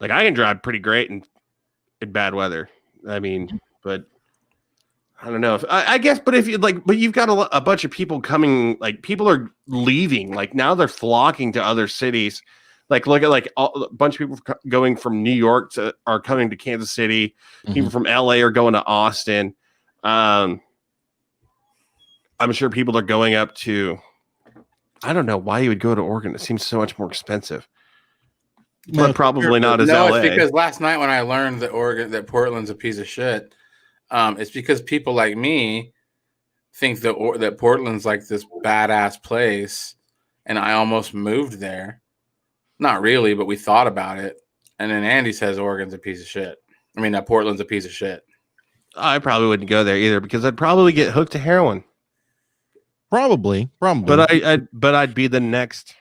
like, I can drive pretty great in bad weather. I mean, but I don't know if I guess, but if you like, but you've got a bunch of people coming, like people are leaving, like now they're flocking to other cities. Like look at a bunch of people going from New York are coming to Kansas City. Mm-hmm. People from LA are going to Austin. I'm sure people are going up to. I don't know why you would go to Oregon. It seems so much more expensive. But probably not as LA. No, it's because last night when I learned that Portland's a piece of shit. It's because people like me think that Portland's like this badass place, and I almost moved there. Not really, but we thought about it. And then Andy says Oregon's a piece of shit. I mean, that Portland's a piece of shit. I probably wouldn't go there either because I'd probably get hooked to heroin. Probably. But I'd be the next.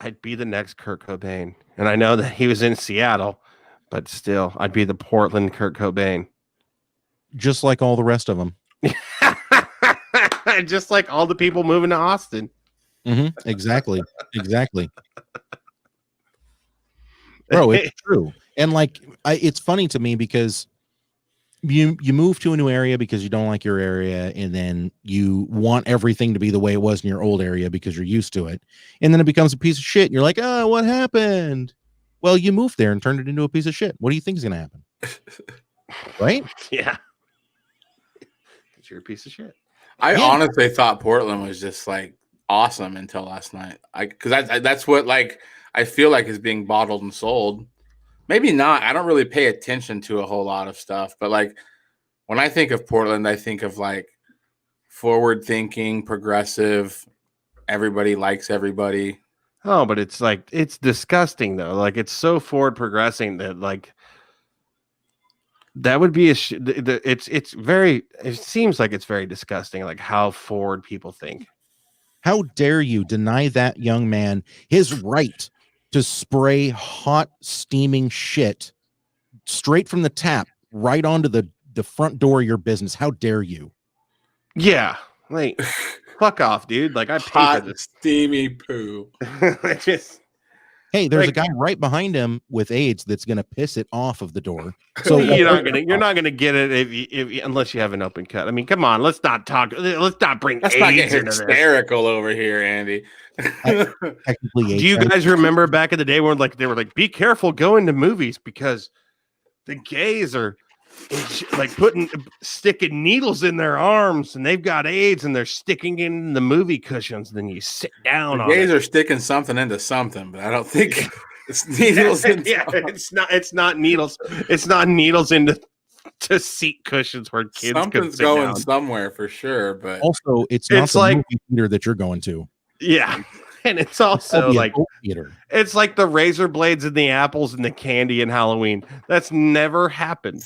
I'd be the next Kurt Cobain, and I know that he was in Seattle, but still, I'd be the Portland Kurt Cobain. Just like all the rest of them. Just like all the people moving to Austin. Mm-hmm. Exactly. Bro, it's true. And like, it's funny to me because you move to a new area because you don't like your area, and then you want everything to be the way it was in your old area because you're used to it. And then it becomes a piece of shit. And you're like, oh, what happened? Well, you moved there and turned it into a piece of shit. What do you think is going to happen? Right? Yeah. You're a piece of shit. I honestly thought Portland was just like awesome until last night. Because that's what like I feel like is being bottled and sold. Maybe not. I don't really pay attention to a whole lot of stuff, but like when I think of Portland, I think of like forward thinking, progressive. Everybody likes everybody. Oh, but it's like it's disgusting though. Like it's so forward progressing that like. That would be it's very. It seems like it's very disgusting, like how forward people think. How dare you deny that young man his right to spray hot, steaming shit straight from the tap right onto the front door of your business? How dare you? Yeah, like fuck off, dude. Like I paid hot, for this steamy poo. Hey, there's a guy right behind him with AIDS that's going to piss it off of the door. So you're not gonna get it if unless you have an open cut. I mean, come on, let's not bring Let's AIDS not get into hysterical over here, Andy. Do you guys remember back in the day when they were like, be careful going to movies because the gays are like sticking needles in their arms and they've got AIDS and they're sticking in the movie cushions. Then you sit down. The gays are sticking something into something, but I don't think it's needles. It's not needles. It's not needles into seat cushions where kids. Something's going somewhere for sure. But also, it's not the movie theater that you're going to. Yeah. And it's also the like adult theater. it's like the razor blades and the apples and the candy in Halloween. That's never happened.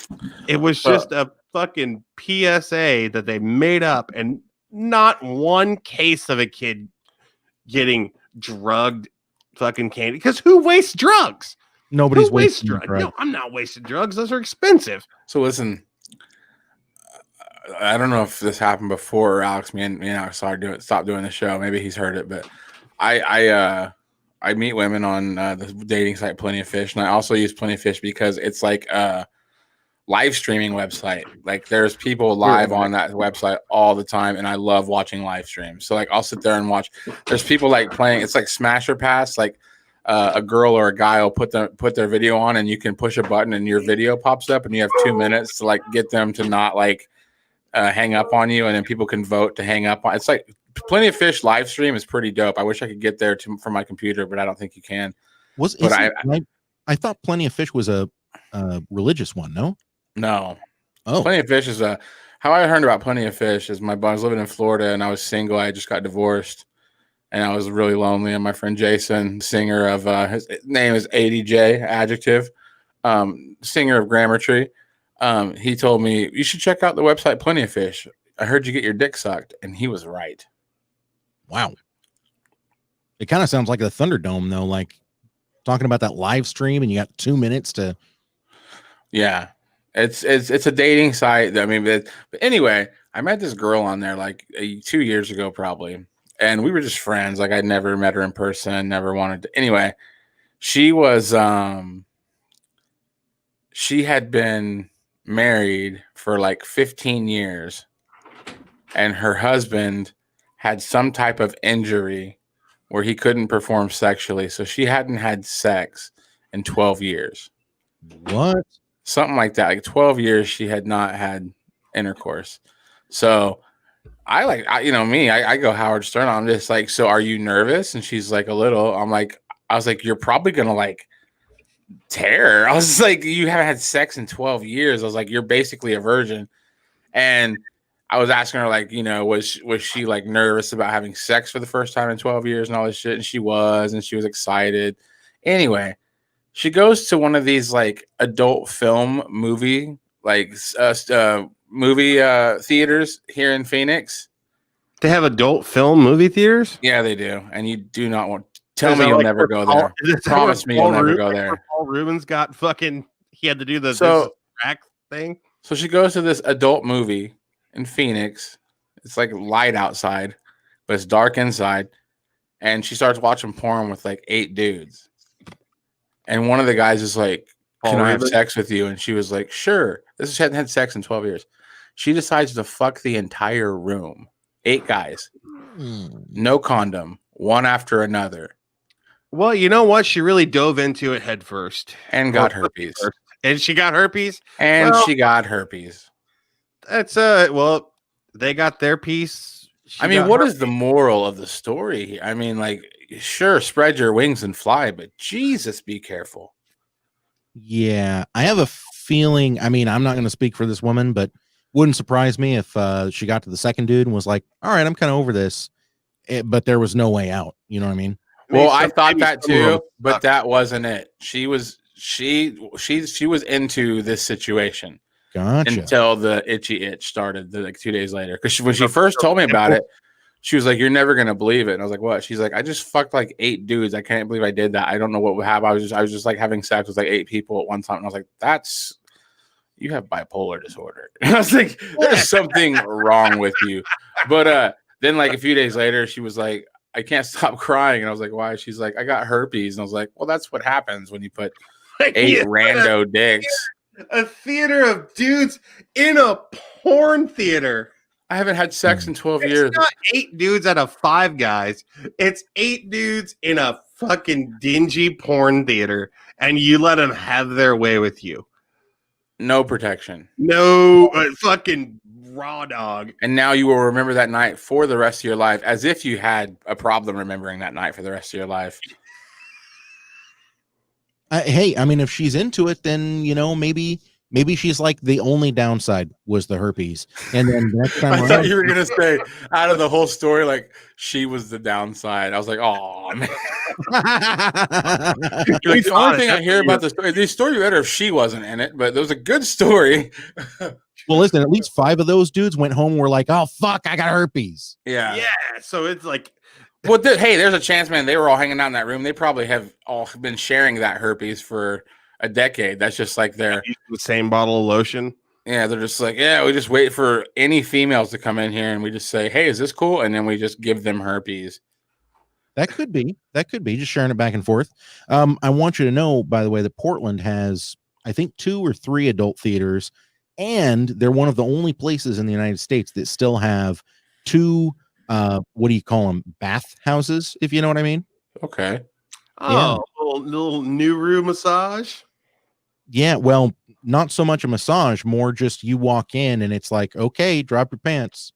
It was just a fucking PSA that they made up, and not one case of a kid getting drugged fucking candy. Because who wastes drugs? Nobody's Who wastes wasting drugs? drugs. No, I'm not wasting drugs. Those are expensive. So listen, I don't know if this happened before, or Alex. Me and Alex stopped doing the show. Maybe he's heard it, but I meet women on the dating site Plenty of Fish, and I also use Plenty of Fish because it's like a live streaming website. Like there's people live on that website all the time, and I love watching live streams. So like I'll sit there and watch. There's people like playing. It's like Smash or Pass. Like a girl or a guy will put their video on, and you can push a button, and your video pops up, and you have 2 minutes to like get them to not like hang up on you, and then people can vote to hang up on. It's like Plenty of Fish live stream is pretty dope. I wish I could get there from my computer, but I don't think you can. I thought Plenty of Fish was a religious one. No. Oh, Plenty of Fish is how I heard about Plenty of Fish is I was living in Florida and I was single. I just got divorced and I was really lonely. And my friend Jason, singer of his name is ADJ, adjective, singer of Grammar Tree. He told me you should check out the website Plenty of Fish. I heard you get your dick sucked, and he was right. wow. It kind of sounds like the Thunderdome, though. Like talking about that live stream, and you got 2 minutes to. Yeah, it's a dating site. I mean, but anyway, I met this girl on there like 2 years ago, probably, and we were just friends. Like I'd never met her in person, never wanted to. Anyway, she was she had been married for like 15 years. And her husband had some type of injury where he couldn't perform sexually. So she hadn't had sex in 12 years. What? Something like that. Like 12 years she had not had intercourse. So I go Howard Stern. I'm just like, so are you nervous? And she's like, a little. I was like, you're probably going to like tear. I was like, you haven't had sex in 12 years. I was like, you're basically a virgin. And I was asking her, like, was she like nervous about having sex for the first time in 12 years and all this shit? And she was excited. Anyway, she goes to one of these like adult film movie, like movie theaters here in Phoenix. They have adult film movie theaters? Yeah, they do. And you do not want tell me you'll never go there. Promise me you'll never go there. Paul Rubens got fucking he had to do the rack thing. So she goes to this adult movie in Phoenix. It's like light outside, but it's dark inside. And she starts watching porn with like 8 dudes. And one of the guys is like, can I have sex with you? And she was like, sure. She hadn't had sex in 12 years. She decides to fuck the entire room. 8 guys. No condom. One after another. Well, you know what? She really dove into it head first. And got herpes. And she got herpes? She got herpes. That's well, they got their piece. What is the moral of the story here? I mean, like, sure, spread your wings and fly, but Jesus, be careful. Yeah, I have a feeling. I mean, I'm not going to speak for this woman, but wouldn't surprise me if she got to the second dude and was like, "All right, I'm kind of over this," but there was no way out. You know what I mean? Well, I thought that too, but that wasn't it. She was into this situation. Gotcha. Until the itchy itch started like 2 days later. Because when she first told me about it, she was like, you're never going to believe it. And I was like, what? She's like, I just fucked like 8 dudes. I can't believe I did that. I don't know what would happen. I was just like having sex with like 8 people at one time. And I was like, you have bipolar disorder. And I was like, there's something wrong with you. But then like a few days later, she was like, I can't stop crying. And I was like, why? She's like, I got herpes. And I was like, well, that's what happens when you put 8 rando dicks. A theater of dudes in a porn theater. I haven't had sex in 12 years. It's not 8 dudes out of 5 guys. It's 8 dudes in a fucking dingy porn theater, and you let them have their way with you. No protection. No fucking raw dog. And now you will remember that night for the rest of your life, as if you had a problem remembering that night for the rest of your life. Hey, I mean, if she's into it, then, maybe Maybe she's like the only downside was the herpes, and then next time I around, thought you were gonna say out of the whole story, like she was the downside. I was like, oh man. You're like, the only thing I hear about the story better if she wasn't in it, but there was a good story. Well, listen, at least 5 of those dudes went home and were like, oh fuck, I got herpes. Yeah. So it's like, Well, hey, there's a chance, man. They were all hanging out in that room. They probably have all been sharing that herpes for a decade. That's just like the same bottle of lotion. Yeah, they're just like, yeah, we just wait for any females to come in here and we just say, hey, is this cool? And then we just give them herpes. That could be just sharing it back and forth. I want you to know, by the way, that Portland has, I think, 2 or 3 adult theaters, and they're one of the only places in the United States that still have 2, what do you call them? Bath houses, if you know what I mean. Okay. Oh, little new room massage. Yeah, well, not so much a massage, more just you walk in and it's like, okay, drop your pants.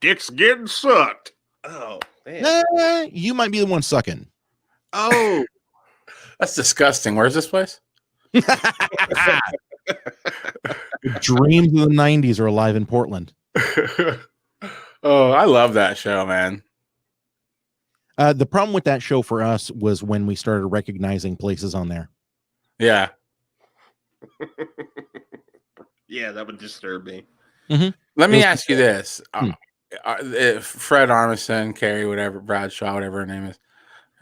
Dick's getting sucked. Oh, man. You might be the one sucking. Oh, that's disgusting. Where's this place? Dreams of the 90s are alive in Portland. Oh, I love that show, man. The problem with that show for us was when we started recognizing places on there. Yeah. Yeah, that would disturb me. Mm-hmm. Let me ask you this. Fred Armisen, Carrie, whatever, Bradshaw, whatever her name is.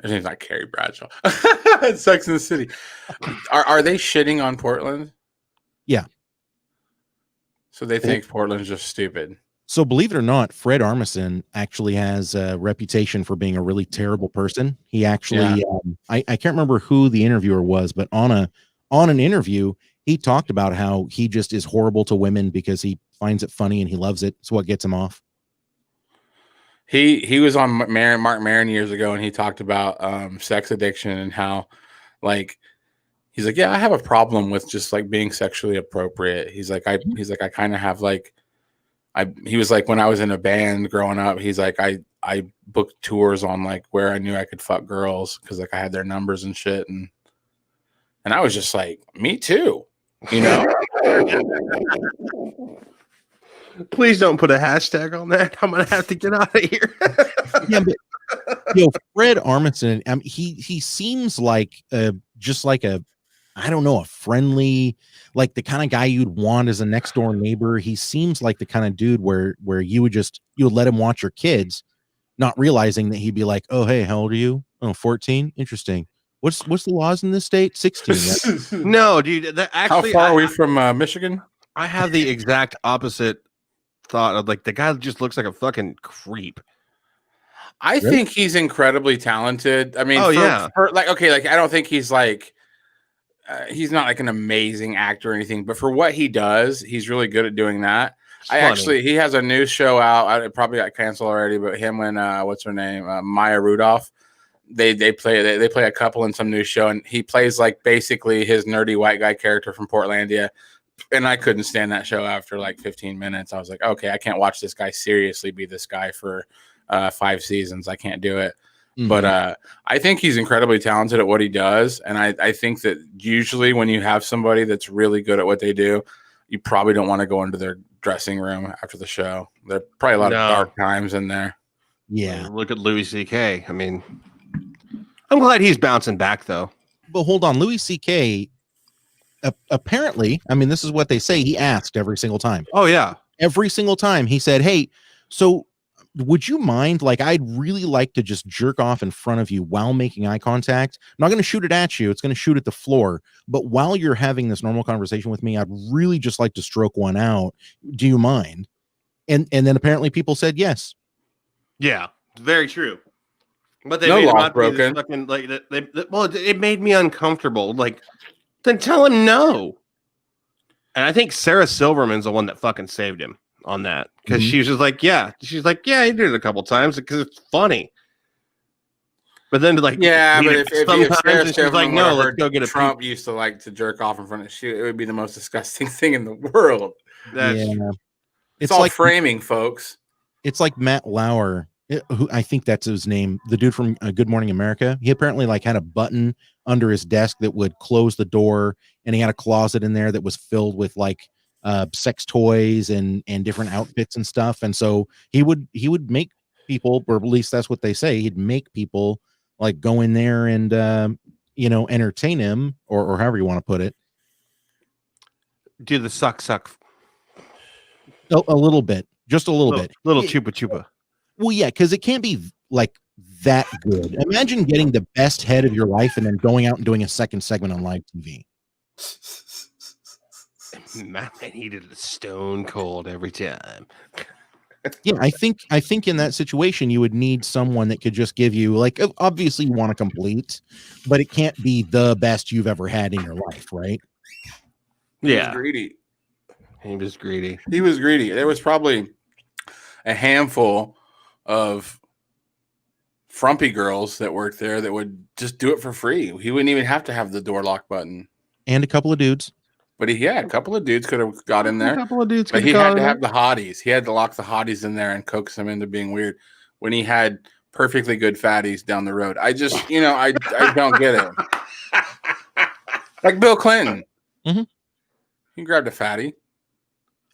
Her name's not Carrie Bradshaw. It's Sex in the City. Are they shitting on Portland? Yeah. So they think Portland's just stupid. So believe it or not, Fred Armisen actually has a reputation for being a really terrible person. He actually, I can't remember who the interviewer was, but on an interview, he talked about how he just is horrible to women because he finds it funny and he loves it. It's what gets him off. He was on Mark Maron years ago, and he talked about sex addiction and how, like, he's like, yeah, I have a problem with just like being sexually appropriate. He's like, I kind of have like, he was like, when I was in a band growing up, he's like, I booked tours on like where I knew I could fuck girls because like I had their numbers and shit, and I was just like, me too, you know. Please don't put a hashtag on that. I'm gonna have to get out of here. Yeah, but Fred Armisen, he seems like just like a, I don't know, a friendly, like the kind of guy you'd want as a next door neighbor. He seems like the kind of dude where you would let him watch your kids, not realizing that he'd be like, oh, hey, how old are you? Oh, 14. Interesting. What's the laws in this state? 16. No, dude. Actually, how far are we from Michigan? I have the exact opposite thought of like the guy just looks like a fucking creep. I think he's incredibly talented. I mean, I don't think he's like, he's not like an amazing actor or anything, but for what he does, he's really good at doing that. He has a new show out. It probably got canceled already, but him and what's her name, Maya Rudolph, they play a couple in some new show, and he plays like basically his nerdy white guy character from Portlandia. And I couldn't stand that show after like 15 minutes. I was like, okay, I can't watch this guy seriously be this guy for 5 seasons. I can't do it. Mm-hmm. But I think he's incredibly talented at what he does. And I think that usually when you have somebody that's really good at what they do, you probably don't want to go into their dressing room after the show. There are probably a lot of dark times in there. Yeah. Look at Louis C.K. I mean, I'm glad he's bouncing back, though. But hold on. Louis C.K., apparently, I mean, this is what they say. He asked every single time. Oh, yeah. Every single time he said, hey, so would you mind, like, I'd really like to just jerk off in front of you while making eye contact. I'm not going to shoot it at you. It's going to shoot at the floor. But while you're having this normal conversation with me, I'd really just like to stroke one out. Do you mind? And then apparently people said yes. Yeah, very true. But they no made law not broken. Fucking, like, it made me uncomfortable. Like, then tell him no. And I think Sarah Silverman's the one that fucking saved him on that, because she was just like, yeah. She's like, yeah, he did it a couple times because it's funny. But then, like, yeah, but if Sarah she's like, no, let's go get a Trump used to like to jerk off in front of it would be the most disgusting thing in the world. It's all like framing, folks. It's like Matt Lauer, who I think that's his name, the dude from Good Morning America. He apparently like had a button under his desk that would close the door, and he had a closet in there that was filled with like sex toys and different outfits and stuff. And so he would make people, or at least that's what they say, he'd make people like go in there and entertain him, or however you want to put it. Do the suck. A little bit, just a little bit. Little chupa chupa. Well, yeah, because it can't be like that good. Imagine getting the best head of your life and then going out and doing a second segment on live TV. Man, he did it stone cold every time. Yeah, I think in that situation you would need someone that could just give you, like, obviously you want to complete, but it can't be the best you've ever had in your life, right? Yeah. He was greedy. There was probably a handful of frumpy girls that worked there that would just do it for free. He wouldn't even have to have the door lock button. And a couple of dudes. But a couple of dudes could have got in there. A couple of dudes but he had to have the hotties. He had to lock the hotties in there and coax them into being weird when he had perfectly good fatties down the road. I just, I don't get it. Like Bill Clinton. Mm-hmm. He grabbed a fatty.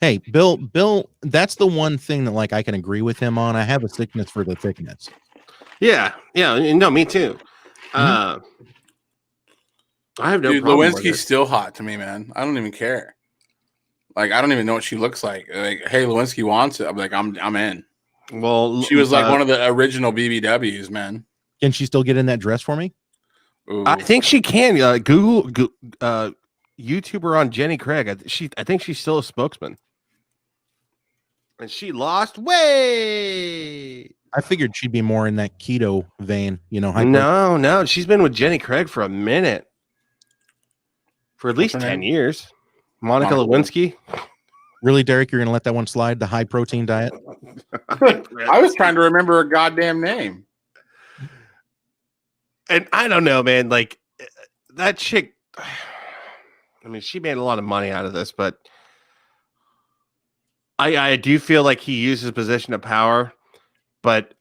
Hey, Bill, that's the one thing that like I can agree with him on. I have a sickness for the thickness. Yeah, no, me too. Mm-hmm. I have no problem. Lewinsky's still hot to me, man. I don't even care. Like, I don't even know what she looks like. Like, hey, Lewinsky wants it. I'm like, I'm in. Well, she was like one of the original BBWs, man. Can she still get in that dress for me? Ooh. I think she can. Google YouTuber on Jenny Craig. I think she's still a spokesman. And she lost weight. I figured she'd be more in that keto vein, No, she's been with Jenny Craig for a minute. For at least 10 years. Monica Lewinsky. Really, Derek, you're going to let that one slide? The high protein diet? I was trying to remember her goddamn name. And I don't know, man. Like, that chick, I mean, she made a lot of money out of this, but I do feel like he used his position of power, but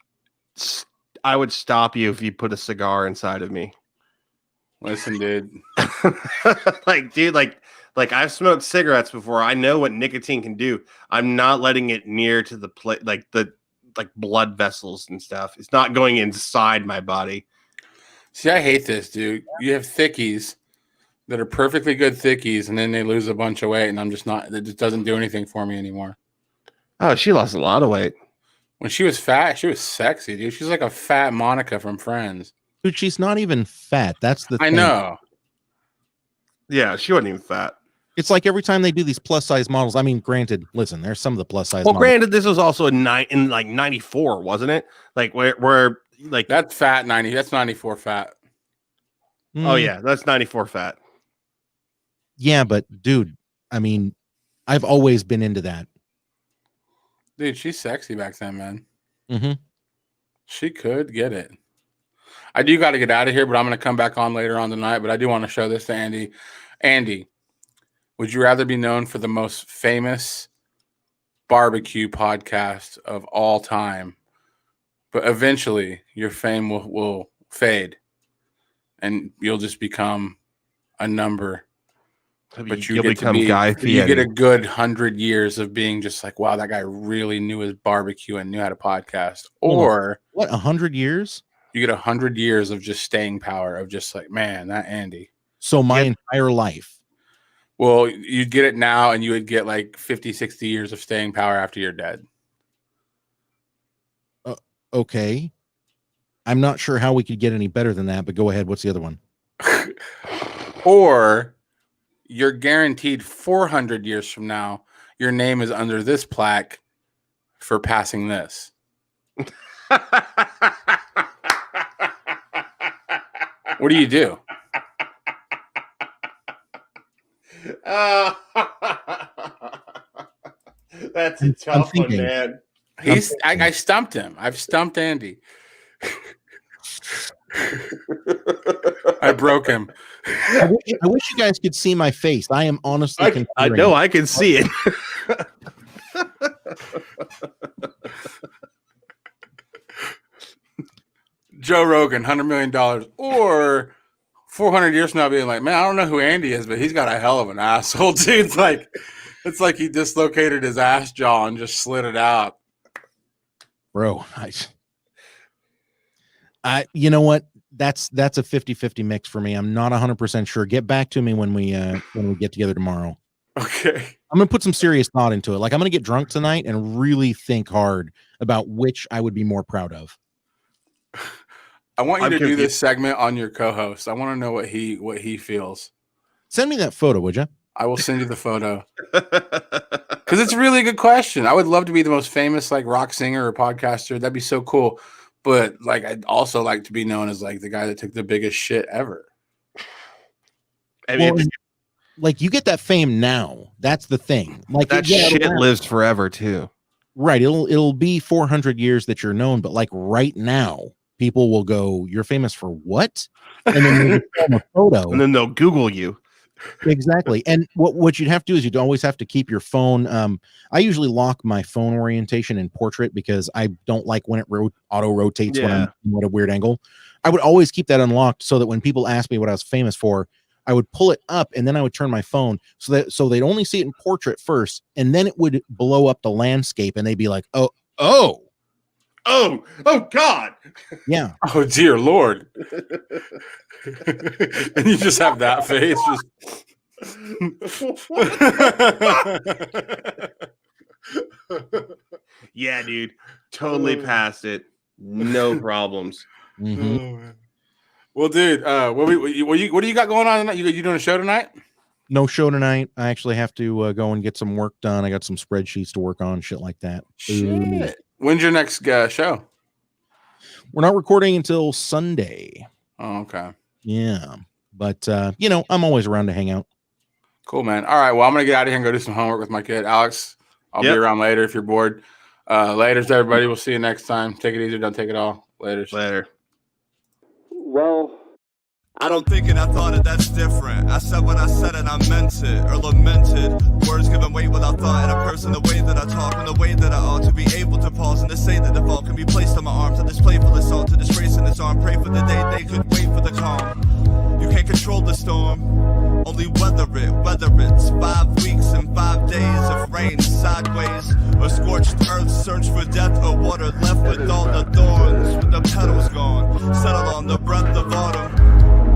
I would stop you if you put a cigar inside of me. Listen, dude. Like I've smoked cigarettes before. I know what nicotine can do. I'm not letting it near to the like blood vessels and stuff. It's not going inside my body. See, I hate this, dude. You have thickies that are perfectly good thickies, and then they lose a bunch of weight, and I'm just not. It just doesn't do anything for me anymore. Oh, she lost a lot of weight. When she was fat, she was sexy, dude. She's like a fat Monica from Friends. Dude, she's not even fat. That's the thing. I know. Yeah, she wasn't even fat. It's like every time they do these plus size models. I mean, granted, listen, there's some of the plus size. Well, models. granted, this was also in like 94, wasn't it? Like where like that's fat 90. That's 94 fat. Oh yeah, that's 94 fat. Yeah, but dude, I mean, I've always been into that. Dude, she's sexy back then, man. Mm-hmm. She could get it. I do got to get out of here, but I'm going to come back on later on tonight. But I do want to show this to Andy. Andy, would you rather be known for the most famous barbecue podcast of all time, but eventually your fame will fade and you'll just become a number? But you get become Guy Fieri. You get a good 100 years of being just like, wow, that guy really knew his barbecue and knew how to podcast. Or what, 100 years? You get 100 years of just staying power of just like, man, that Andy. So my entire life. Well, you'd get it now and you would get like 50, 60 years of staying power after you're dead. Okay. I'm not sure how we could get any better than that, but go ahead. What's the other one? Or you're guaranteed 400 years from now, your name is under this plaque for passing this. What do you do? That's a tough one, man. I stumped him. I've stumped Andy. I broke him. I wish you guys could see my face. I am honestly I know I can see it. Joe Rogan, $100 million, or 400 years from now being like, man, I don't know who Andy is, but he's got a hell of an asshole, dude. It's like he dislocated his ass jaw and just slid it out. Bro, I you know what? That's a 50-50 mix for me. I'm not 100% sure. Get back to me when we get together tomorrow. Okay. I'm going to put some serious thought into it. Like, I'm going to get drunk tonight and really think hard about which I would be more proud of. I want you to do this segment on your co-host. I want to know what he feels. Send me that photo, would you? I will send you the photo. Because it's a really good question. I would love to be the most famous like rock singer or podcaster. That'd be so cool. But like, I'd also like to be known as like the guy that took the biggest shit ever. I mean, well, like you get that fame now. That's the thing. Like that shit lives forever too. Right. It'll be 400 years that you're known, but like right now, people will go, "You're famous for what?" And then they'll film a photo, and then they'll Google you. Exactly. And what you'd have to do is you'd always have to keep your phone. I usually lock my phone orientation in portrait because I don't like when it auto rotates when I'm at a weird angle. I would always keep that unlocked so that when people ask me what I was famous for, I would pull it up and then I would turn my phone so they'd only see it in portrait first, and then it would blow up the landscape and they'd be like, oh God. Yeah. Oh dear Lord. And you just have that face. Yeah, dude. Totally past it. No problems. Mm-hmm. Well, dude, what do you got going on tonight? You doing a show tonight? No show tonight. I actually have to go and get some work done. I got some spreadsheets to work on, shit like that. Shit. When's your next show? We're not recording until Sunday. Oh, okay. Yeah. But, I'm always around to hang out. Cool, man. All right. Well, I'm going to get out of here and go do some homework with my kid. Alex, I'll be around later if you're bored. Laters, everybody. We'll see you next time. Take it easy. Don't take it all. Later. Well, I don't think it, I thought it, that's different. I said what I said and I meant it, or lamented. Words given weight without thought, and a person the way that I talk and the way that I ought to be able to pause and to say that the fault can be placed on my arms. I display for assault to disgrace in its arm. Pray for the day they could wait for the calm. You can't control the storm, only weather it, whether it's 5 weeks and 5 days of rain sideways, or scorched earth, search for death or water left with all the thorns, with the petals gone, settle on the breath of autumn.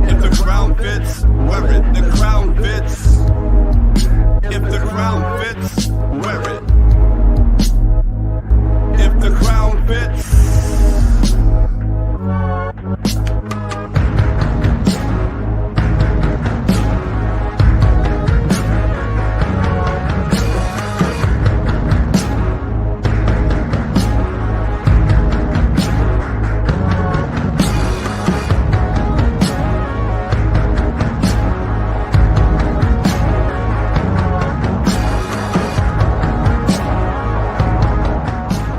If the ground fits, wear it, the crown fits.